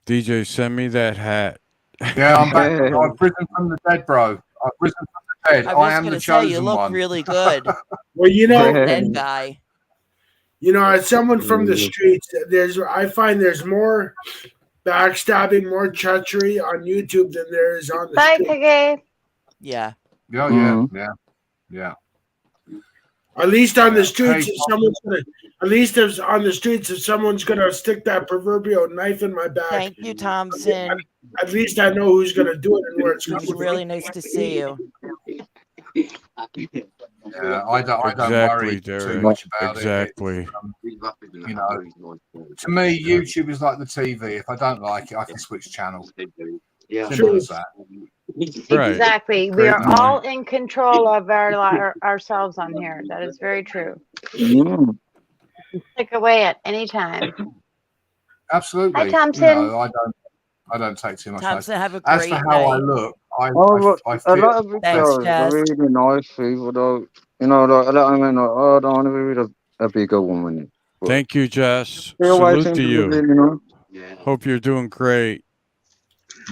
DJ, send me that hat. Yeah, I'm back. I've risen from the dead, bro. I've risen from the dead. I I was am gonna the say chosen you look one. really good. Well, Dead guy. as someone from the streets, I find there's more backstabbing, more treachery on YouTube than there is on the Bye, street. Kage. Yeah. Yeah, yeah. At least on the streets, Hey, if someone's gonna. At least if on the streets, if someone's gonna stick that proverbial knife in my back, Thank you, Thompson. at least I know who's gonna do it and where it's It was coming really nice to see you. Yeah, I don't Exactly, worry Derek. too much about Exactly. it. You know, to me, YouTube is like the TV. If I don't like it, I can switch channel. Simple as that. Right. Exactly. We Great are point. all in control of ourselves on here. That is very true. Click away at any time. Absolutely. Hi, Thompson. You know, I don't take too much. Thompson, have a As great for how I night. look, I A lot feel of the Thanks, girls Jess. are really nice people, though. You know, like, I mean, like, oh, I don't want to be with a bigger woman. Thank you, Jess. They always Salute seem to be you. really nice. Hope you're doing great.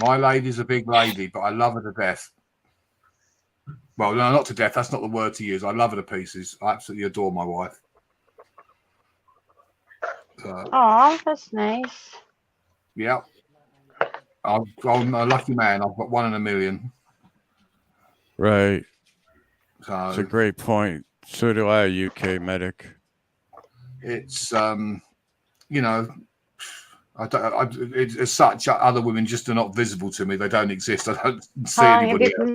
my lady's a big lady, but I love her to death. Well, no, not to death. That's not the word to use. I love her to pieces. I absolutely adore my wife. Oh, that's nice. Yeah. I'm a lucky man. I've got 1 in a million. Right. So That's a great point. So do I, UK Medic. it's you know, it's as such, other women just are not visible to me. They don't exist. I don't see anybody else,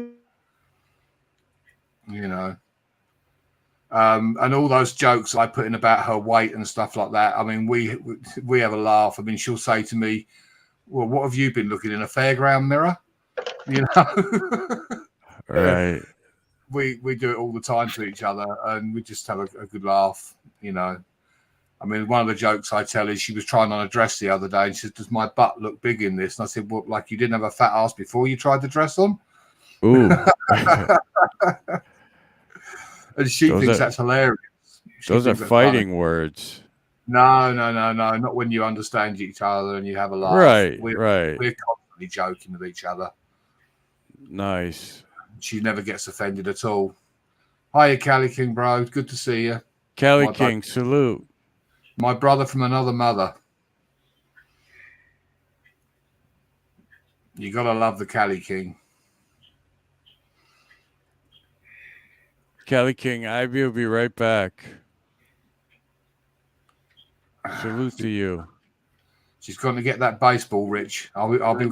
you know. And all those jokes I put in about her weight and stuff like that. I mean, we have a laugh. I mean, she'll say to me, "Well, what have you been looking in a fairground mirror?" You know. Right. We do it all the time to each other, and we just have a good laugh, you know. I mean, one of the jokes I tell is she was trying on a dress the other day, and she said, "Does my butt look big in this?" And I said, "Well, like you didn't have a fat ass before you tried the dress on?" Ooh. And she Those thinks are- that's hilarious. She Those are thinks that's funny. fighting words. No, not when you understand each other and you have a laugh. Right. We're constantly joking with each other. Nice. She never gets offended at all. Hiya, Cali King, bro. Good to see you. Cali My King, salute. My brother from another mother. You gotta love the Cali King. Cali King, Ivy will be right back. Salute to you. She's going to get that baseball, Rich. I'll be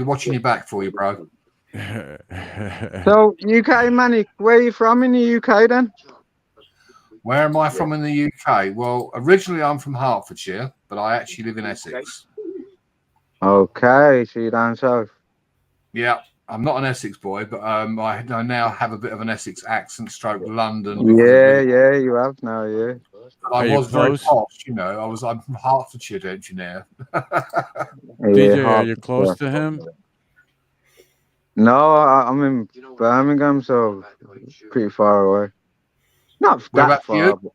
watching your back for you, bro. So, UK Manic, where are you from in the UK then? Where am I from in the UK? Well, originally I'm from Hertfordshire, but I actually live in Essex. Okay, so you're down south. Yeah, I'm not an Essex boy, but I now have a bit of an Essex accent, stroke London. Yeah, you have now, yeah. I Are you was very close? posh, you know. I'm from Hertfordshire, don't you know? DJ, are you close to him? No, I'm in Birmingham, so pretty far away. Not Where that about you? far. But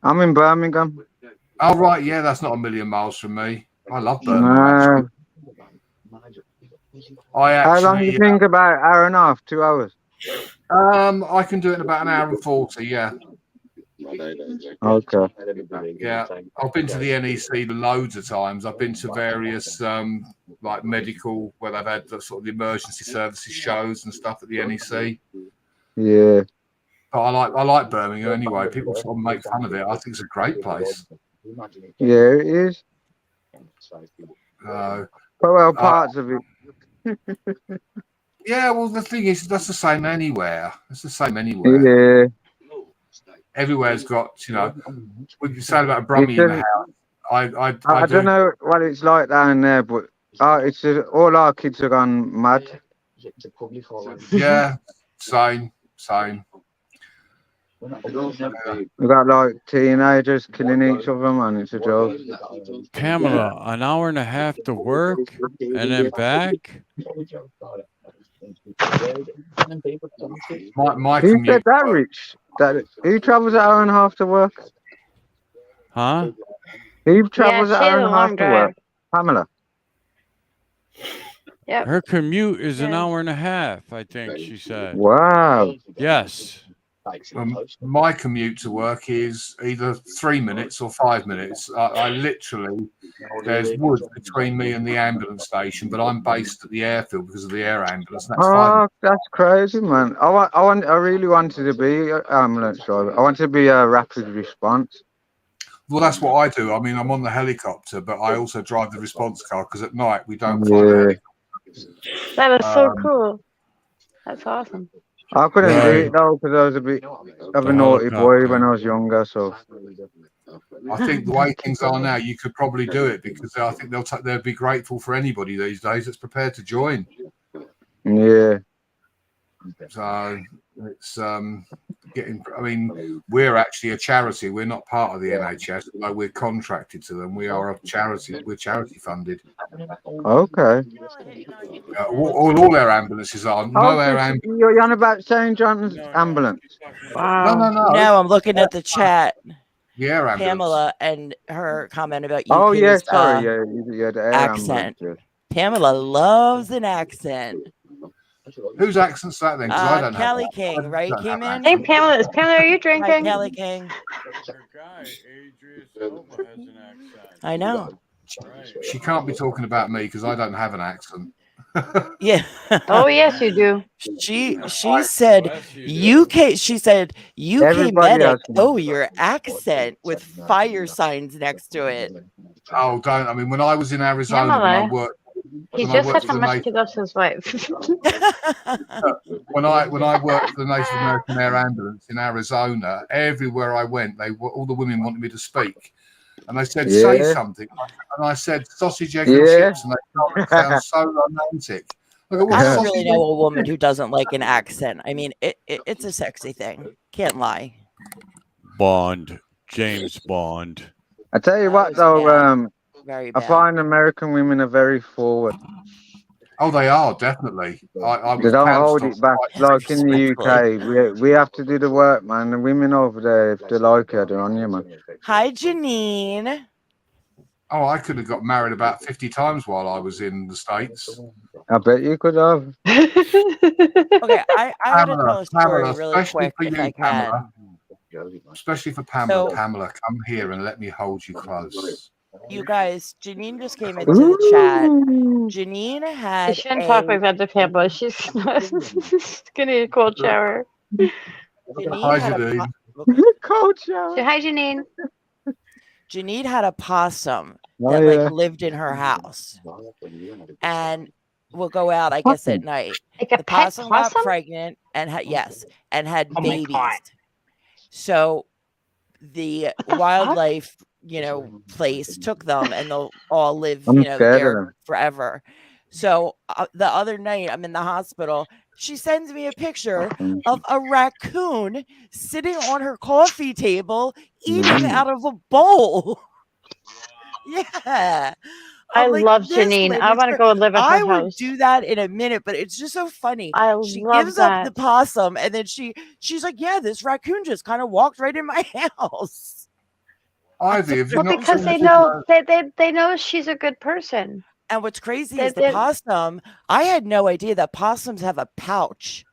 I'm in Birmingham. Oh, right, yeah, that's not a million miles from me. I love Birmingham. I How long do actually, you think about an hour and a half, 2 hours? I can do it in about an hour and 40. Yeah, Okay. yeah. I've been to the NEC loads of times. I've been to various like medical, where they've had the sort of the emergency services shows and stuff at the NEC. Yeah. But I like Birmingham anyway. People sort of make fun of it. I think it's a great place. Yeah, it is. Uh, But well, parts of it. yeah, well, the thing is, that's the same anywhere. It's the same anywhere. Yeah. Everywhere's got, you know, what you say about a Brummie in the house. I I don't know what it's like down there, but it's just, all our kids are gone mad. Yeah, Same. We got like teenagers killing each other, man. It's a joke. Pamela, an hour and a half to work and then back. My Who said commute. that, Rich? Who travels an hour and a half to work? Huh? Who travels she an hour has and a a long half to work? drive. Pamela. Yep. Her commute is an Yeah. hour and a half, I think she said. Wow. Yes. My commute to work is either 3 minutes or 5 minutes. I literally, there's woods between me and the ambulance station, but I'm based at the airfield because of the air ambulance. And that's 5 minutes. That's crazy, man. I really wanted to be an ambulance driver. I wanted to be a rapid response. Well, that's what I do. I mean, I'm on the helicopter, but I also drive the response car because at night we don't fly the helicopter. That is so cool. That's awesome. I couldn't do Right. it though because I was a bit of The a naughty boy helicopter. when I was younger. So I think the way things are now, you could probably do it because I think they'll be grateful for anybody these days that's prepared to join. yeah. So it's getting. I mean, we're actually a charity. We're not part of the NHS, although we're contracted to them. We are a charity. We're charity funded. Okay. All our ambulances are. No air ambulance. You're on about St. John's ambulance. Wow. No, I'm looking at the chat. The air ambulance. Pamela and her comment about Oh yeah, UK's, sorry, yeah, the air accent. ambulance. Pamela loves an accent. Whose accent's that then? 'Cause I don't Kelly have King, right? don't Came have in. Hey, Pamela, are you Hi, drinking? Kelly King. Her guy, Adrian Silva, has an accent. I know. Right. She can't be talking about me because I don't have an accent. Yeah. Oh, yes, you do. She said UK. She said UK Everybody medic. has some. Oh, your accent with fire signs next to it. Oh, don't. I mean, when I was in Arizona, when I Pamela. worked. He When I just worked said for how the much he loves his wife. when I worked for the Native American Air Ambulance in Arizona, everywhere I went, all the women wanted me to speak, and they said, "Say Yeah. something," and I said, "Sausage, egg, and Yeah. chips," and they thought it sounds so romantic. Like, what's I don't sausage, really know a woman who doesn't like an accent. I mean, it's a sexy thing. Can't lie. Bond. James Bond. I tell you That what was though, bad. Very I bad. find American women are very forward. Oh, they are definitely. I They was don't pounced hold on it back like in the UK. We have to do the work, man. The women over there, if they like you, they're on you, man. Hi, Janine. Oh, I could have got married about 50 times while I was in the States. I bet you could have. Okay, I gotta tell a story Pamela, really especially quick for if you, I can. Pamela. Especially for Pamela. So- Pamela, come here and let me hold you close. You guys, Janine just came into the chat. Ooh. Janine You had shouldn't talk a like that to Pamela. She's gonna need a cold shower. Janine Hi, had a Janine. Cold shower. Say hi, Janine. Janine had a possum Oh, that yeah. like lived in her house and will go out, I guess, at night. Like a The pet possum got possum? pregnant and had had Oh my babies. God. So the wildlife, place took them, and they'll all live, I'm scared of there them. forever. So the other night, I'm in the hospital. She sends me a picture of a raccoon sitting on her coffee table eating out of a bowl. Yeah. I I'm like, love this Janine. I lady's want to cra- go and live at I her would house. do that in a minute, but it's just so funny. I She love gives up that. the possum, and then she's like, "Yeah, this raccoon just kind of walked right in my house." Ivy, have you Well, not because seen they the know video? they know she's a good person. And what's crazy They- is the they- possum. I had no idea that possums have a pouch,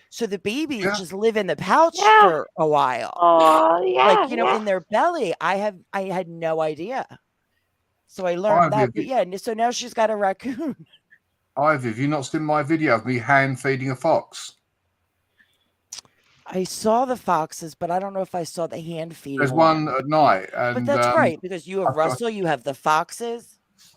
so the babies Yeah. just live in the pouch Yeah. for a while, Oh yeah, like yeah. in their belly. I had no idea, so I learned Ivy, that. have But you- yeah, so now she's got a raccoon. Ivy, have you not seen my video of me hand feeding a fox? I saw the foxes, but I don't know if I saw the hand feeding. There's one at night, and But that's right, because you have I've got- Russell, you have the foxes.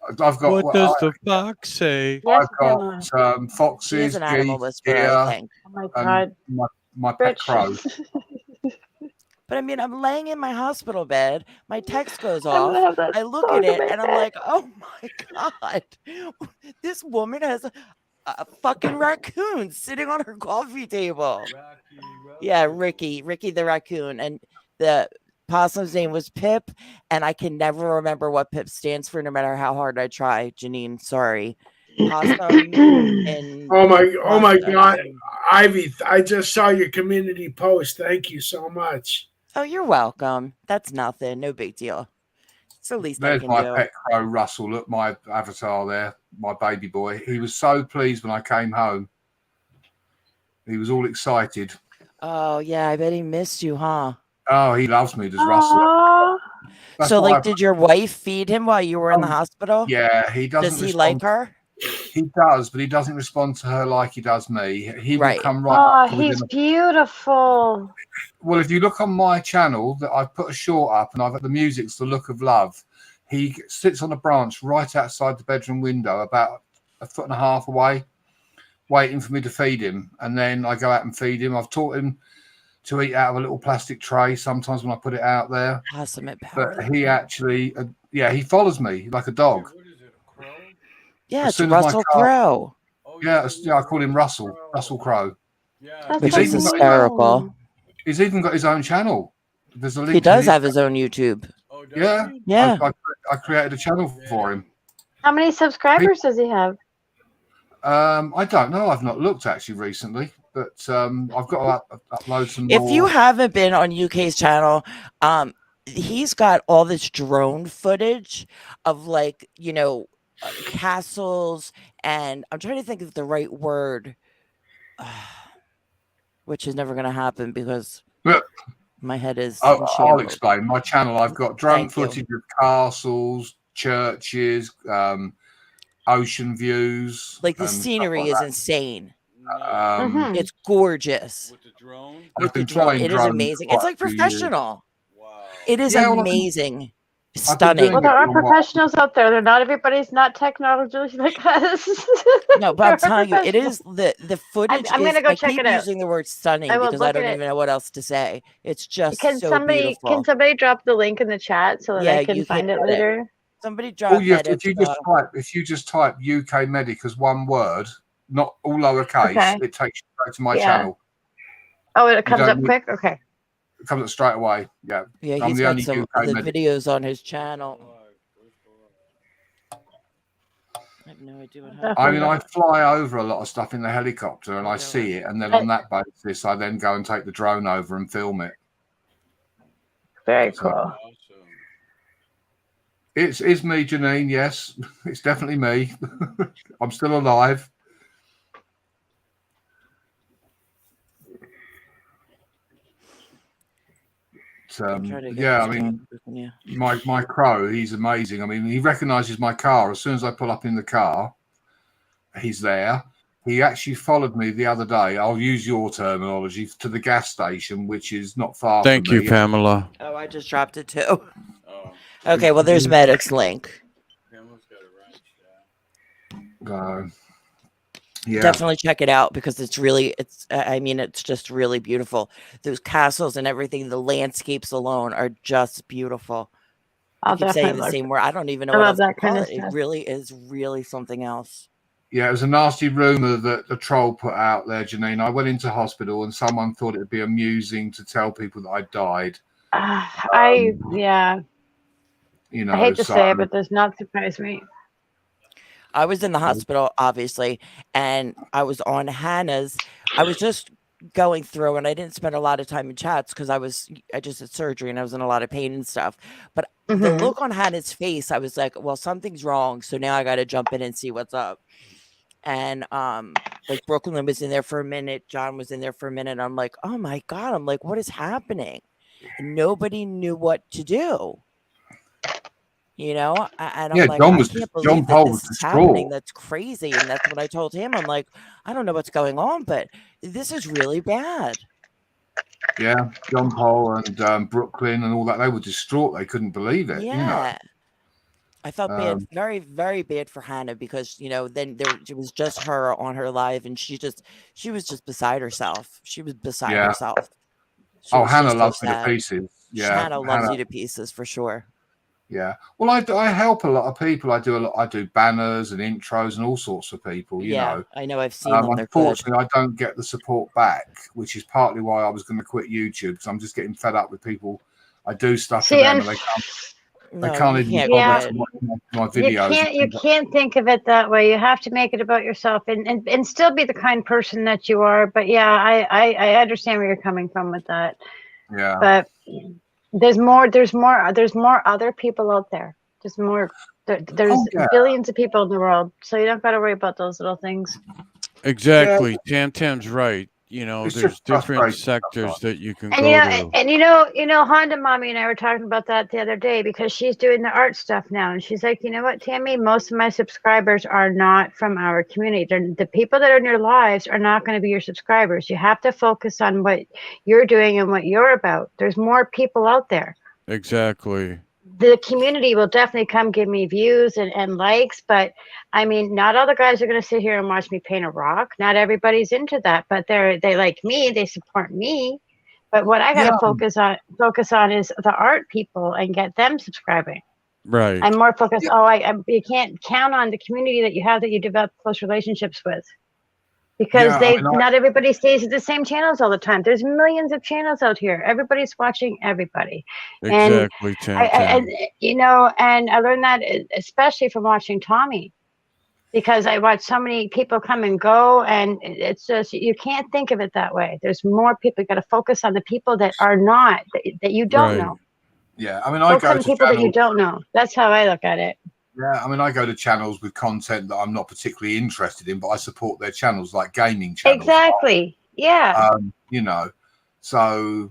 I've got. What does the fox say? Yes, I've Pamela. got She is foxes, an animal geese, whisperer, I deer, think. Oh my and God, my pet Rich. crow. But I mean, I'm laying in my hospital bed. My text goes I off. love that I look song at in it my and I'm head. like, oh my God, this woman has a fucking raccoon sitting on her coffee table. Yeah, Ricky the raccoon, and the possum's name was Pip, and I can never remember what Pip stands for, no matter how hard I try. Janine, sorry. Possum and Oh my pasta. God, Ivy! I just saw your community post. Thank you so much. Oh, you're welcome. That's nothing. No big deal. It's the least I There's can my do. pet crow, Russell. Look, my avatar there, my baby boy. He was so pleased when I came home. He was all excited. Oh yeah, I bet he missed you, huh? Oh, he loves me, does Russell. Aw. That's So, why like, I- did your wife feed him while you were in the hospital? Yeah, he doesn't. Does he respond- like her? He does, but he doesn't respond to her like he does me. He will Right. come right up Oh, to within he's a- beautiful. Well, if you look on my channel, that I've put a short up, and I've got the music's "The Look of Love." He sits on a branch right outside the bedroom window, about 1.5 feet away, waiting for me to feed him. And then I go out and feed him. I've taught him to eat out of a little plastic tray sometimes when I put it out there. Awesome at power. But he actually, he follows me like a dog. Yeah, as it's soon as my Russell car- Crowe, Yeah, I call him Russell Crowe. That's which He's is even got- hysterical. He's even got his own channel. There's a link. He to does his- have his own YouTube. Yeah, Yeah. I created a channel for him. How many subscribers does he have? I don't know. I've not looked actually recently, but I've got to upload some If more. you haven't been on UK's channel, he's got all this drone footage of, like, castles, and I'm trying to think of the right word, which is never going to happen because Look, my head is in I'll shambles. explain. My channel, I've got drone Thank you. footage of castles, churches, ocean views. Like, the and stuff scenery like is that. insane. Mhm. It's gorgeous. With the drone? I've With the been drone, flying it is drones amazing. quite It's like a few years. professional. Wow. It is Yeah, well, I've been- amazing. been Stunning. doing Well, there are for a while. professionals out there. They're not everybody's not technology like us. No, but There I'm are telling you, it is professionals. the footage. I'm gonna is, go I check keep it out. using the word stunning I will because I look don't at even it. know what else to say. It's just Can so somebody beautiful. drop the link in the chat so that Yeah, I can you find can it get it. later? Somebody All drop you that. if you just type UK Medic as one word, not all lowercase, Okay. it takes you straight to my Yeah. channel. Oh, it comes don't up need- quick. Okay. It comes up straight away. Yeah. Yeah, I'm he's the got only some UK the medic. videos on his channel. I have no idea what happened. I mean, I fly over a lot of stuff in the helicopter and I see it, and then on that basis, I then go and take the drone over and film it. Very So- cool. It's me, Janine. Yes, it's definitely me. I'm still alive. I'm trying to get Yeah, I this mean, job open, yeah. my crow, he's amazing. I mean, he recognizes my car as soon as I pull up in the car. He's there. He actually followed me the other day. I'll use your terminology, to the gas station, which is not far Thank from you, me. Pamela. Oh, I just dropped it too. Oh, Okay, well, there's Medic's link. Pamela's got it right. Yeah. Definitely check it out because it's just really beautiful. Those castles and everything, the landscapes alone are just beautiful. I'll I keep saying definitely the look. same word. I don't even know I what love else to that kind call of it. It stuff. really is really something else. Yeah, it was a nasty rumor that the troll put out there, Janine. I went into hospital and someone thought it would be amusing to tell people that I died. I hate to say it, but does not surprise me. I was in the hospital, obviously, and I was on Hannah's. I was just going through, and I didn't spend a lot of time in chats because I just had surgery and I was in a lot of pain and stuff. But the Mhm. look on Hannah's face, I was like, well, something's wrong. So now I got to jump in and see what's up. And like Brooklyn was in there for a minute, John was in there for a minute. I'm like, oh my God, I'm like, what is happening? And nobody knew what to do. And I'm Yeah, like, John I was- can't John believe that Paul this was is distraught. happening. That's crazy. And that's what I told him. I'm like, I don't know what's going on, but this is really bad. Yeah, John Paul and Brooklyn and all that, they were distraught. They couldn't believe it. Yeah. I felt bad, Um, very, very bad for Hannah because, then it was just her on her live and she was just beside herself. She was beside Yeah. herself. She Oh, was Hannah just so loves me to sad. pieces. Yeah, Hannah loves you to pieces for sure. Yeah. Well, I help a lot of people. I do banners and intros and all sorts of people, you know. I know. I've seen them. They're good. Unfortunately, I don't get the support back, which is partly why I was going to quit YouTube, because I'm just getting fed up with people. I do stuff to See, them and and they No, can't you even can't bother quit. to watch my videos. you can't think of it that way. You have to make it about yourself and still be the kind person that you are. But yeah, I understand where you're coming from with that. Yeah. But there's more other people out there. There's more. There's billions of people in the world, so you don't got to worry about those little things. Exactly. Tam's right. You know, It's there's just different frustrating sectors that you can And go to. Honda Mommy and I were talking about that the other day, because she's doing the art stuff now, and she's like, you know what, Tammy, most of my subscribers are not from our community. The people that are in your lives are not going to be your subscribers. You have to focus on what you're doing and what you're about. There's more people out there. Exactly. The community will definitely come give me views and likes, but I mean, not all the guys are going to sit here and watch me paint a rock. Not everybody's into that, but they like me, they support me. But what I got to focus on is the art people and get them subscribing. Right. I'm more focused. You can't count on the community that you develop close relationships with, because not everybody stays at the same channels all the time. There's millions of channels out here. Everybody's watching everybody. Exactly, And I learned that especially from watching Tommy, because I watch so many people come and go, and it's just, you can't think of it that way. There's more people. You got to focus on the people that are not, that you don't know. Yeah, I mean, I Focus go on to people that you channels. don't know. That's how I look at it. Yeah, I mean, I go to channels with content that I'm not particularly interested in, but I support their channels, like gaming channels. Exactly. Yeah. So,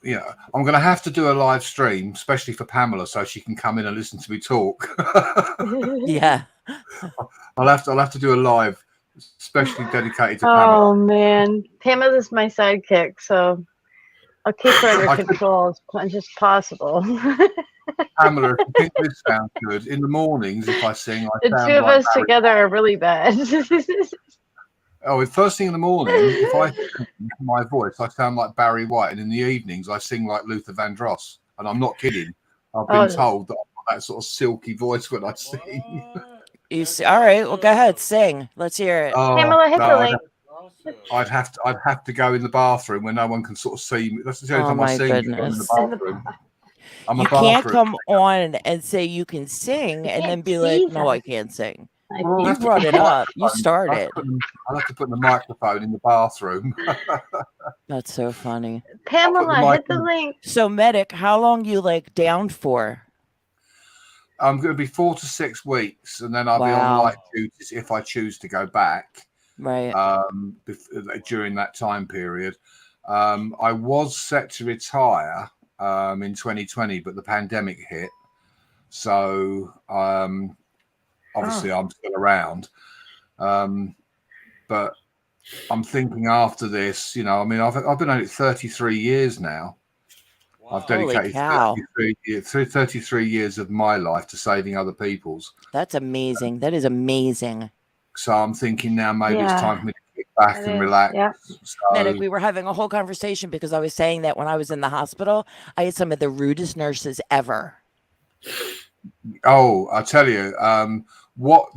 I'm going to have to do a live stream, especially for Pamela, so she can come in and listen to me talk. Yeah. I'll have to do a live, especially dedicated to Pamela. Oh man, Pamela's my sidekick, so I'll keep her under control as much as possible. Pamela, if you think this sounds good, in the mornings if I sing, I The sound two of like us Barry. together are really bad. First thing in the morning, if I sing my voice, I sound like Barry White, and in the evenings, I sing like Luther Vandross. And I'm not kidding. I've been told that I've got that sort of silky voice when I sing. You see, all right. Well, go ahead, sing. Let's hear it. Pamela, hit the link. I'd have to go in the bathroom where no one can sort of see me. That's the only time I sing. Goodness. In the bathroom. You can't come on and say you can sing and then be like, no, I can't sing. You brought it up. You started. I'll have to put the microphone in the bathroom. That's so funny. Pamela, hit the link. So, Medic, how long you down for? I'm going to be 4 to 6 weeks, and then I'll be on light duties if I choose to go back. Right. During that time period, I was set to retire in 2020, but the pandemic hit. So obviously I'm still around. But I'm thinking after this, I mean, I've been at it 33 years now. I've dedicated 33 years of my life to saving other people's. That's amazing. That is amazing. So I'm thinking now maybe it's time for me to kick back and relax. Yeah. Medic, we were having a whole conversation because I was saying that when I was in the hospital, I had some of the rudest nurses ever. Oh, I tell you, what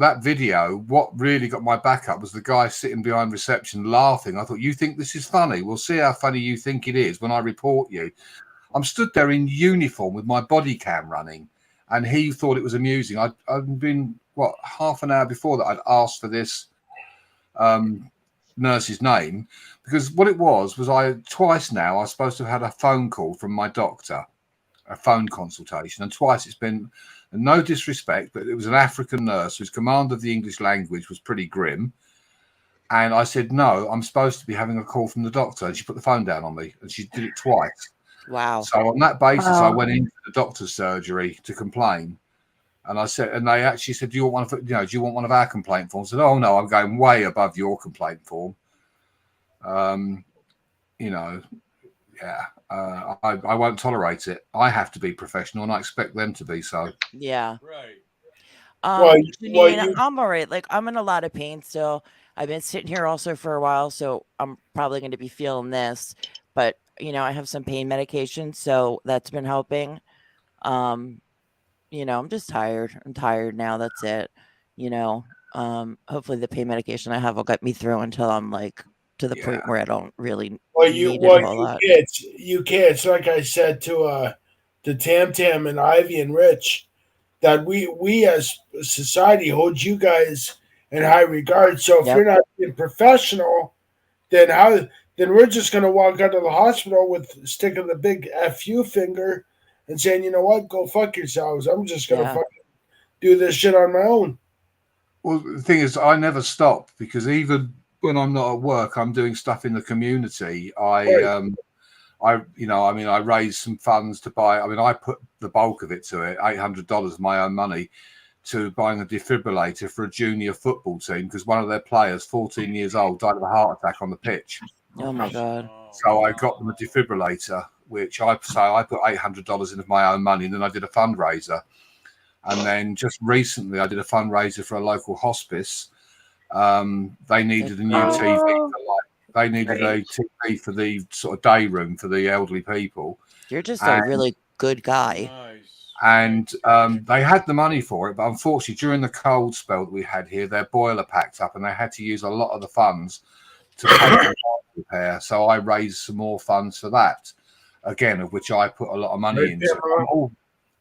really got my back up was the guy sitting behind reception laughing. I thought, you think this is funny? We'll see how funny you think it is when I report you. I'm stood there in uniform with my body cam running, and he thought it was amusing. I'd been, half an hour before that, I'd asked for this nurse's name, because what it was twice now I was supposed to have had a phone call from my doctor, a phone consultation, and twice it's been, and no disrespect, but it was an African nurse whose command of the English language was pretty grim. And I said, no, I'm supposed to be having a call from the doctor. And she put the phone down on me, and she did it twice. Wow. So on that basis, I went into the doctor's surgery to complain. And I said, and they actually said, do you want one of our complaint forms? I said, oh no, I'm going way above your complaint form. I won't tolerate it. I have to be professional, and I expect them to be so. Yeah. Right. Janine, I'm all right. I'm in a lot of pain still. I've been sitting here also for a while, so I'm probably going to be feeling this. But, I have some pain medication, so that's been helping. I'm just tired. I'm tired now. That's it. Hopefully the pain medication I have will get me through until I'm like to the point where I don't really need it a whole lot. You can't. Like I said to Tam Tam and Ivy and Rich, that we as a society hold you guys in high regard. So if you're not being professional, then we're just gonna walk out of the hospital with sticking the big FU finger and saying, you know what, go fuck yourselves. I'm just gonna fucking do this shit on my own. Well, the thing is, I never stop because even when I'm not at work, I'm doing stuff in the community. I raised some funds to buy. I mean, I put the bulk of it to it, $800 of my own money, to buying a defibrillator for a junior football team because one of their players, 14 years old, died of a heart attack on the pitch. Oh my God! So I got them a defibrillator, which I put $800 into my own money, and then I did a fundraiser. And then just recently, I did a fundraiser for a local hospice. They needed a new TV. They needed a TV for the sort of day room for the elderly people. You're just a really good guy. And they had the money for it, but unfortunately, during the cold spell that we had here, their boiler packed up, and they had to use a lot of the funds to pay for repair. So I raised some more funds for that, again, of which I put a lot of money into.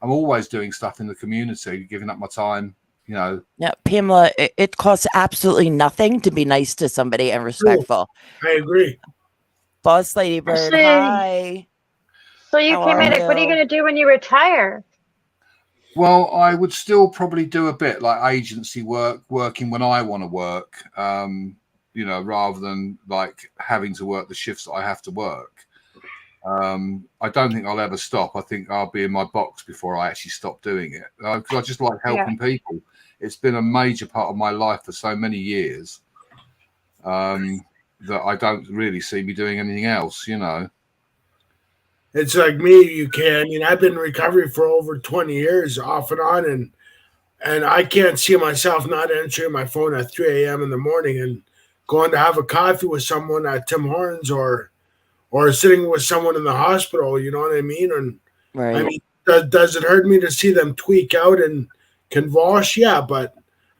I'm always doing stuff in the community, giving up my time, Yeah, Pamela, it costs absolutely nothing to be nice to somebody and respectful. I agree. Boss Lady Bird, hi. So you what are you going to do when you retire? Well, I would still probably do a bit like agency work, working when I want to work, rather than like having to work the shifts that I have to work. I don't think I'll ever stop. I think I'll be in my box before I actually stop doing it because I just like helping people. It's been a major part of my life for so many years that I don't really see me doing anything else, It's like me, you can. I've been in recovery for over 20 years off and on, and I can't see myself not answering my phone at 3 a.m. in the morning and going to have a coffee with someone at Tim Hortons or sitting with someone in the hospital, you know what I mean? And right. I mean, does it hurt me to see them tweak out and convulse? Yeah, but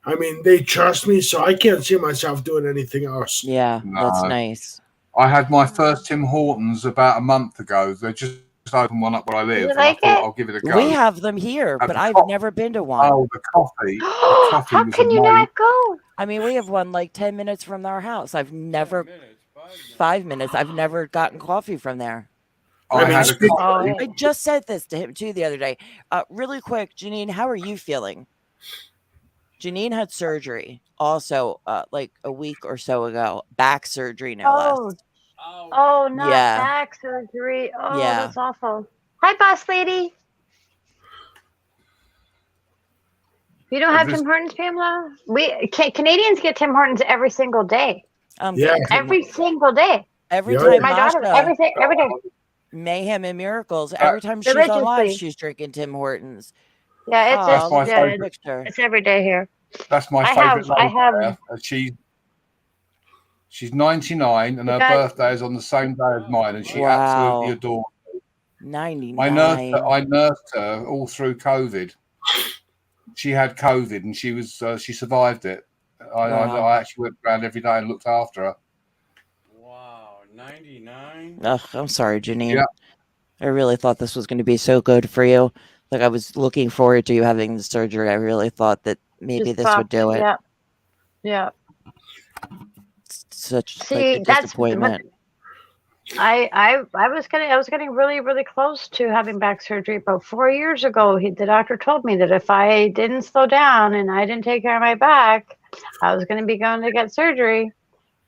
I mean, they trust me, so I can't see myself doing anything else. Yeah, that's nice. I had my first Tim Hortons about a month ago. They just opened one up where I live, and I thought I'll give it a go. We have them here, but I've never been to one. Oh, the coffee. How can you not go? I mean, we have one like 10 minutes from our house. I've never... 5 minutes. I've never gotten coffee from there. I just said this to him too the other day. Really quick, Janine, how are you feeling? Janine had surgery also like a week or so ago. Back surgery, no less. Oh, not back surgery. Oh, that's awful. Hi, boss lady. You don't have Tim Hortons, Pamela? Canadians get Tim Hortons every single day. Every single day. Every time my daughter, every day. Mayhem and Miracles. Every time she's alive, she's drinking Tim Hortons. Yeah, it's every day here. That's my favorite. I have. She's 99, and her birthday is on the same day as mine, and she absolutely adores me. 99. I nursed her all through COVID. She had COVID, and she survived it. I actually went around every day and looked after her. Wow, 99? Ugh, I'm sorry, Janine. Yeah. I really thought this was going to be so good for you. Like, I was looking forward to you having the surgery. I really thought that maybe this would do it. Yeah. Such a disappointment. I was getting really, really close to having back surgery. About 4 years ago, the doctor told me that if I didn't slow down and I didn't take care of my back, I was going to be going to get surgery.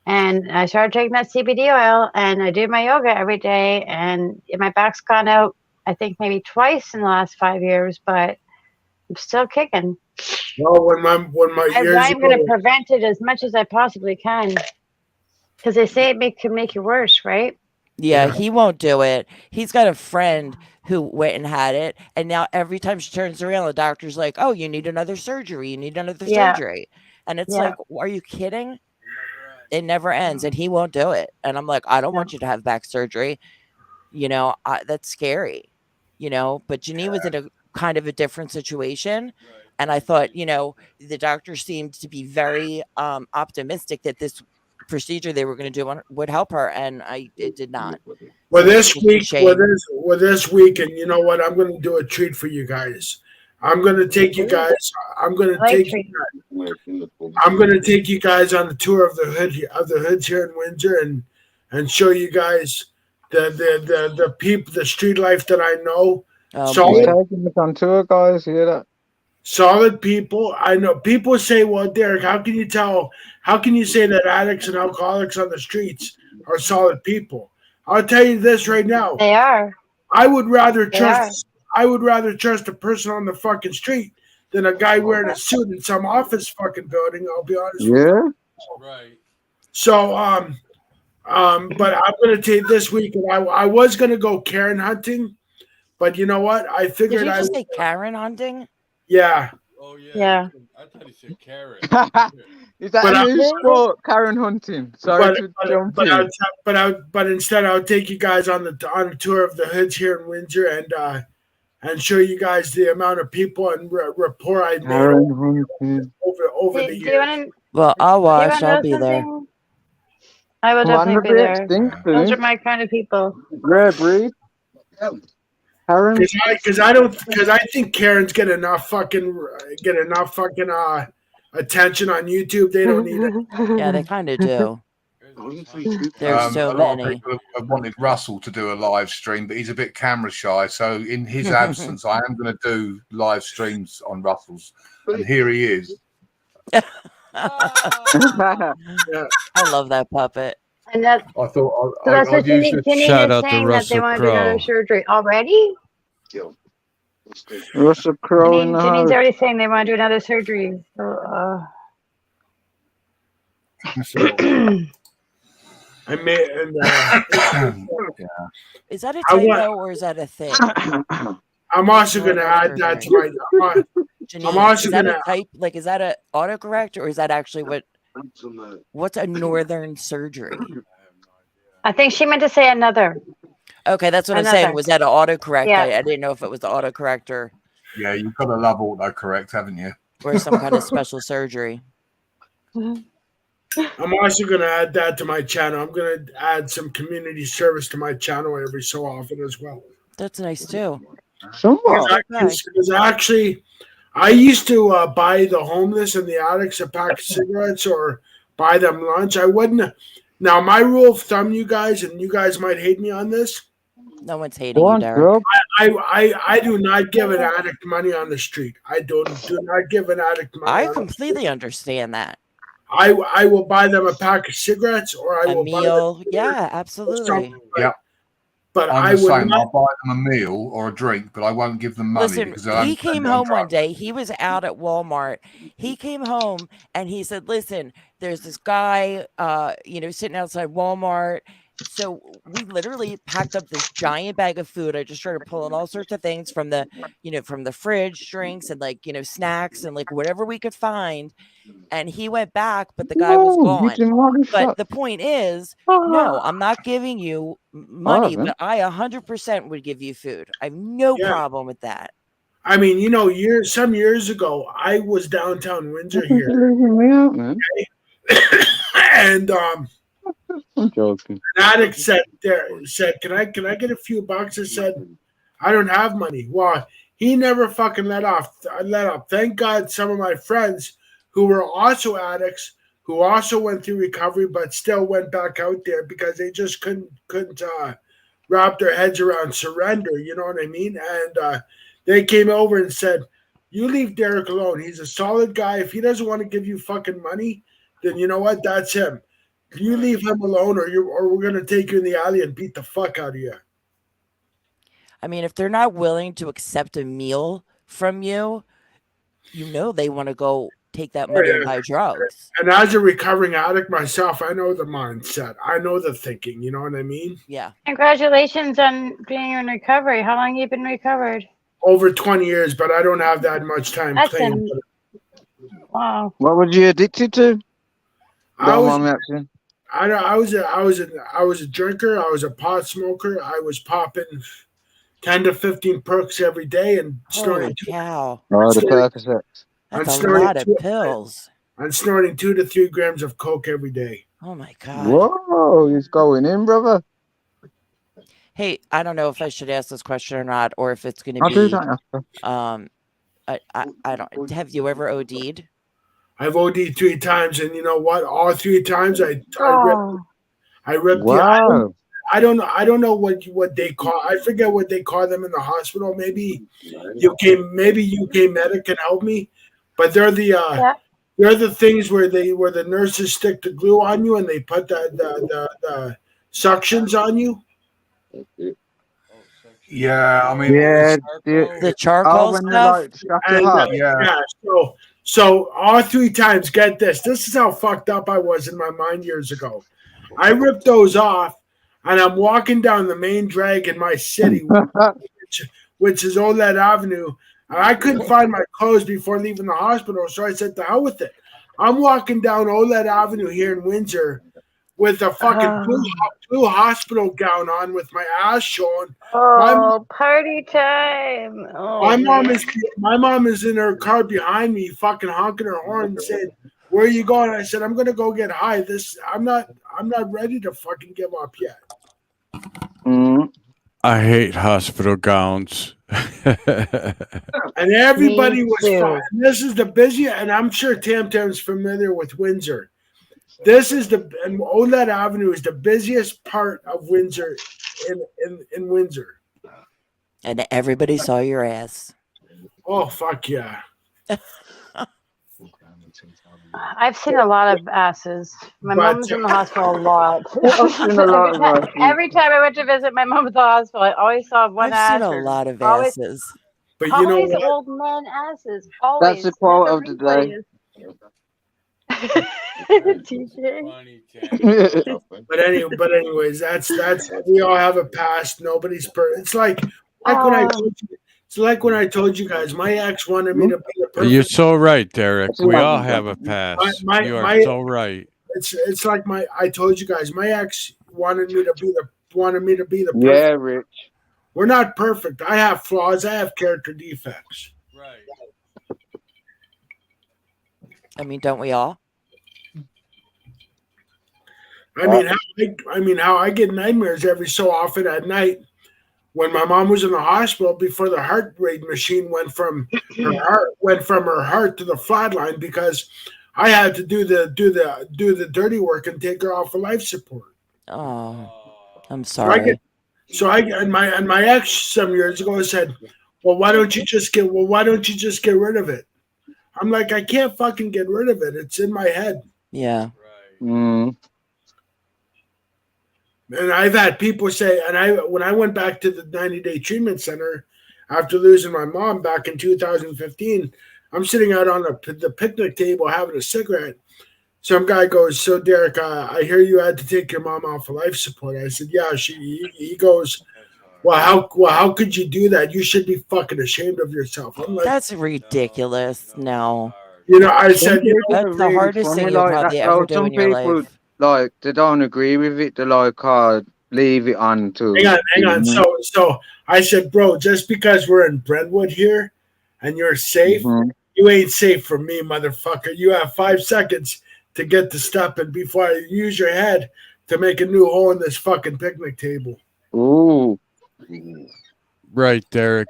And I started taking that CBD oil, and I do my yoga every day, and my back's gone out, I think maybe twice in the last 5 years, but I'm still kicking. Well, when my years I'm going to prevent it as much as I possibly can, because they say it can make you worse, right? Yeah, he won't do it. He's got a friend who went and had it, and now every time she turns around, the doctor's like, "Oh, you need another surgery. You need another surgery." And it's like, are you kidding? It never ends, and he won't do it. And I'm like, I don't want you to have back surgery. That's scary. But Janine was in a kind of a different situation. And I thought, you know, the doctor seemed to be very optimistic that this procedure they were going to do would help her, and it did not. Well, So this it's just a week, shame. this week, and you know what? I'm going to do a treat for you guys. I'm going to take you guys. I'm going to I like take. treats. I'm going to take you guys on the tour of the hoods here in Windsor, and show you guys the people, the street life that I know. Oh, Solid, boy. Taking us on tour, guys. Hear that? solid people. I know people say, "Well, Derek, how can you tell? How can you say that addicts and alcoholics on the streets are solid people?" I'll tell you this right now. They are. I would rather They trust. I would rather trust a person on the fucking street than a guy wearing a suit in some office fucking building. I'll be honest with you. Yeah. Right. So, but I'm gonna take this week, and I was gonna go Karen hunting, but you know what? I Did figured you I just say Karen hunting? yeah. Oh yeah. Yeah. I thought he said carrot. Is that But a I- new sport, Karen hunting? Sorry to jump in. But instead I'll take you guys on a tour of the hoods here in Windsor, and show you guys the amount of people and rapport I made Karen hunting. over Do the you years. want to? Well, I'll Do you watch. want to I'll know be there. something? I will Come on, definitely be the there. stink, Those are please. my kind of people. Rare breed. Karen. Because I think Karens get enough fucking attention on YouTube. They don't need it. Yeah, they kind of do. There's so a lot of many. people have wanted Russell to do a live stream, but he's a bit camera shy. So in his absence, I am going to do live streams on Russell's, and here he is. I love that puppet. And that's I thought so that's what I'd use Janine it. Shout is out to saying, that they Russell want to do another Crowe. surgery already. Russell Crowe in the Janine's house. already saying they want to do another surgery. So, I may, and, Is that a I want- typo or is that a thing? I'm also going to add that to my. Janine, also is that gonna- a type? Like, is that a autocorrect or is that actually what's a northern surgery? I think she meant to say another. Okay, that's what I'm saying. Another. Was that an autocorrect? Yeah. I didn't know if it was the autocorrect or Yeah, you've got to love autocorrect, haven't you? some kind of special surgery. I'm also going to add that to my channel. I'm going to add some community service to my channel every so often as well. That's nice too. Somewhat. Because actually, I used to buy the homeless and the addicts a pack of cigarettes or buy them lunch. I wouldn't. Now, my rule of thumb, you guys, and you guys might hate me on this. No one's hating Go you, on, Derek. Crowe. I do not give an addict money on the street. I do not give an addict money. I on the completely understand that. I will buy them a pack of cigarettes or I A will meal, buy them yeah, absolutely. something. Yeah. But I'm I the would same. not. I'll buy them a meal or a drink, but I won't give them money Listen, because they'll he only spend came it on home one drugs. day. He was out at Walmart. He came home and he said, "Listen, there's this guy, sitting outside Walmart." So we literally packed up this giant bag of food. I just started pulling all sorts of things from the, from the fridge, drinks and snacks and whatever we could find. And he went back, but the guy was No, you gone. didn't want to But shut. the point is, no, I'm not giving you money, haven't. but I 100% would give you food. I have no Yeah. problem with that. I mean, some years ago, I was downtown Windsor You're here, leaving me out, man. and I'm joking. an addict said, "Can I get a few bucks?" I said, "I don't have money." Well, he never fucking let up. Thank God, some of my friends who were also addicts, who also went through recovery, but still went back out there because they just couldn't wrap their heads around surrender. You know what I mean? And they came over and said, "You leave Derek alone. He's a solid guy. If he doesn't want to give you fucking money, then you know what? That's him. You leave him alone, or we're gonna take you in the alley and beat the fuck out of you." I mean, if they're not willing to accept a meal from you, they want to go take that money and buy drugs. And as a recovering addict myself, I know the mindset. I know the thinking. You know what I mean? Yeah. Congratulations on being in recovery. How long have you been recovered? Over 20 years, but I don't have that much time That's clean. Wow. What was you addicted to? I Don't was, mind me asking. I was a drinker. I was a pot smoker. I was popping 10 to 15 perks every day and Holy snorting cow. Oh, the Sorry. Percocets. That's I'm a snorting lot of two- pills. I'm snorting 2 to 3 grams of coke every day. Oh my God. Whoa, he's going in, brother. Hey, I don't know if I should ask this question or not, or if it's going to I'll do be, that after. I don't, have you ever OD'd? I've OD'd 3 times, and you know what? All 3 times I ripped Oh, the. Wow. I don't know what they call. I forget what they call them in the hospital. Maybe UK Medic can help me, but they're the yeah. they're the things where the nurses stick the glue on you and they put the suctions on you. Yeah, I mean, Yeah, The Oh, charcoal when they stuff? like strap And your heart. yeah. So all 3 times, get this. This is how fucked up I was in my mind years ago. I ripped those off, and I'm walking down the main drag in my city, which is Oled Avenue. And I couldn't find my clothes before leaving the hospital, so I said, "To hell with it." I'm walking down Oled Avenue here in Windsor with a fucking blue hospital gown on, with my ass showing. Oh, party time. Oh, My mom is in her car behind me, fucking honking her horn, and said, "Where are you going?" I said, "I'm gonna go get high. I'm not ready to fucking give up yet." Mm. I hate hospital gowns. And everybody Me was too. fine. This is the busiest, and I'm sure Tam Tam's familiar with Windsor. This is and Oled Avenue is the busiest part of Windsor in Windsor. And everybody saw your ass. Oh fuck yeah. I've seen a lot of asses. My But- mom's in the hospital a lot. I've seen a lot of asses. Every time I went to visit my mom at the hospital, I always saw one I've ass. seen a or lot of always, asses. But you know always what? old men asses. Always. the quote of the day. TJ. But anyways, that's we all have a past. Nobody's it's like when I told you. It's like when I told you guys, my ex wanted me to be the perfect. You're so right, Derek. That's We all lovely. have a past. My- You are my- so right. It's like I told you guys, my ex wanted me to be the perfect. Yeah, Rich. We're not perfect. I have flaws. I have character defects. Right. I mean, don't we all? I mean how I get nightmares every so often at night when my mom was in the hospital before the heart rate machine went from her heart to the flat line because I had to do the dirty work and take her off of life support. Oh, I'm sorry. And my ex some years ago said, "Well, why don't you just get rid of it?" I'm like, I can't fucking get rid of it. It's in my head. Yeah. Mm. And I've had people say, when I went back to the 90-day treatment center after losing my mom back in 2015, I'm sitting out on the picnic table having a cigarette. Some guy goes, "So Derek, I hear you had to take your mom off of life support." I said, "Yeah." He goes, Well, how could you do that? You should be fucking ashamed of yourself. I'm like, That's ridiculous. No. you know, I said, you know, That's the hardest thing you'll probably ever do in your life. Like, they don't agree with it. They're like, leave it on to. hang on. So I said, bro, just because we're in Brentwood here and you're safe, you ain't safe for me, motherfucker. You have 5 seconds to get to stepping before I use your head to make a new hole in this fucking picnic table. Ooh. Right, Derek.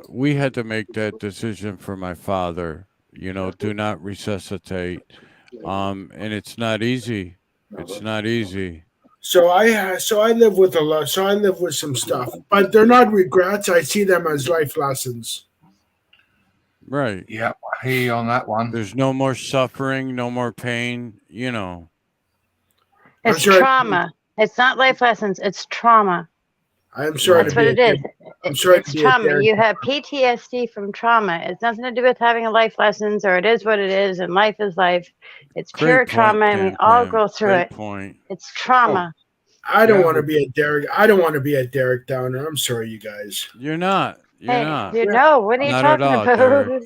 We had to make that decision for my father. You know, do not resuscitate. And it's not easy. It's not easy. So I live with a lot. So I live with some stuff, but they're not regrets. I see them as life lessons. Right. Yeah, I hear you on that one. There's no more suffering, no more pain. You know. I'm It's sure trauma. It's not life lessons. It's trauma. I'm sorry. That's what it is. I'm sorry. It's trauma. You have PTSD from trauma. It's nothing to do with having a life lessons, or it is what it is, and life is life. It's Great pure point, trauma, and we Pam all Pam. go through Great it. point. It's trauma. I don't want to be a Derek. I don't want to be a Derek Downer. I'm sorry, you guys. You're not. You're Hey, not. you know, what are you Not at talking all, about? Derek.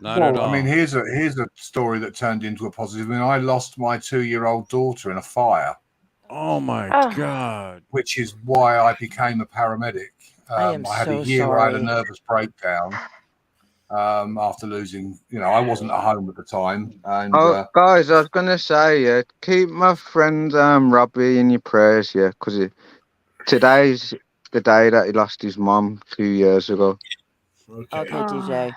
Not at all. I mean, here's a story that turned into a positive. I mean, I lost my 2-year-old daughter in a fire. Oh my Oh. God. Which is why I became a paramedic. I am I had a so year where I had a sorry. nervous breakdown after losing. I wasn't at home at the time, and Oh, guys, I was gonna say, yeah, keep my friend Robbie in your prayers, yeah, because today's the day that he lost his mum 2 years ago. Okay. Okay, Oh. DJ.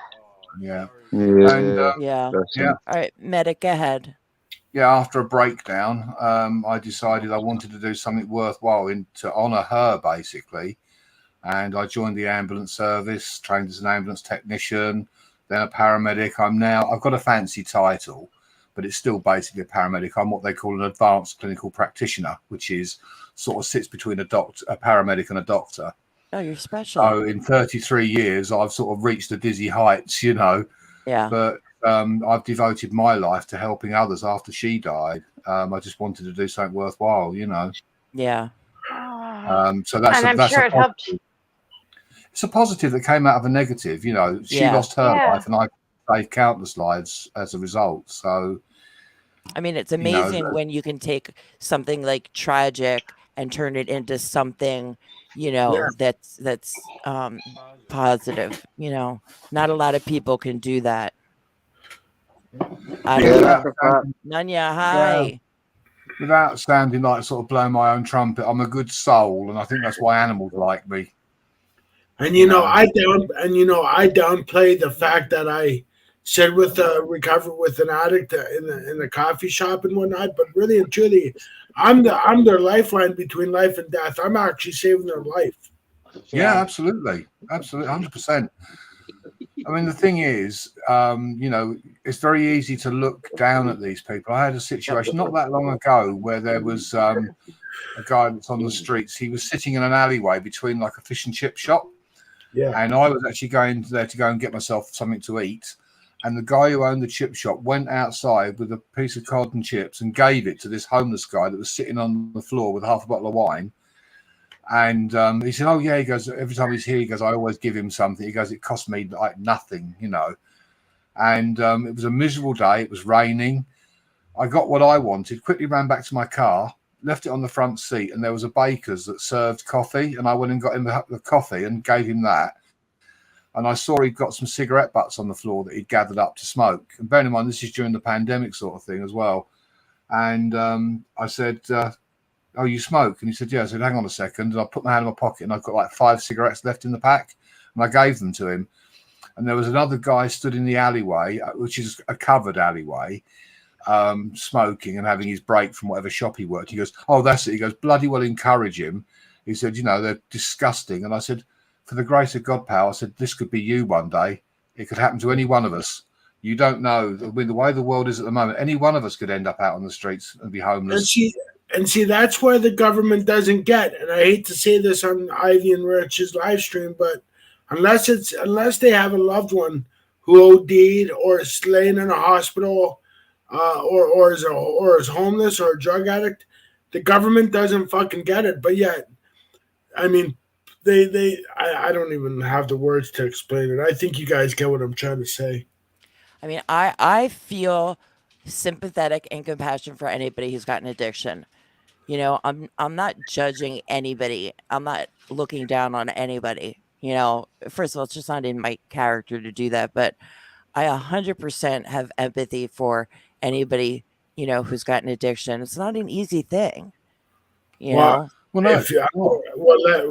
yeah, Yeah, and Yeah. bless yeah. him. All right, medic, go ahead. Yeah, after a breakdown, I decided I wanted to do something worthwhile to honour her, basically. And I joined the ambulance service, trained as an ambulance technician, then a paramedic. I've got a fancy title, but it's still basically a paramedic. I'm what they call an advanced clinical practitioner, which is sort of sits between a paramedic and a doctor. Oh, you're special. So in 33 years, I've sort of reached the dizzy heights, Yeah. but I've devoted my life to helping others after she died. I just wanted to do something worthwhile, Yeah. So that's And I'm that's sure a it helped. positive. It's a positive that came out of a negative. She Yeah. lost her Yeah. life, and I saved countless lives as a result. So I mean, it's know, amazing when you can take something like tragic and turn it into something, that's positive. Not a lot of people can do that. I Yeah, don't that's know. a fact. Nanya, hi. without sounding like sort of blowing my own trumpet, I'm a good soul, and I think that's why animals like me. And I downplay the fact that I said recovered with an addict in the coffee shop and whatnot, but really and truly, I'm their lifeline between life and death. I'm actually saving their life. Yeah, absolutely, 100%. I mean, the thing is, it's very easy to look down at these people. I had a situation not that long ago where there was a guy that's on the streets. He was sitting in an alleyway between like a fish and chip shop. Yeah. And I was actually going there to go and get myself something to eat. And the guy who owned the chip shop went outside with a piece of cod and chips and gave it to this homeless guy that was sitting on the floor with half a bottle of wine. And he said, oh, yeah, he goes, every time he's here, he goes, I always give him something. He goes, it cost me like nothing, And it was a miserable day. It was raining. I got what I wanted, quickly ran back to my car, left it on the front seat, and there was a baker's that served coffee. And I went and got him the coffee and gave him that. And I saw he'd got some cigarette butts on the floor that he'd gathered up to smoke. And bearing in mind, this is during the pandemic sort of thing as well. And I said, oh, you smoke? And he said, yeah. I said, hang on a second. And I put my hand in my pocket and I've got like 5 cigarettes left in the pack. And I gave them to him. And there was another guy stood in the alleyway, which is a covered alleyway, smoking and having his break from whatever shop he worked. He goes, oh, that's it. He goes, bloody well encourage him. He said, they're disgusting. And I said, for the grace of God, pal, I said, this could be you one day. It could happen to any one of us. You don't know. With the way the world is at the moment, any one of us could end up out on the streets and be homeless. And see, that's why the government doesn't get. And I hate to say this on Ivy and Rich's live stream, but unless they have a loved one who OD'd or is laying in a hospital, or is homeless or a drug addict, the government doesn't fucking get it. But yet, I mean, I don't even have the words to explain it. I think you guys get what I'm trying to say. I mean, I feel sympathetic and compassion for anybody who's got an addiction. I'm not judging anybody. I'm not looking down on anybody. First of all, it's just not in my character to do that. But I 100% have empathy for anybody, who's got an addiction. It's not an easy thing. Well, no,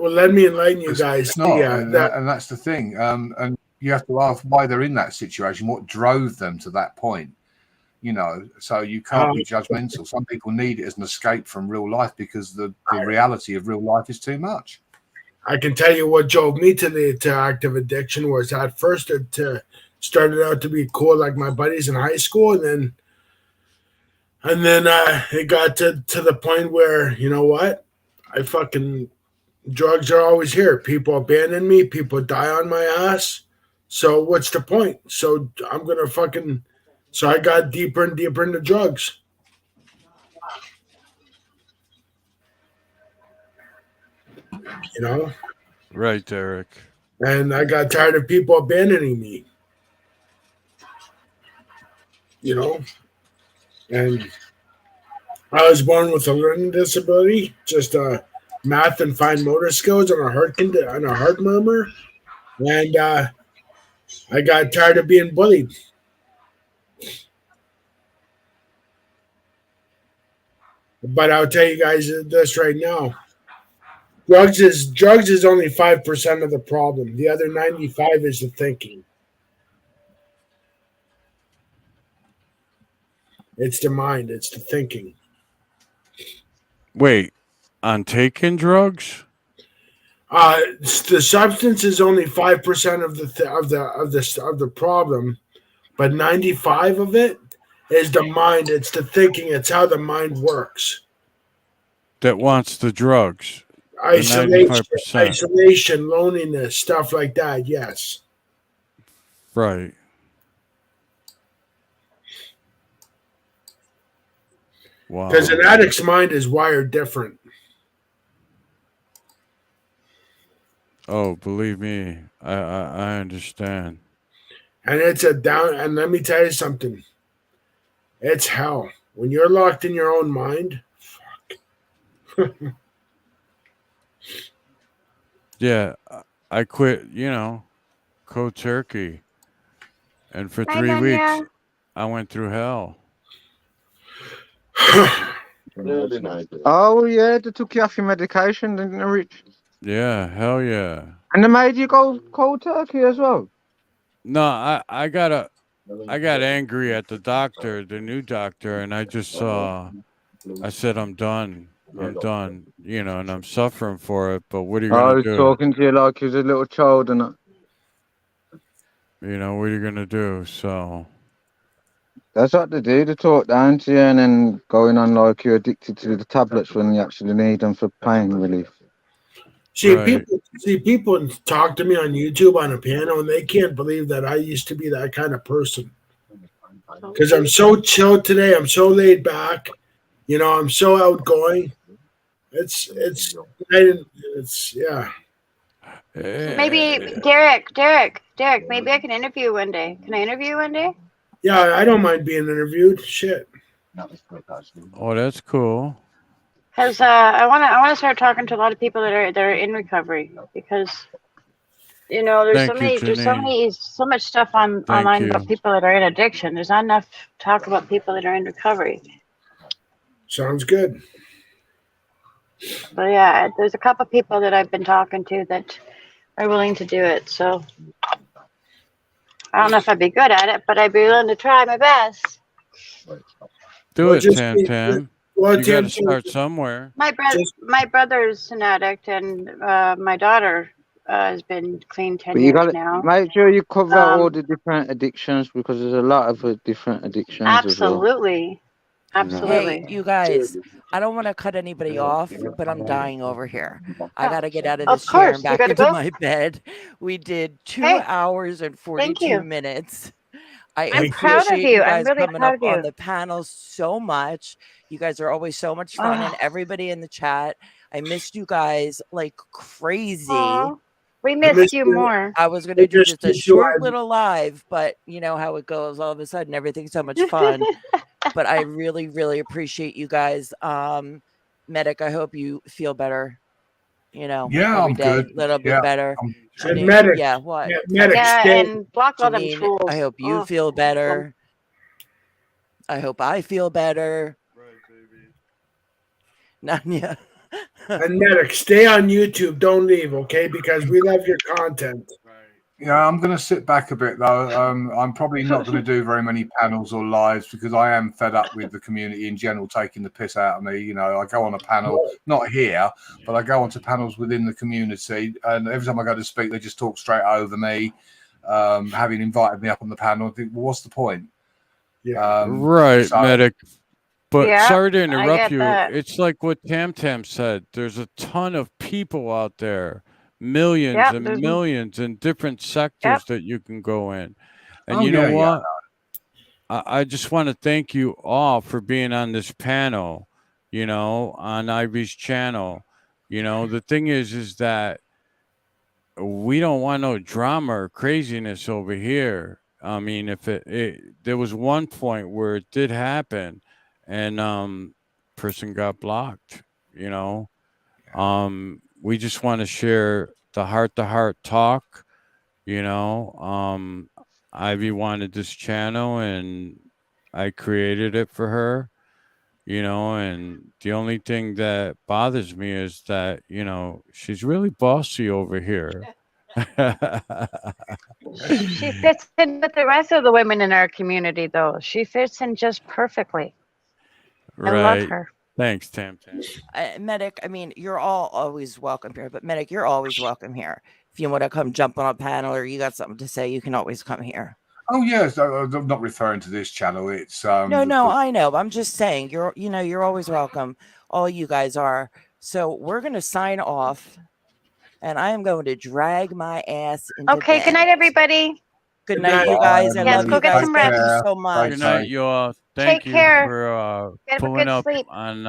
let me enlighten you guys. It's not, and that's the thing. And you have to ask why they're in that situation. What drove them to that point? So you can't be judgmental. Some people need it as an escape from real life because the reality of real life is too much. I can tell you what drove me to active addiction was at first it started out to be cool, like my buddies in high school, and then it got to the point where, you know what, drugs are always here. People abandon me. People die on my ass. So what's the point? So I'm gonna So I got deeper and deeper into drugs. Right, Derek. And I got tired of people abandoning me. And I was born with a learning disability, just math and fine motor skills and a heart murmur, and I got tired of being bullied. But I'll tell you guys this right now: drugs is only 5% of the problem. The other 95 is the thinking. It's the mind. It's the thinking. Wait, on taking drugs? The substance is only 5% of the problem, but 95 of it is the mind. It's the thinking. It's how the mind works. That wants the drugs. Isolation, 95%. isolation, loneliness, stuff like that. Yes. Right. Wow. Because an addict's mind is wired different. Oh, believe me, I understand. And it's a down. And let me tell you something. It's hell when you're locked in your own mind. Fuck. Yeah, I quit, cold turkey. And for 3 weeks, I went through hell. Oh yeah, they took you off your medication, didn't they, Rich? Yeah, hell yeah. And they made you go cold turkey as well. No, I got angry at the doctor, the new doctor, and I said, I'm done. I'm done, and I'm suffering for it, but what are you I going was to do? talking to you like you was a little child and that. What are you going to do? So, That's what they do. They talk down to you and then going on like you're addicted to the tablets when you actually need them for pain relief. See, Right. people talk to me on YouTube on a piano, and they can't believe that I used to be that kind of person. Because I'm so chill today. I'm so laid back. I'm so outgoing. It's yeah. Maybe Derek, maybe I can interview you one day. Can I interview you one day? Yeah, I don't mind being interviewed. Shit. Oh, that's cool. Because I want to start talking to a lot of people that are in recovery, because there's so much stuff online about people that are in addiction. There's not enough talk about people that are in recovery. Sounds good. But yeah, there's a couple people that I've been talking to that are willing to do it. So I don't know if I'd be good at it, but I'd be willing to try my best. Do Well, it, just Tam be- Tam. Well, You got to Tim, start somewhere. My brother's an addict, and my daughter has been clean 10 But you years got to now. make sure you cover all the different addictions, because there's a lot of different addictions as well. Absolutely. Absolutely. Hey, you guys, I don't want to cut anybody off, but I'm dying over here. I got to get out of Of this chair course, and you back gotta into go. my bed. We did 2 Hey, hours and 42 you. minutes. I I'm proud of appreciate you. you I'm guys really coming proud up of on you. the panel so much. You guys are always so much fun, and Ah. everybody in the chat. I missed you guys like crazy. Aw, we I missed missed you you. more. I was going I to do missed just a you too. short little live, but you know how it goes. All of a sudden, everything's so much fun. But I really, really appreciate you guys. Medic, I hope you feel better. Yeah, every I'm day, good. a little bit Yeah, better. I'm- And Janine, medic. yeah, what? Yeah, medic. Yeah, Stay. and block all them Janine, trolls. I hope you Oh, feel better. I hope I feel better. Nanya. And medic, stay on YouTube. Don't leave, okay? Because we love your content. Yeah, I'm going to sit back a bit though. I'm probably not going to do very many panels or lives, because I am fed up with the community in general taking the piss out of me. I go on a panel, not here, but I go onto panels within the community, and every time I go to speak, they just talk straight over me. Having invited me up on the panel, I think, well, what's the point? Yeah. Right, so- medic. But Yeah, sorry to I interrupt get you. that. It's like what Tam Tam said. There's a ton of people out there, millions Yep, and there's- millions in different sectors that you can go in. And Oh, you know yeah, what? I just want to thank you all for being on this panel, on Ivy's channel. The thing is that we don't want no drama or craziness over here. I mean, if there was one point where it did happen, and person got blocked, We just want to share the heart-to-heart talk. Ivy wanted this channel, and I created it for her. And the only thing that bothers me is that she's really bossy over here. She fits in with the rest of the women in our community, though. She fits in just perfectly. I love Right. her. Thanks, Tam. Medic, I mean, you're all always welcome here, but Medic, you're always welcome here. If you want to come jump on a panel or you got something to say, you can always come here. Oh yes, I'm not referring to this channel. It's No, I know. I'm just saying you're always welcome. All you guys are. So we're gonna sign off, and I am going to drag my ass into Okay, bed. good night, everybody. Good night, you guys. I Yes, love go you get guys. some Thank you rest. so much. Good night, you all. Thank Take you care. for Get a pulling good up sleep. on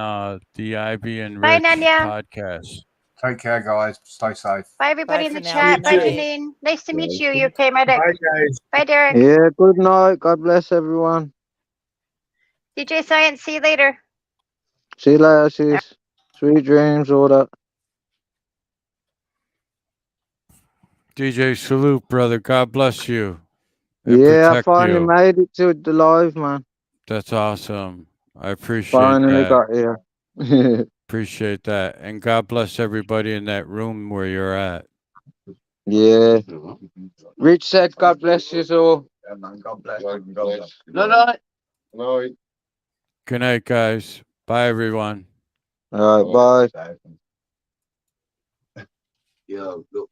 the Ivy and Bye, Rich Nanya. podcast. Take care, guys. Stay safe. Bye, everybody Bye in the for now. chat. You Bye, too. Janine. Nice to meet you, UK Medic. Bye, guys. Bye, Derek. Yeah, good night. God bless everyone. DJ Science, see you later. See you later, sis. Sweet dreams, all that. DJ Salute, brother. God bless you. And Yeah, I protect finally you. made it to the live, man. That's awesome. I appreciate Finally that. got here. Appreciate that. And God bless everybody in that room where you're at. Yeah. Rich said, God bless you all. God bless. No, no. No. Good night, guys. Bye, everyone. All right, bye. Yo, look.